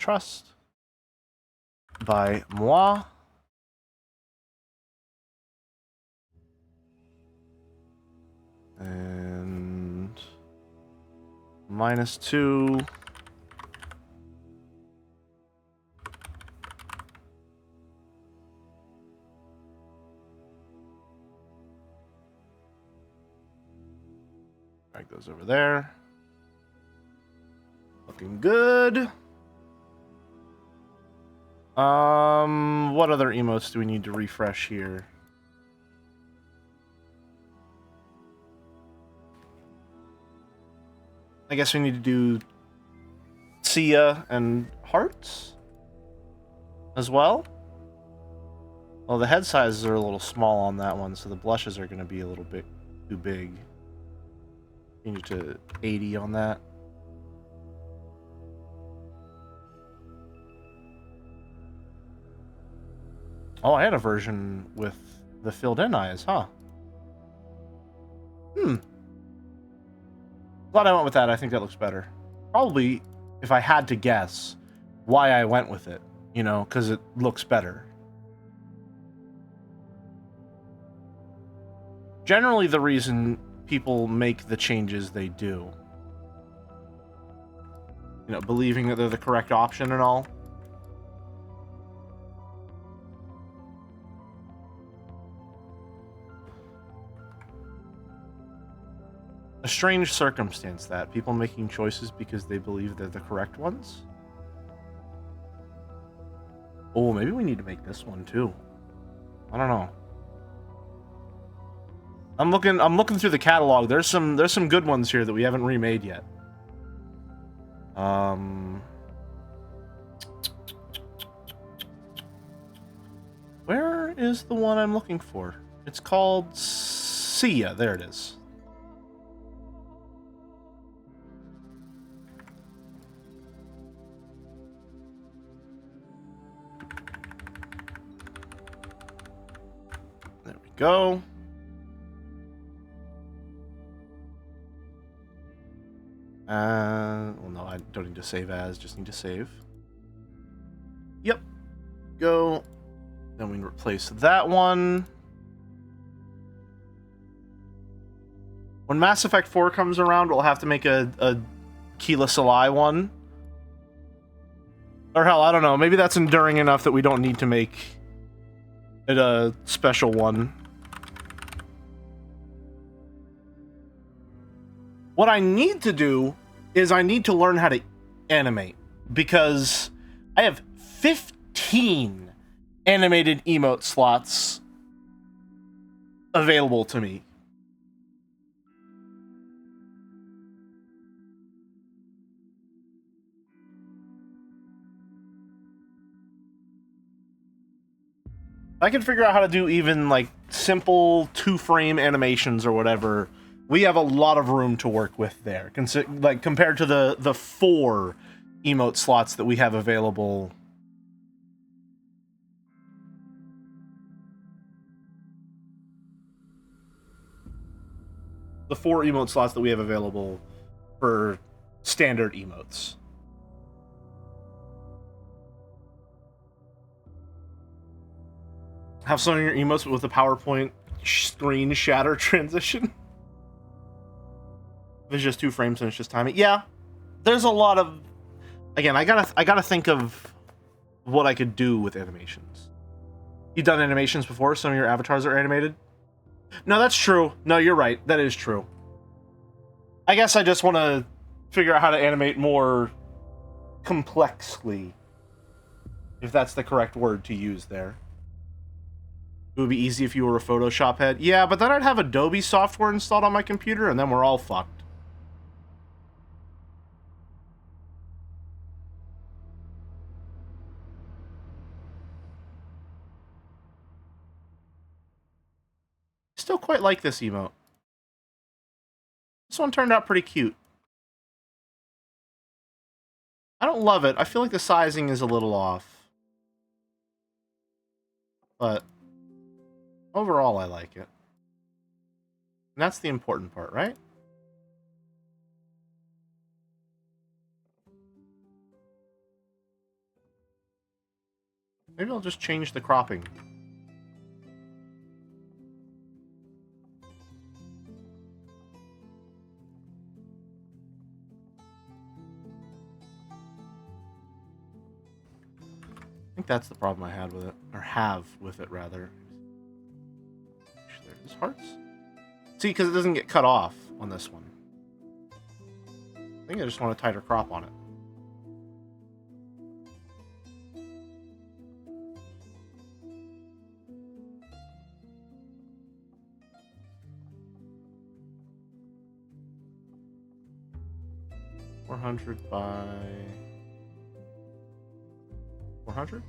[SPEAKER 1] trust. By moi. And -2. Drag those over there. Looking good. What other emotes do we need to refresh here? I guess we need to do Sia and hearts as well. Well, the head sizes are a little small on that one, so the blushes are going to be a little bit too big. Change it to 80 on that. Oh, I had a version with the filled-in eyes, huh? Glad I went with that. I think that looks better. Probably, if I had to guess, why I went with it. You know, because it looks better. Generally, the reason people make the changes they do. You know, believing that they're the correct option and all. A strange circumstance that people making choices because they believe they're the correct ones. Oh, maybe we need to make this one too. I don't know. I'm looking through the catalog. There's some good ones here that we haven't remade yet. Where is the one I'm looking for? It's called Sia. There it is. There we go. Well, no, I don't need to save as, just need to save. Yep. Go. Then we can replace that one. When Mass Effect 4 comes around, we'll have to make a Keela Salai one. Or hell, I don't know. Maybe that's enduring enough that we don't need to make it a special one. What I need to do is I need to learn how to animate. Because I have 15 animated emote slots available to me. I can figure out how to do even like simple 2-frame animations or whatever. We have a lot of room to work with there, like compared to the 4 emote slots that we have available. The 4 emote slots that we have available for standard emotes. Have some of your emotes with a PowerPoint screen shatter transition. If it's just 2 frames and it's just timing. Yeah, there's a lot of. Again, I gotta think of what I could do with animations. You've done animations before. Some of your avatars are animated. No, that's true. No, you're right. That is true. I guess I just want to figure out how to animate more complexly, if that's the correct word to use there. It would be easy if you were a Photoshop head. Yeah, but then I'd have Adobe software installed on my computer, and then we're all fucked. Still quite like this emote. This one turned out pretty cute. I don't love it. I feel like the sizing is a little off. But overall, I like it. And that's the important part, right? Maybe I'll just change the cropping. I think that's the problem I had with it. Or have with it, rather. There's hearts. See, because it doesn't get cut off on this one. I think I just want a tighter crop on it. $400 by 400,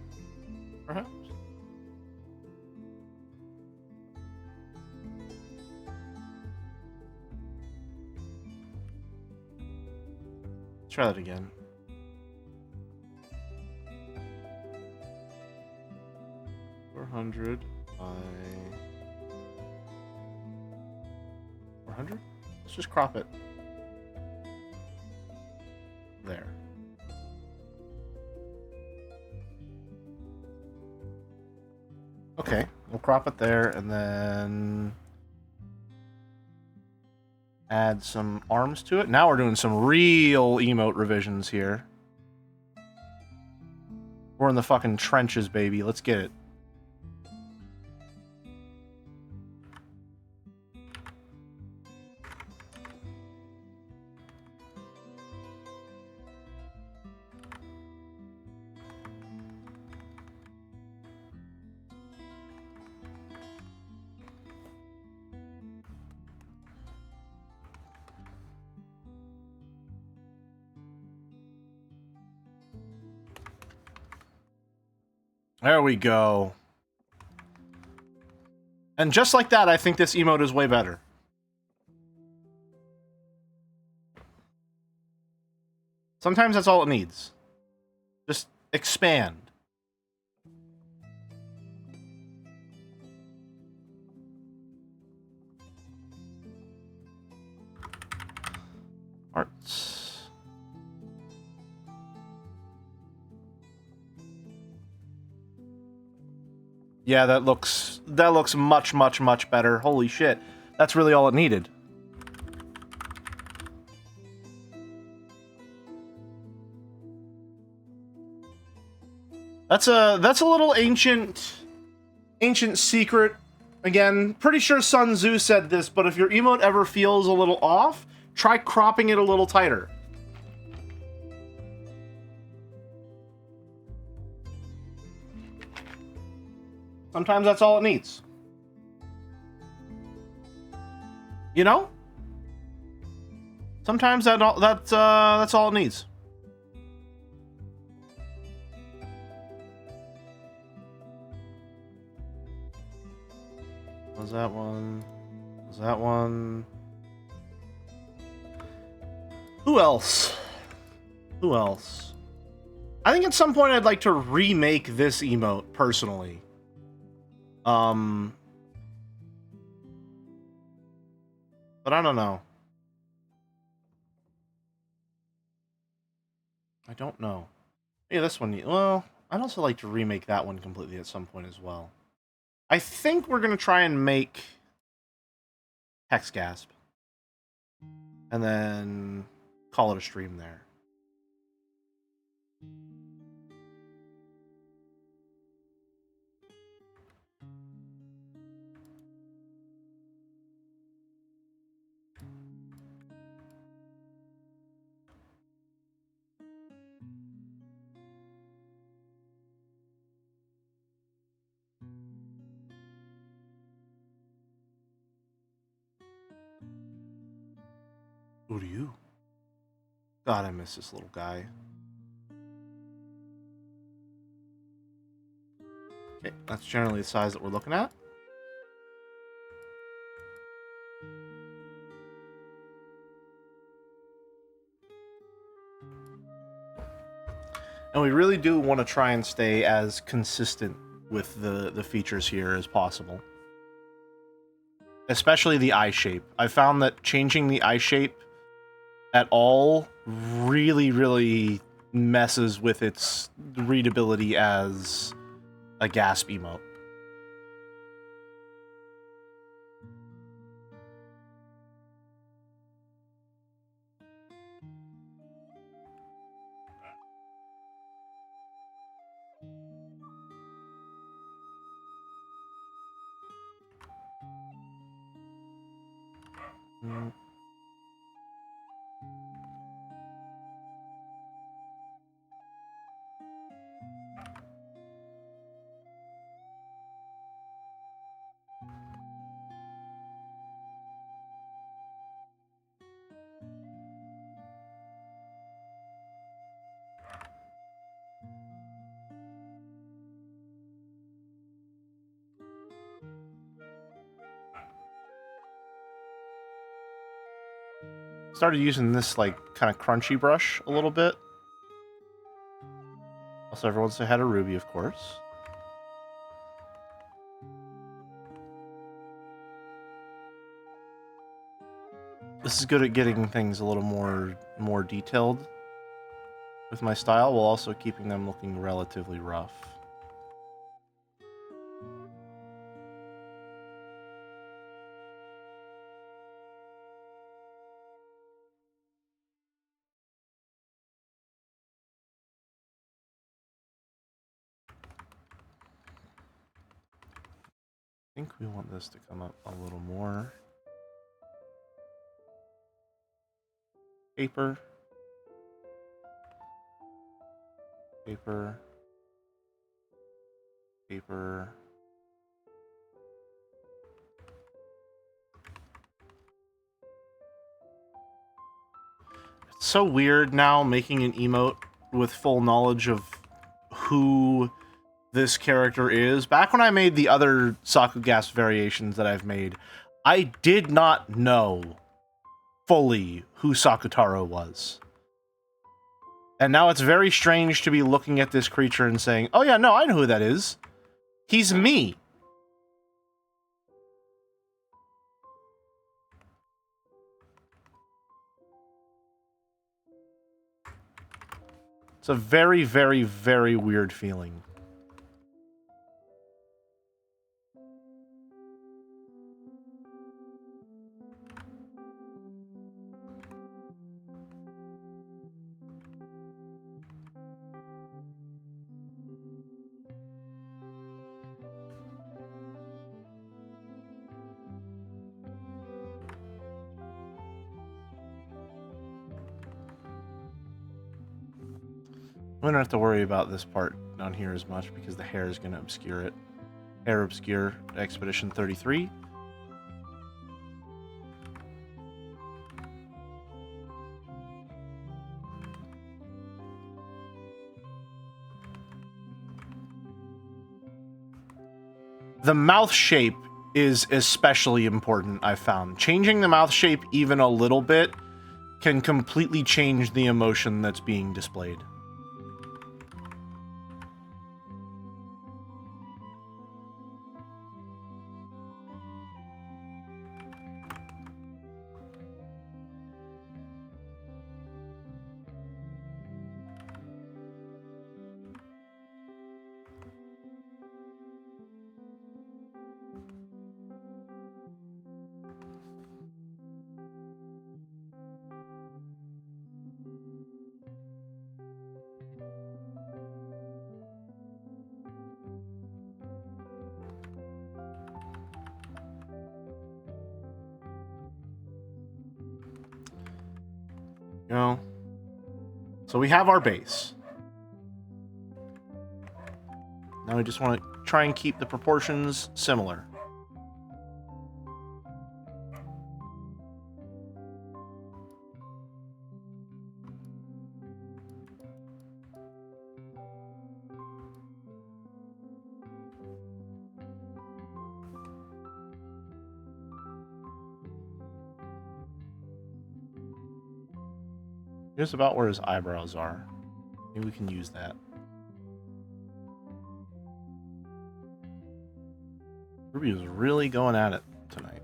[SPEAKER 1] perhaps? Let's try that again. $400 by 400? Let's just crop it. There. Okay, we'll crop it there and then add some arms to it. Now we're doing some real emote revisions here. We're in the fucking trenches, baby. Let's get it. There we go. And just like that, I think this emote is way better. Sometimes that's all it needs. Just expand. Hearts. Yeah, that looks much, much, much better. Holy shit. That's really all it needed. That's a little ancient secret. Again, pretty sure Sun Tzu said this, but if your emote ever feels a little off, try cropping it a little tighter. Sometimes that's all it needs. You know? Sometimes that's all it needs. Was that one? Was that one? Who else? Who else? I think at some point I'd like to remake this emote, personally. But I don't know. I don't know. Yeah, this one, well, I'd also like to remake that one completely at some point as well. I think we're gonna try and make Hex Gasp. And then call it a stream there. Who do you? God, I miss this little guy. Okay, that's generally the size that we're looking at. And we really do want to try and stay as consistent with the features here as possible. Especially the eye shape. I found that changing the eye shape at all really, really messes with its readability as a gasp emote. Started using this like kind of crunchy brush a little bit. Also, everyone's had a Ruby, of course. This is good at getting things a little more detailed with my style, while also keeping them looking relatively rough. I think we want this to come up a little more. Paper. Paper. Paper. It's so weird now making an emote with full knowledge of who this character is. Back when I made the other Sakugas variations that I've made, I did not know fully who Sakutaro was. And now it's very strange to be looking at this creature and saying, oh yeah, no, I know who that is. He's me. It's a very, very, very weird feeling. We don't have to worry about this part down here as much because the hair is going to obscure it. Hair obscure Expedition 33. The mouth shape is especially important, I've found. Changing the mouth shape even a little bit can completely change the emotion that's being displayed. You know? So we have our base. Now we just want to try and keep the proportions similar. Here's about where his eyebrows are. Maybe we can use that. Ruby is really going at it tonight.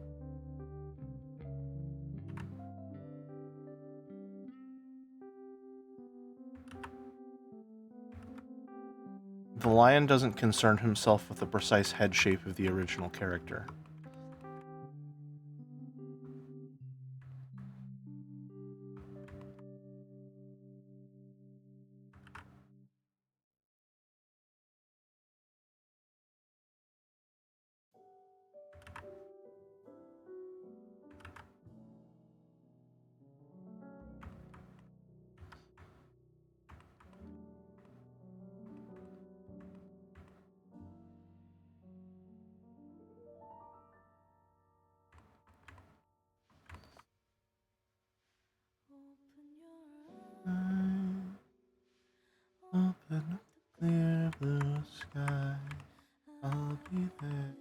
[SPEAKER 1] the lion doesn't concern himself with the precise head shape of the original character. Open up the clear blue sky, I'll be there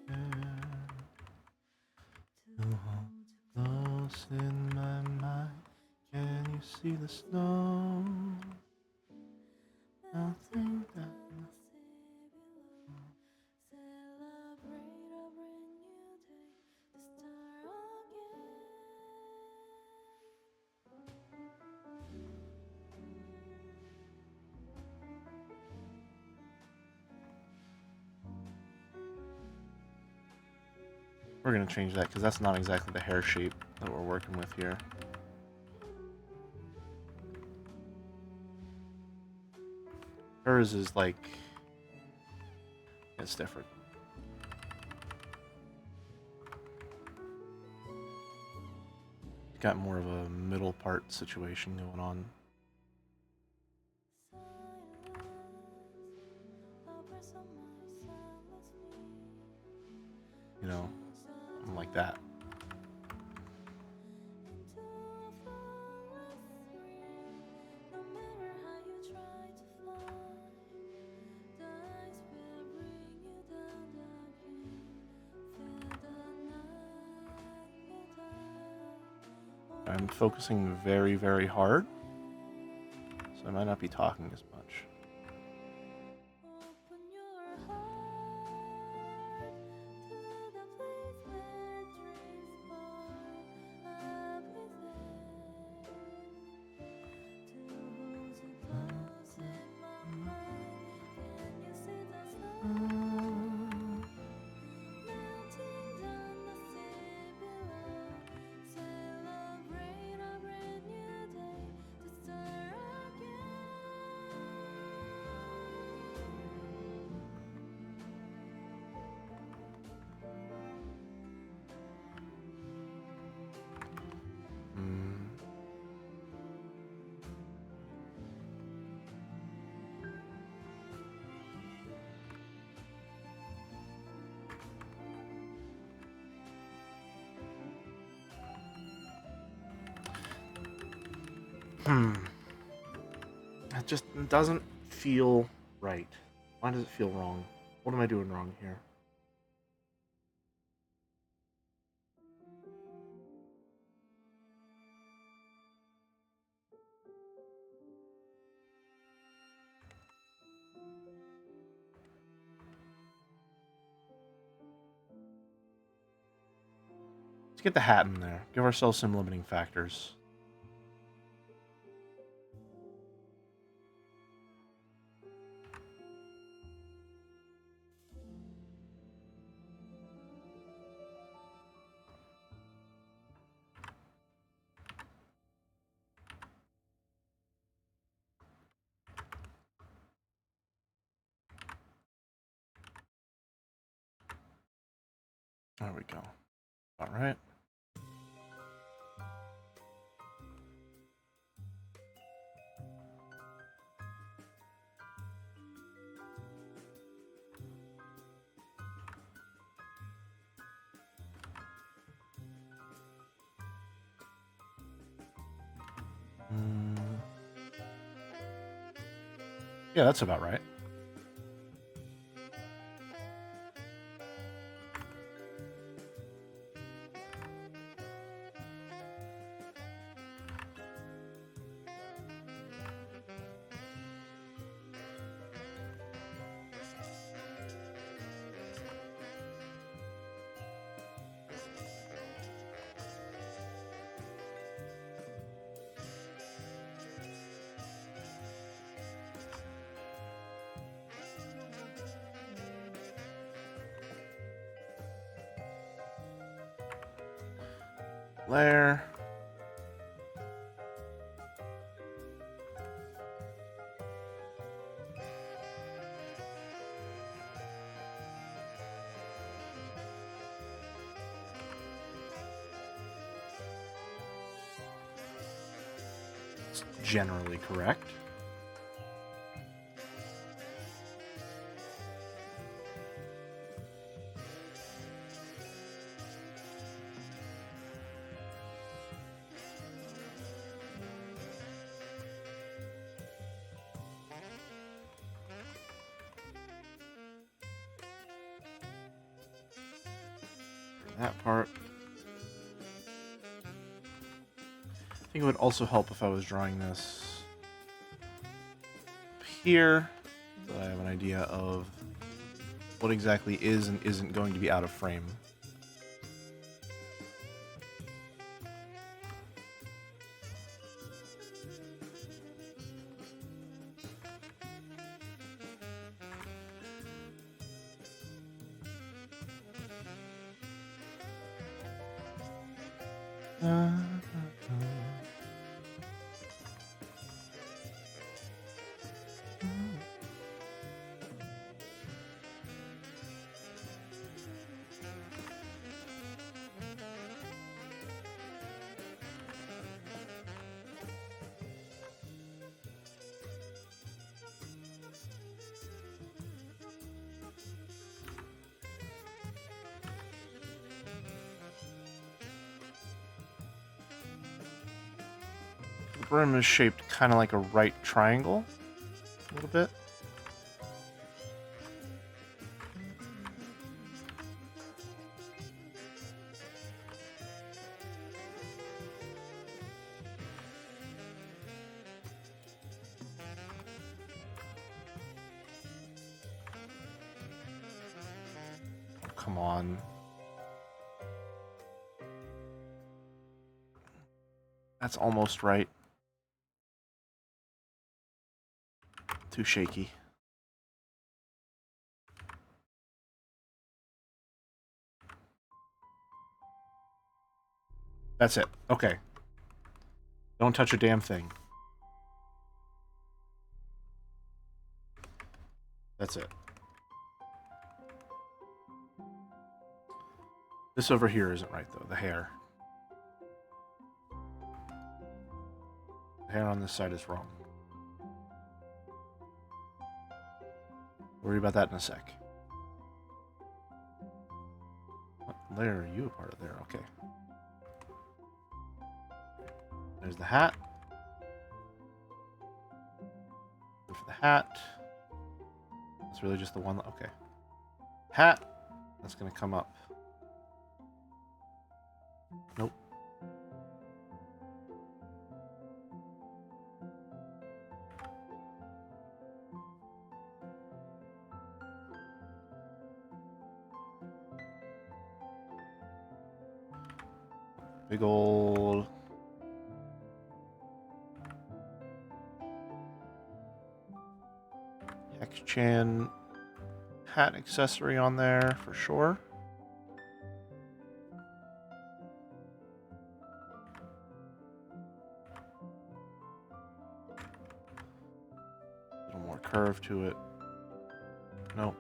[SPEAKER 1] to hold you close in my mind. Can you see the snow melting down? We're gonna change that because that's not exactly the hair shape that we're working with here. Hers is like, it's different. It's got more of a middle part situation going on. You know, something like that. I'm focusing very, very hard, so I might not be talking as much. That just doesn't feel right. Why does it feel wrong? What am I doing wrong here? Let's get the hat in there. Give ourselves some limiting factors. There we go. All right. Yeah, that's about right. There. It's generally correct. That part. I think it would also help if I was drawing this here, so that I have an idea of what exactly is and isn't going to be out of frame. The brim is shaped kind of like a right triangle, a little bit. Oh, come on. That's almost right. Too shaky. That's it. Okay. Don't touch a damn thing. That's it. This over here isn't right, though. The hair. The hair on this side is wrong. Worry about that in a sec. What layer are you a part of there? Okay. There's the hat. And for the hat. It's really just the one. Okay. Hat. That's going to come up. Nope. Big old Hex-Chan hat accessory on there for sure. A little more curve to it. Nope.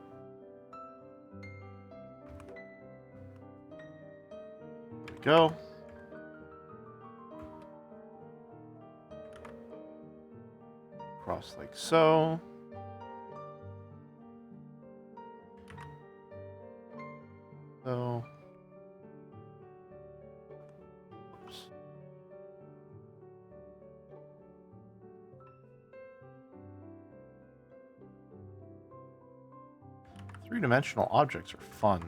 [SPEAKER 1] There we go. Cross like so. So. Oops. Three-dimensional objects are fun.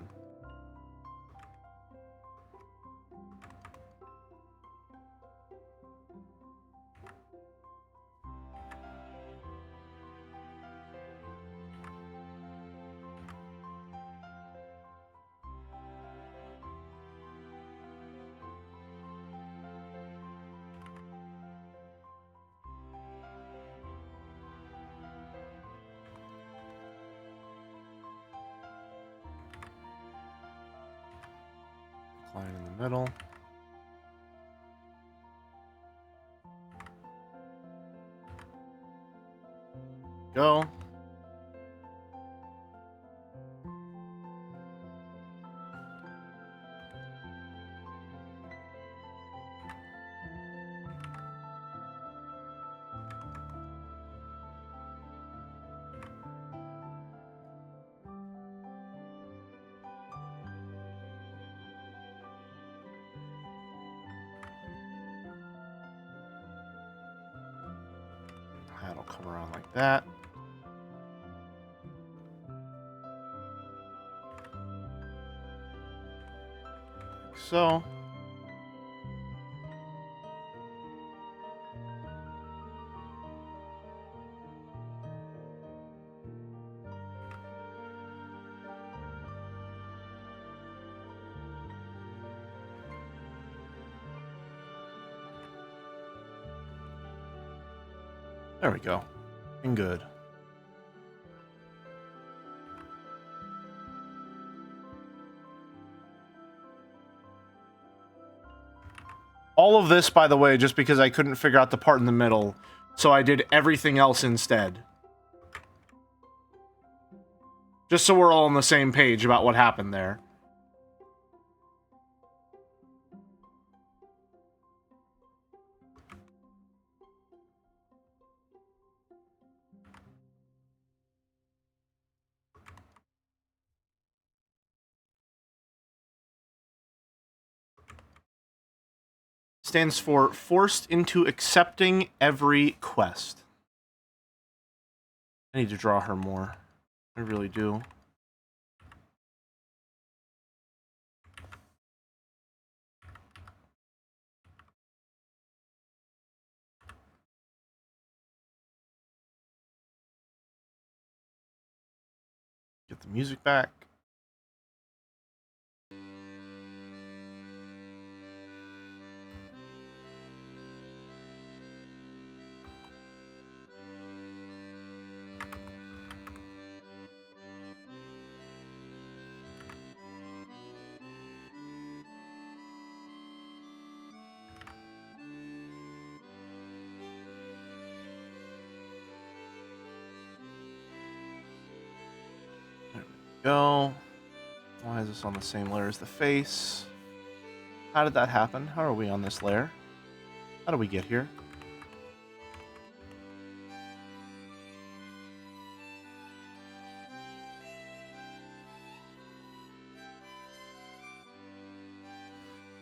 [SPEAKER 1] Line in the middle. Go. That'll come around like that. Like so. There we go. And good. All of this, by the way, just because I couldn't figure out the part in the middle, so I did everything else instead. Just so we're all on the same page about what happened there. Stands for forced into accepting every quest. I need to draw her more. I really do. Get the music back. There we go. Why is this on the same layer as the face? How did that happen? How are we on this layer? How do we get here?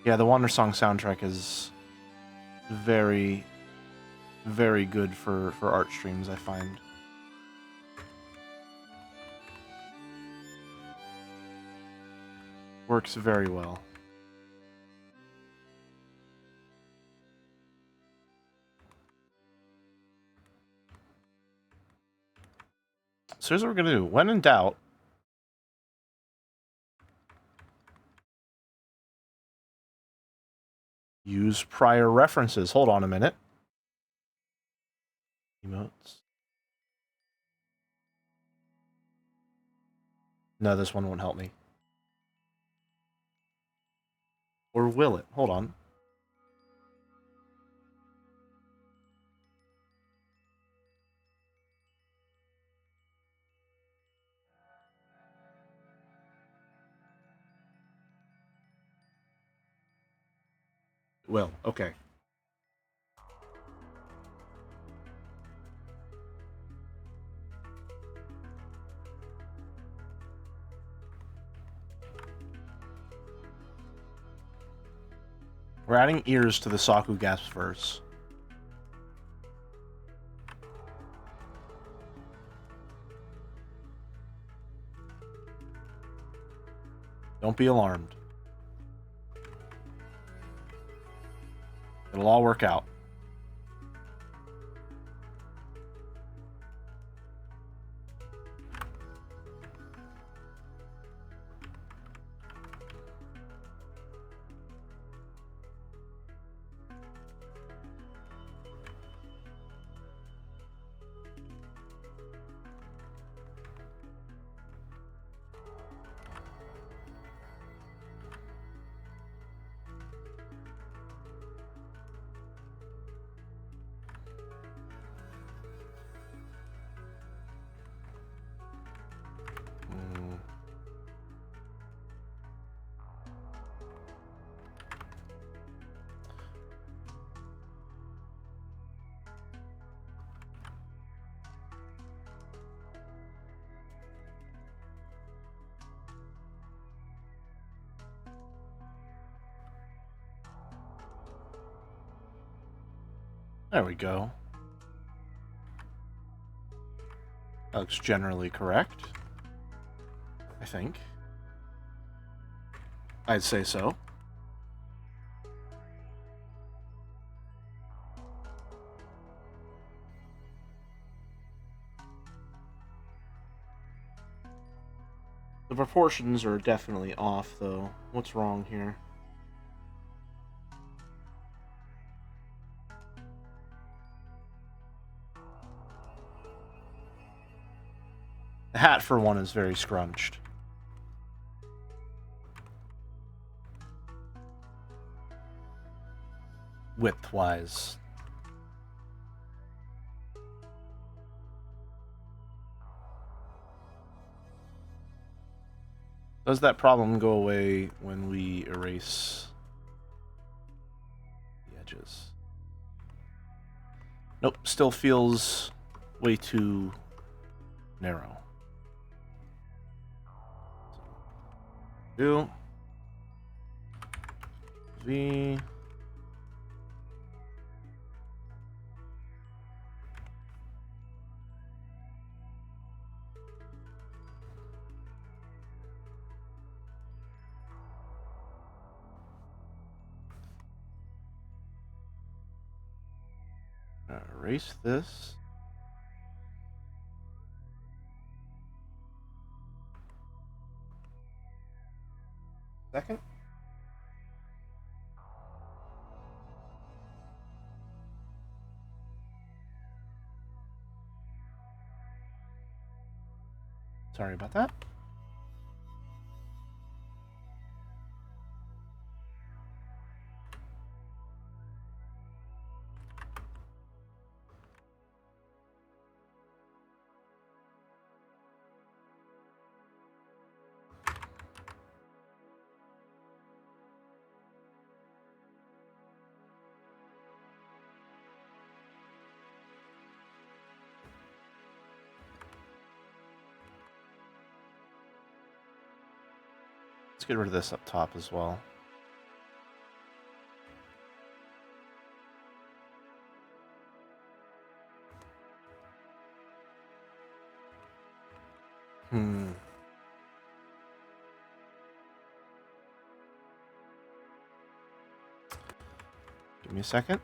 [SPEAKER 1] Yeah, the Wonder Song soundtrack is very, very good for art streams, I find. Works very well. So here's what we're gonna do. When in doubt, use prior references. Hold on a minute. Emotes. No, this one won't help me. Or will it? Hold on. It will. Okay. We're adding ears to the Saku Gasp verse. Don't be alarmed. It'll all work out. There we go. That looks generally correct. I think. I'd say so. The proportions are definitely off, though. What's wrong here? The hat, for one, is very scrunched. Width-wise. Does that problem go away when we erase the edges? Nope, still feels way too narrow. Do V. Erase this. Second. Sorry about that. Let's get rid of this up top as well. Give me a second.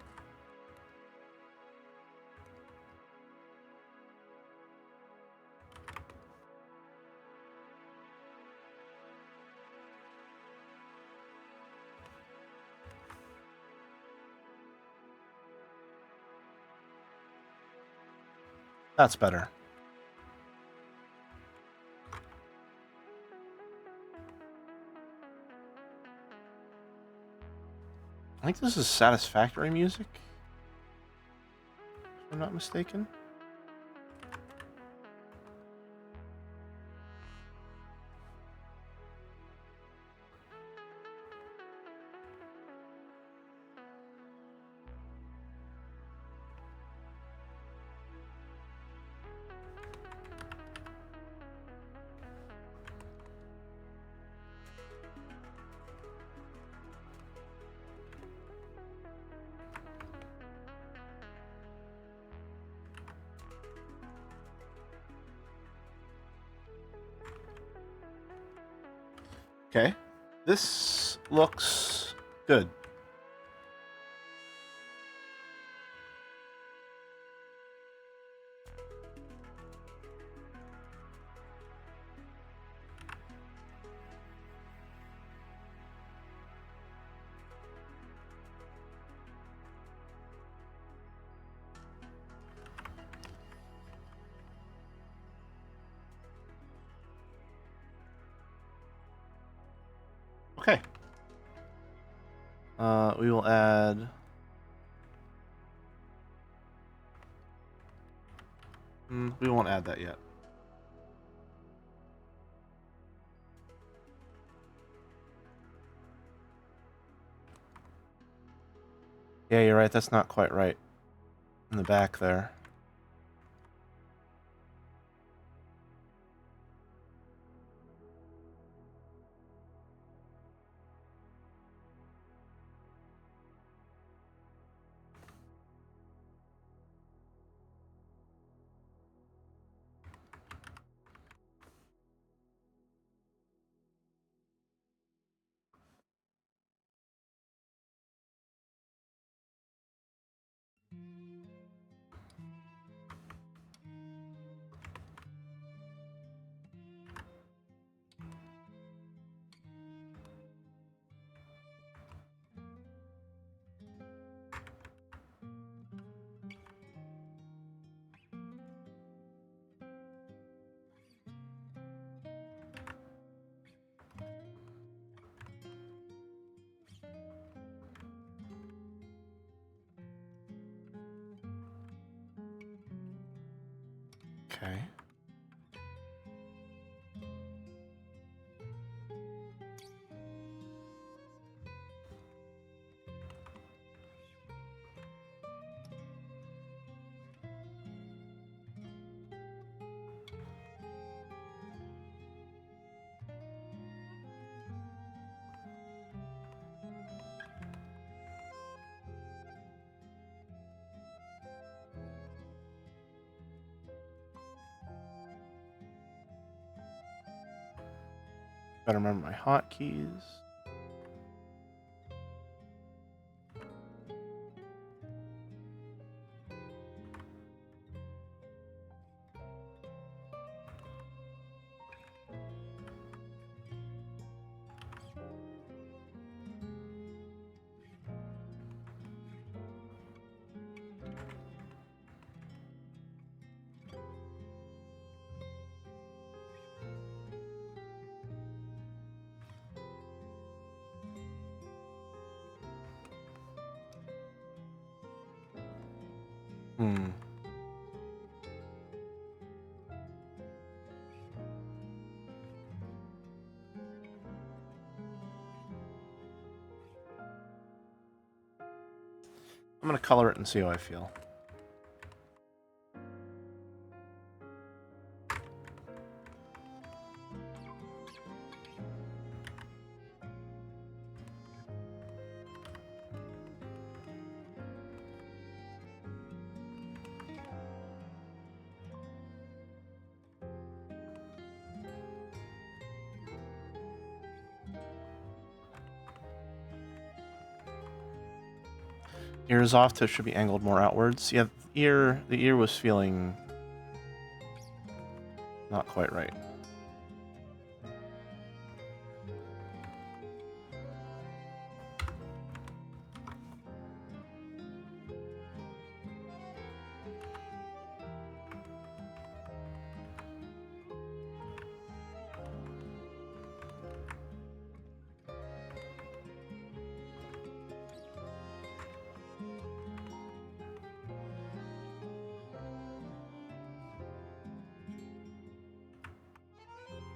[SPEAKER 1] That's better. I think this is satisfactory music, if I'm not mistaken. Okay. This looks good. Okay. We will add... we won't add that yet. Yeah, you're right. That's not quite right in the back there. Okay. Gotta remember my hotkeys. Hmm. I'm gonna color it and see how I feel. Ear is off, should be angled more outwards. Yeah, the ear was feeling not quite right.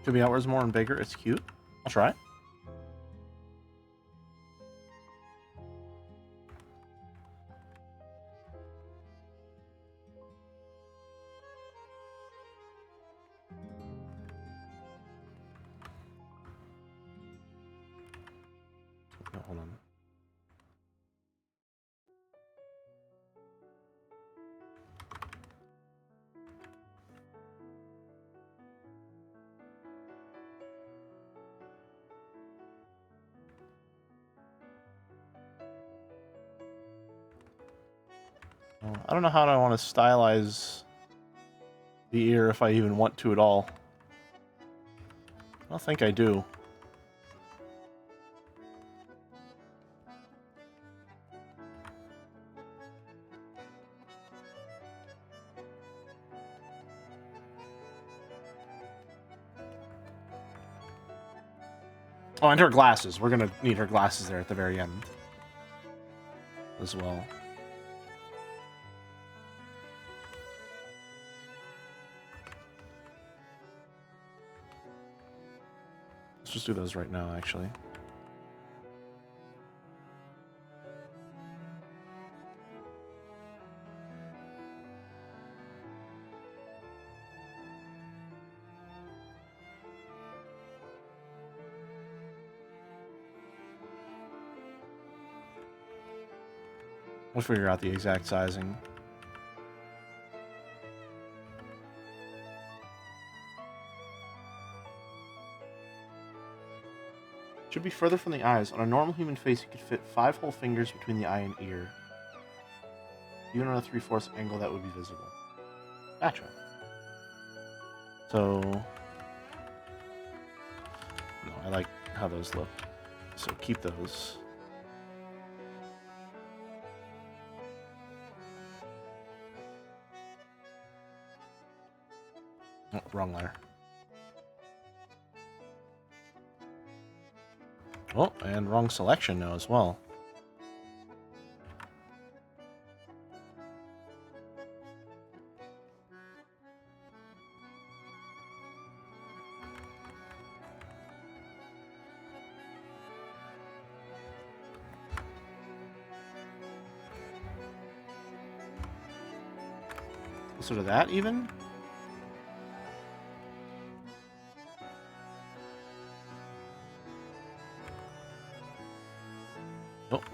[SPEAKER 1] Could be outwards more and bigger. It's cute. I'll try it. No, hold on. I don't know how I want to stylize the ear if I even want to at all. I don't think I do. Oh, and her glasses. We're gonna need her glasses there at the very end as well. Let's just do those right now, actually. We'll figure out the exact sizing. Should be further from the eyes. On a normal human face, you could fit 5 whole fingers between the eye and ear. Even on a 3/4 angle, that would be visible. Gotcha. So... No, I like how those look. So keep those. Oh, wrong letter. Oh, and wrong selection now as well. Sort of that even? Nope.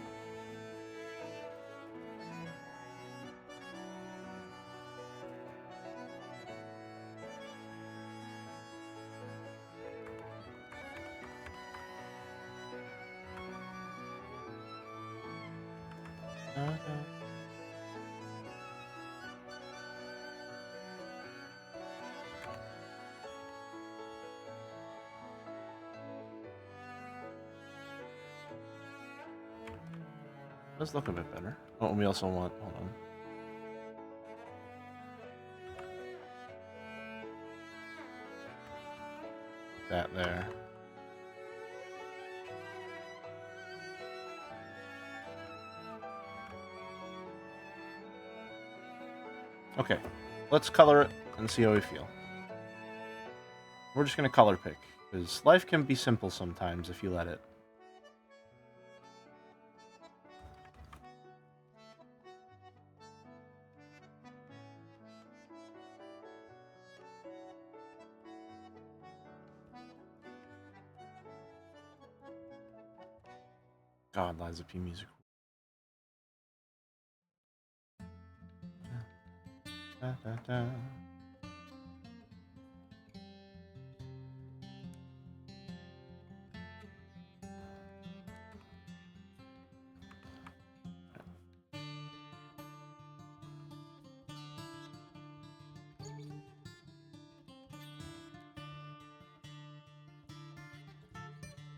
[SPEAKER 1] Let's look a bit better. Oh, and we also want, hold on. That there. Okay, let's color it and see how we feel. We're just gonna color pick, because life can be simple sometimes if you let it. God, Liza P music. Da, da, da.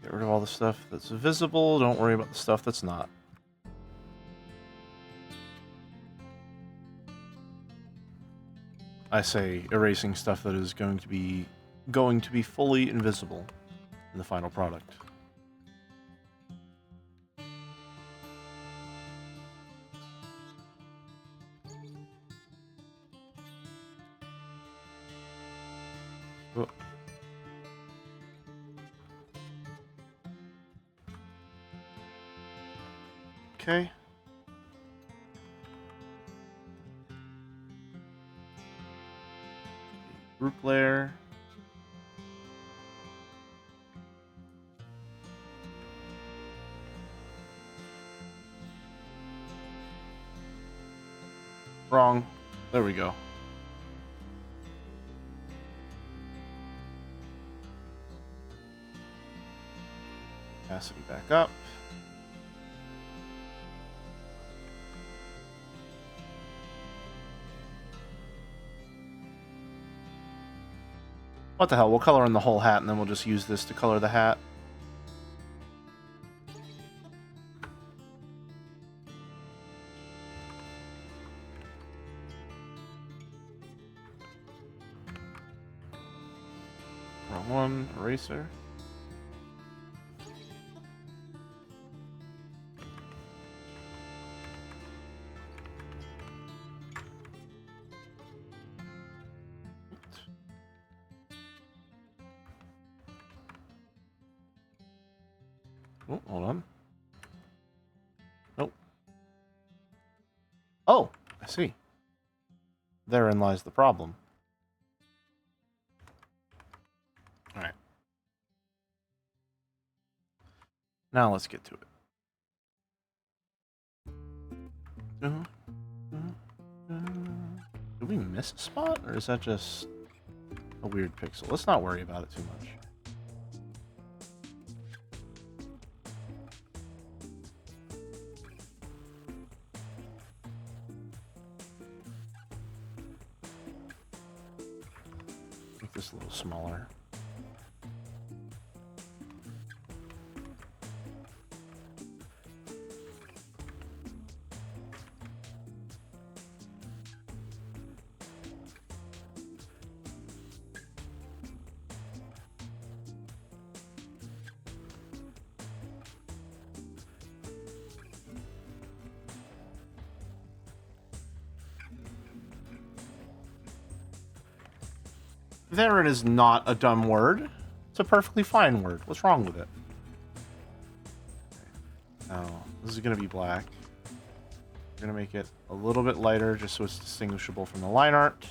[SPEAKER 1] Get rid of all the stuff that's visible. Don't worry about the stuff that's not. I say erasing stuff that is going to be fully invisible in the final product. Oh. Okay. Group layer. Wrong. There we go. Opacity back up. What the hell? We'll color in the whole hat, and then we'll just use this to color the hat. Wrong one. Eraser. Oh, hold on. Nope. Oh, I see. Therein lies the problem. Alright. Now let's get to it. Did we miss a spot, or is that just a weird pixel? Let's not worry about it too much. Make this a little smaller. Therein is not a dumb word. It's a perfectly fine word. What's wrong with it? Now, this is going to be black. We're going to make it a little bit lighter just so it's distinguishable from the line art.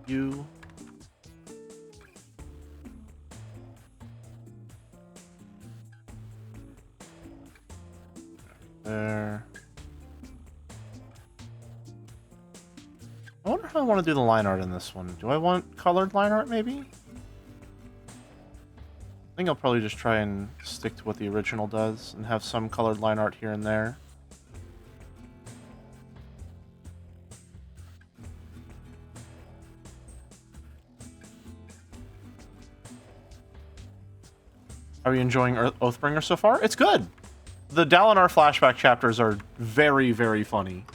[SPEAKER 1] You. There. I wonder how I want to do the line art in this one. Do I want colored line art, maybe? I think I'll probably just try and stick to what the original does and have some colored line art here and there. Are you enjoying Oathbringer so far? It's good! The Dalinar flashback chapters are very, very funny.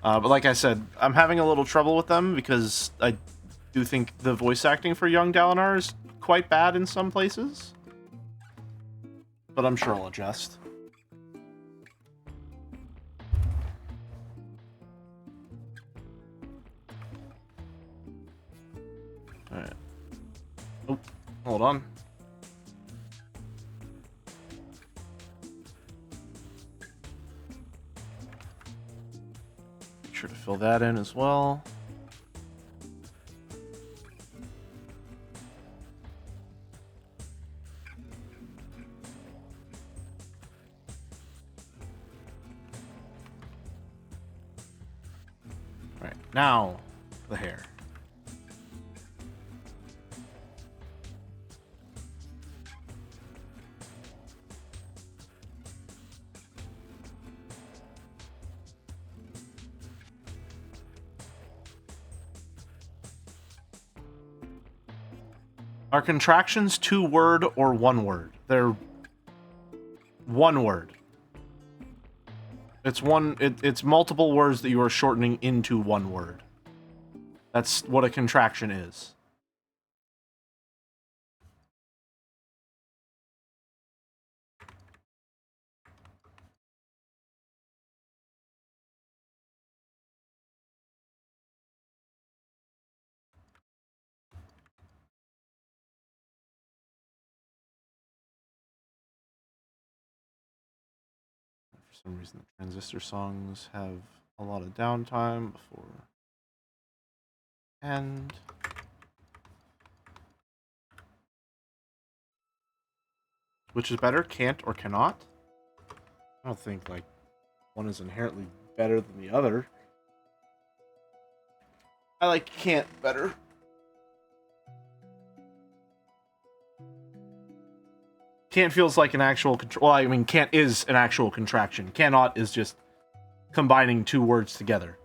[SPEAKER 1] But like I said, I'm having a little trouble with them because I do think the voice acting for young Dalinar is quite bad in some places. But I'm sure I'll adjust. Alright. Oh, hold on. Make sure to fill that in as well. Right, now the hair. Are contractions 2-word or 1-word? They're 1 word. It's multiple words that you are shortening into 1 word. That's what a contraction is. For some reason, the transistor songs have a lot of downtime before end. Which is better, can't or cannot? I don't think like one is inherently better than the other. I like can't better. Can't feels like an actual well, I mean can't is an actual contraction. Cannot is just combining 2 words together.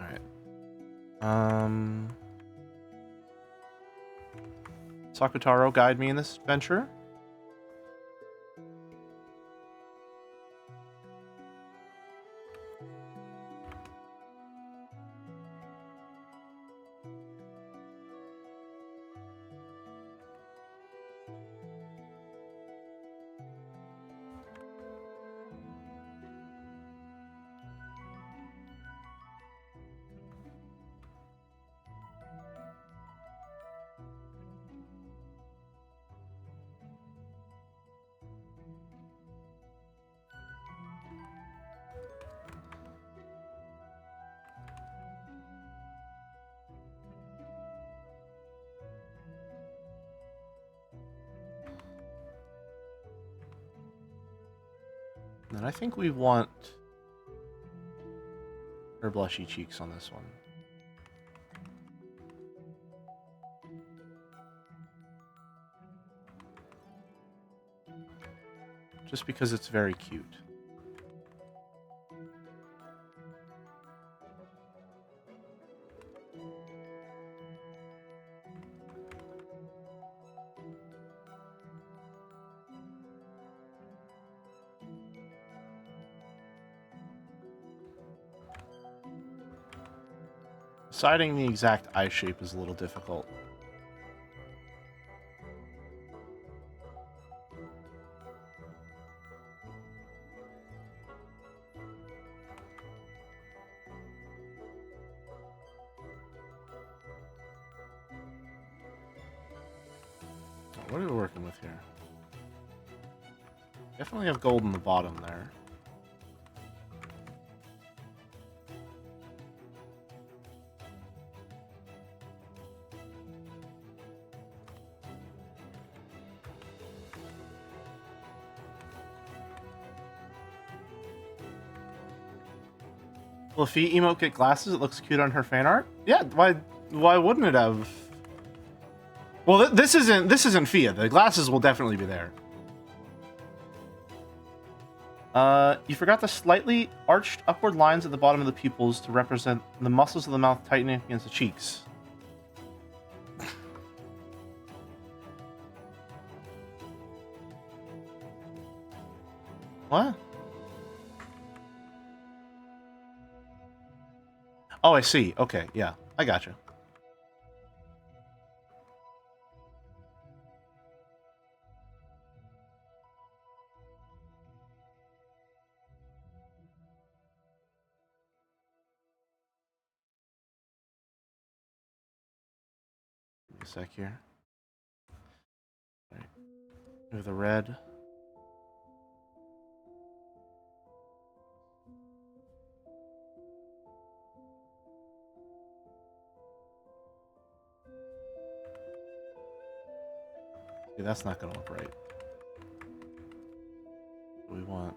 [SPEAKER 1] Alright. Sakutaro, guide me in this venture. And I think we want her blushy cheeks on this one. Just because it's very cute. Deciding the exact eye shape is a little difficult. What are we working with here? Definitely have gold in the bottom there. Will Fee emote get glasses? It looks cute on her fan art. Yeah, why wouldn't it have? Well, this isn't Fia. The glasses will definitely be there. You forgot the slightly arched upward lines at the bottom of the pupils to represent the muscles of the mouth tightening against the cheeks. What? Oh, I see. Okay, yeah, I gotcha. Give me a sec here. All right. We have the red. See, that's not gonna look right. We want.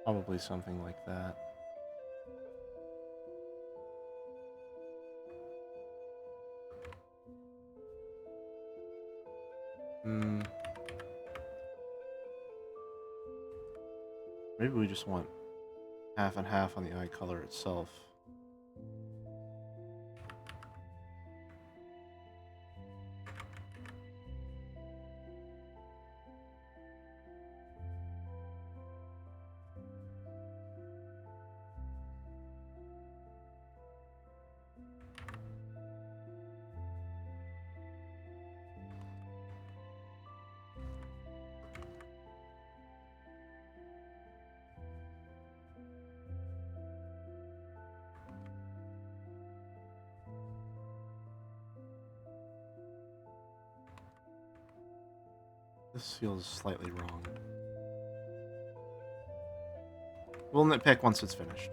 [SPEAKER 1] Probably something like that. Hmm. Maybe we just want half and half on the eye color itself. This feels slightly wrong. We'll nitpick once it's finished.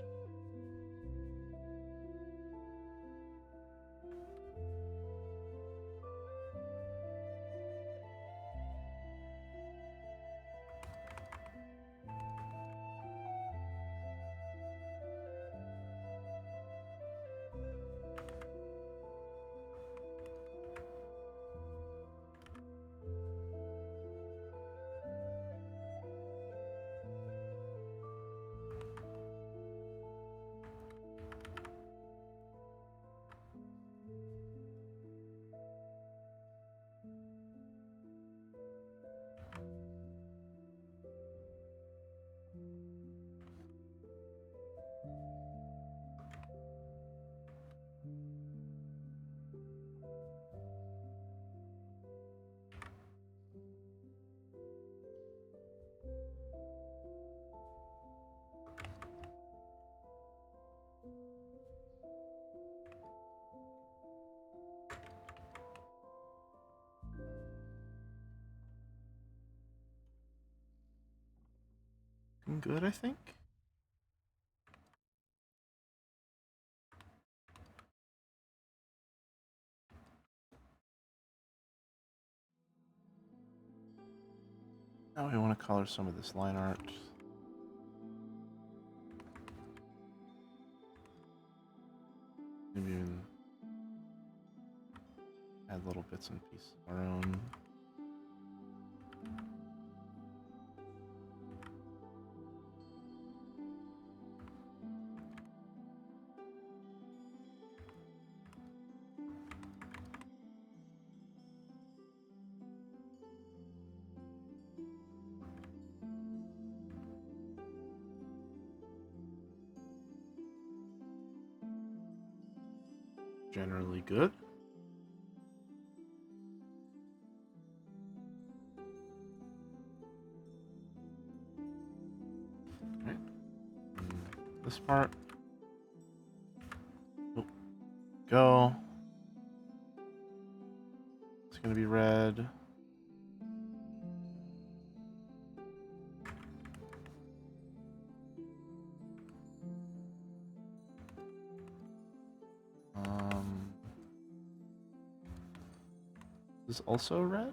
[SPEAKER 1] Good, I think. Now we want to color some of this line art. Maybe even add little bits and pieces of our own. generally good. Right. This part. Oh, go. It's gonna be red. This is also red.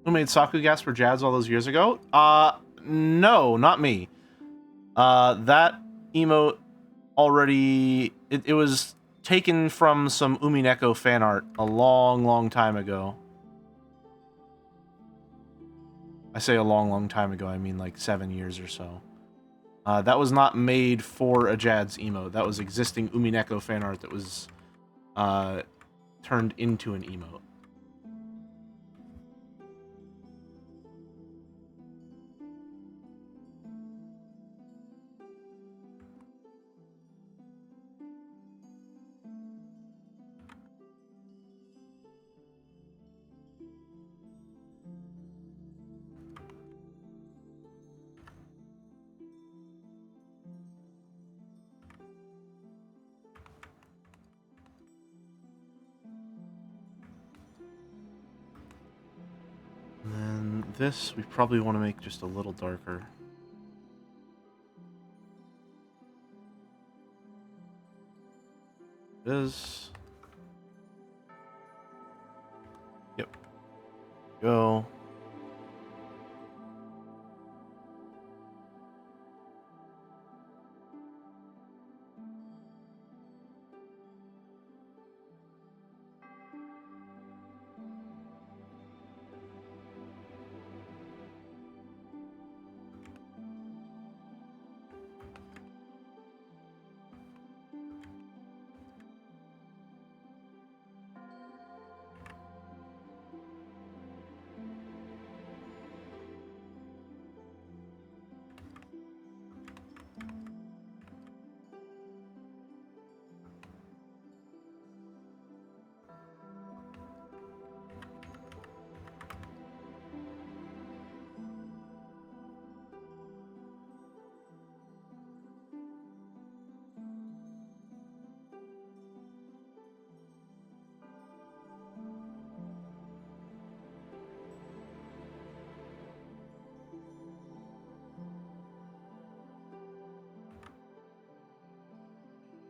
[SPEAKER 1] Who made Sakugas for Jazz all those years ago? No, not me. That emote already it was taken from some Umineko fan art a long time ago. I say a long time ago, I mean like 7 years or so. That was not made for a Jad's emote. That was existing Umineko fan art that was turned into an emote. And then this, we probably want to make just a little darker. Is yep. Go.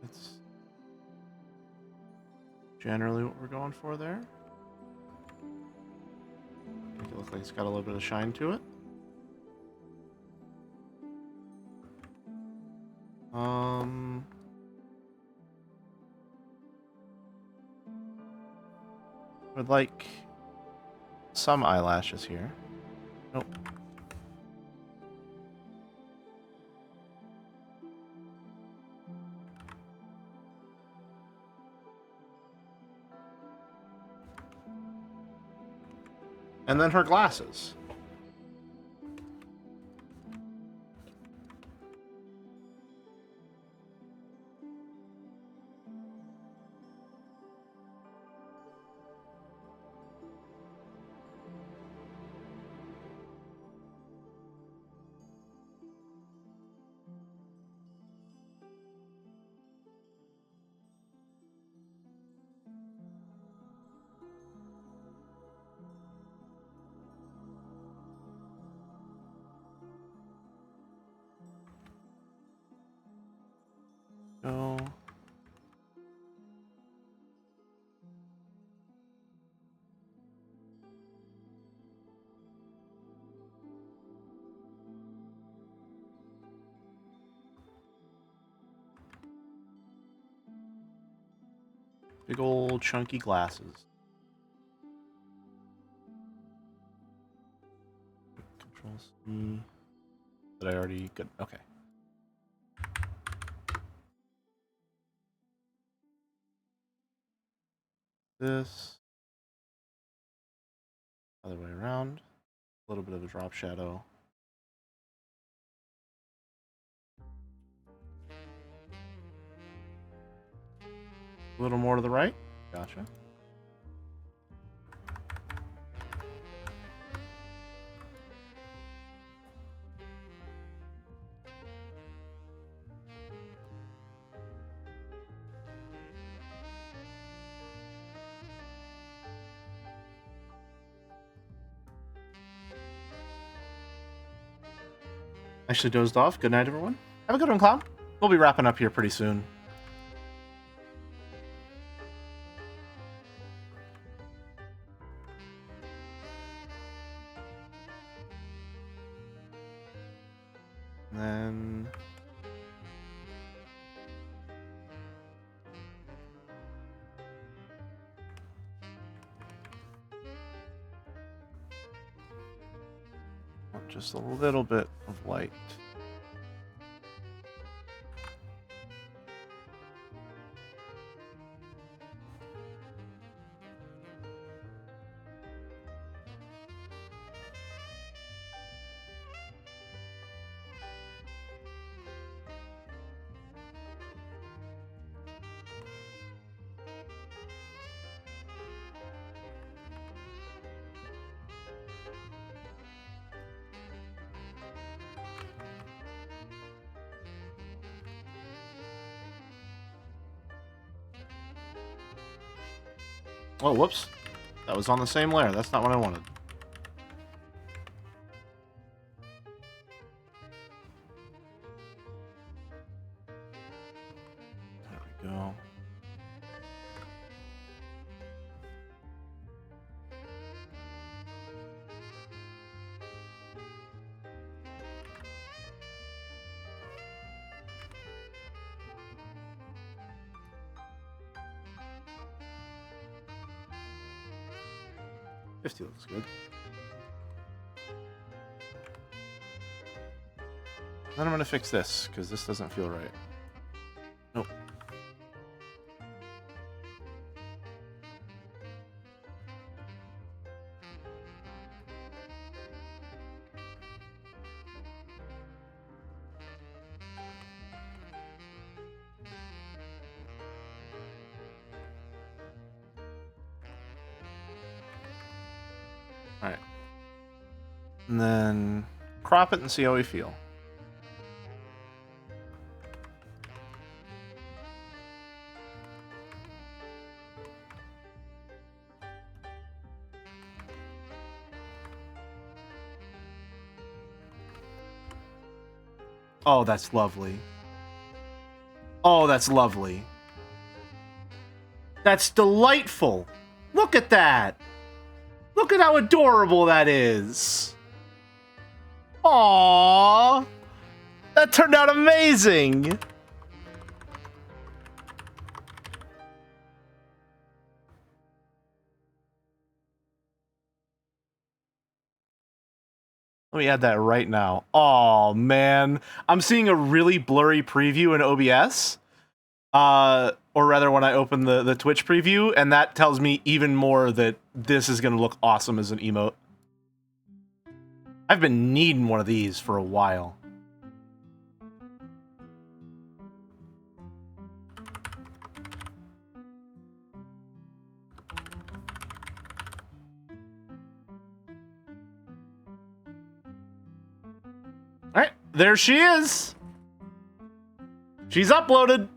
[SPEAKER 1] That's generally what we're going for there. Make it look like it's got a little bit of shine to it. Would like some eyelashes here. Nope. And then her glasses. Go. Big old chunky glasses. Control C. Did I already good? Okay. This. Other way around. A little bit of a drop shadow. A little more to the right. Gotcha. Actually dozed off. Good night, everyone. Have a good one, Clown. We'll be wrapping up here pretty soon. And then... just a little bit of light. Oh, whoops. That was on the same layer. That's not what I wanted. There we go. $50 looks good. Then I'm gonna fix this, because this doesn't feel right. Nope. Alright. And then crop it and see how we feel. Oh, that's lovely. Oh, that's lovely. That's delightful. Look at that. Look at how adorable that is. Aww. That turned out amazing. Let me add that right now. Oh man, I'm seeing a really blurry preview in OBS. Or rather when I open the Twitch preview, and that tells me even more that this is gonna look awesome as an emote. I've been needing one of these for a while. Alright, there she is! She's uploaded!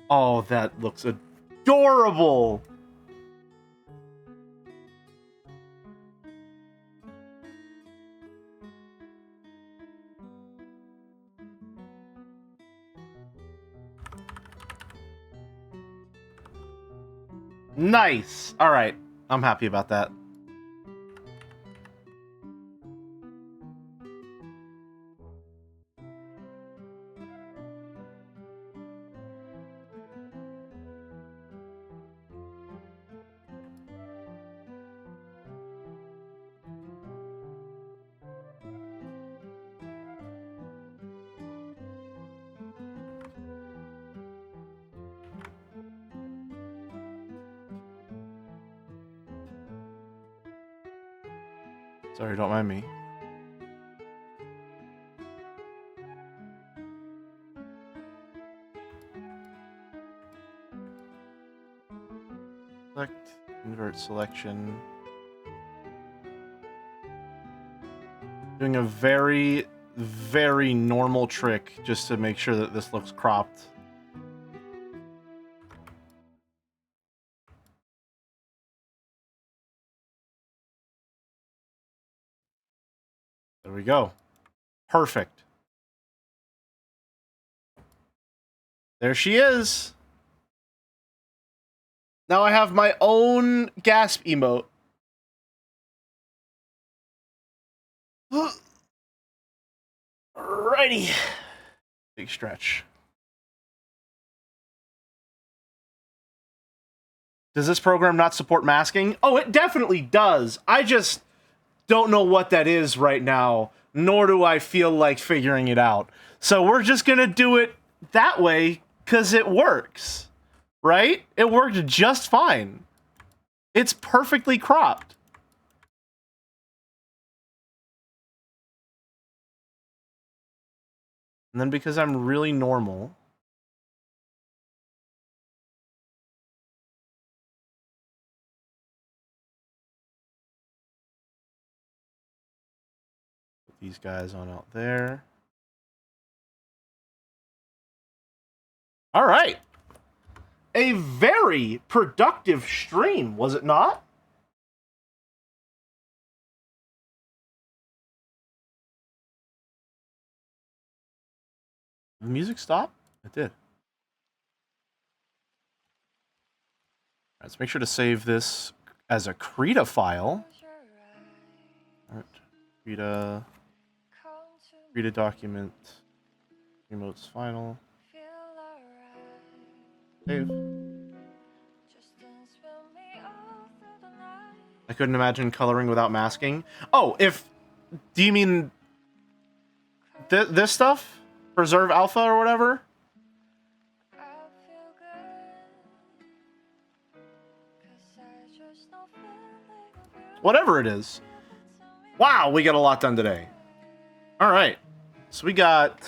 [SPEAKER 1] Oh, that looks adorable! Nice! Alright, I'm happy about that. Sorry, don't mind me. Select, invert selection. Doing a very, very normal trick just to make sure that this looks cropped. There we go. Perfect. There she is. Now I have my own gasp emote. Alrighty. Big stretch. Does this program not support masking? Oh, it definitely does. I just don't know what that is right now, nor do I feel like figuring it out. So we're just gonna do it that way because it works, right? It worked just fine. It's perfectly cropped. And then because I'm really normal, put these guys on out there. All right. A very productive stream, was it not? Did the music stop? It did. Let's make sure to save this as a Krita file. All right. Krita document. Emotes final. Save. I couldn't imagine coloring without masking. Oh, do you mean this stuff? Preserve alpha or whatever? Whatever it is. Wow, we got a lot done today. All right. So we got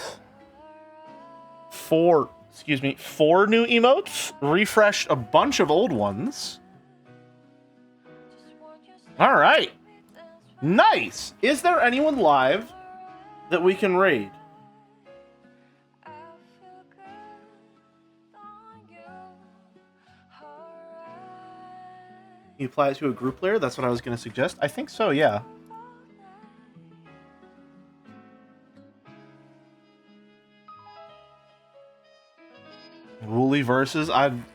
[SPEAKER 1] four new emotes, refreshed a bunch of old ones. All right. Nice. Is there anyone live that we can raid? You apply it to a group layer? That's what I was going to suggest. I think so, yeah. Wooly versus? I'm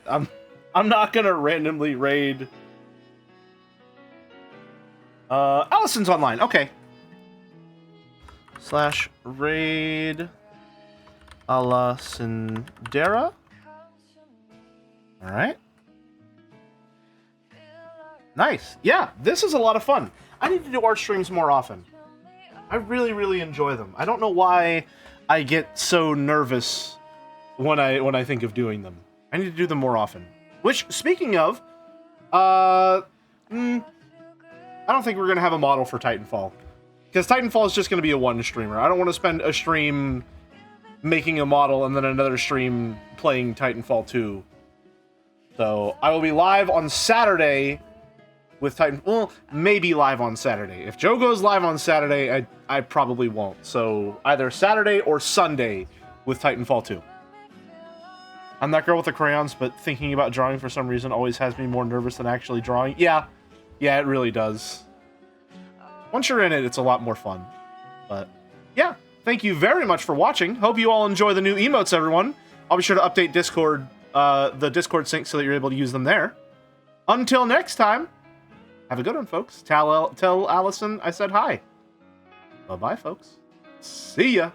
[SPEAKER 1] not gonna randomly raid. Allison's online. Okay. /raid Alessandera. All right. Nice. Yeah, this is a lot of fun. I need to do art streams more often. I really, really enjoy them. I don't know why I get so nervous when I think of doing them. I need to do them more often. Which, speaking of, I don't think we're gonna have a model for Titanfall, because Titanfall is just gonna be a one streamer. I don't want to spend a stream making a model and then another stream playing Titanfall 2. So I will be live on Saturday with Titan. Well, maybe live on Saturday. If Joe goes live on Saturday, I probably won't. So either Saturday or Sunday with Titanfall 2. I'm that girl with the crayons, but thinking about drawing for some reason always has me more nervous than actually drawing. Yeah, it really does. Once you're in it, it's a lot more fun. But yeah, thank you very much for watching. Hope you all enjoy the new emotes, everyone. I'll be sure to update Discord, the Discord sync, so that you're able to use them there. Until next time, have a good one, folks. Tell Allison I said hi. Bye-bye, folks. See ya.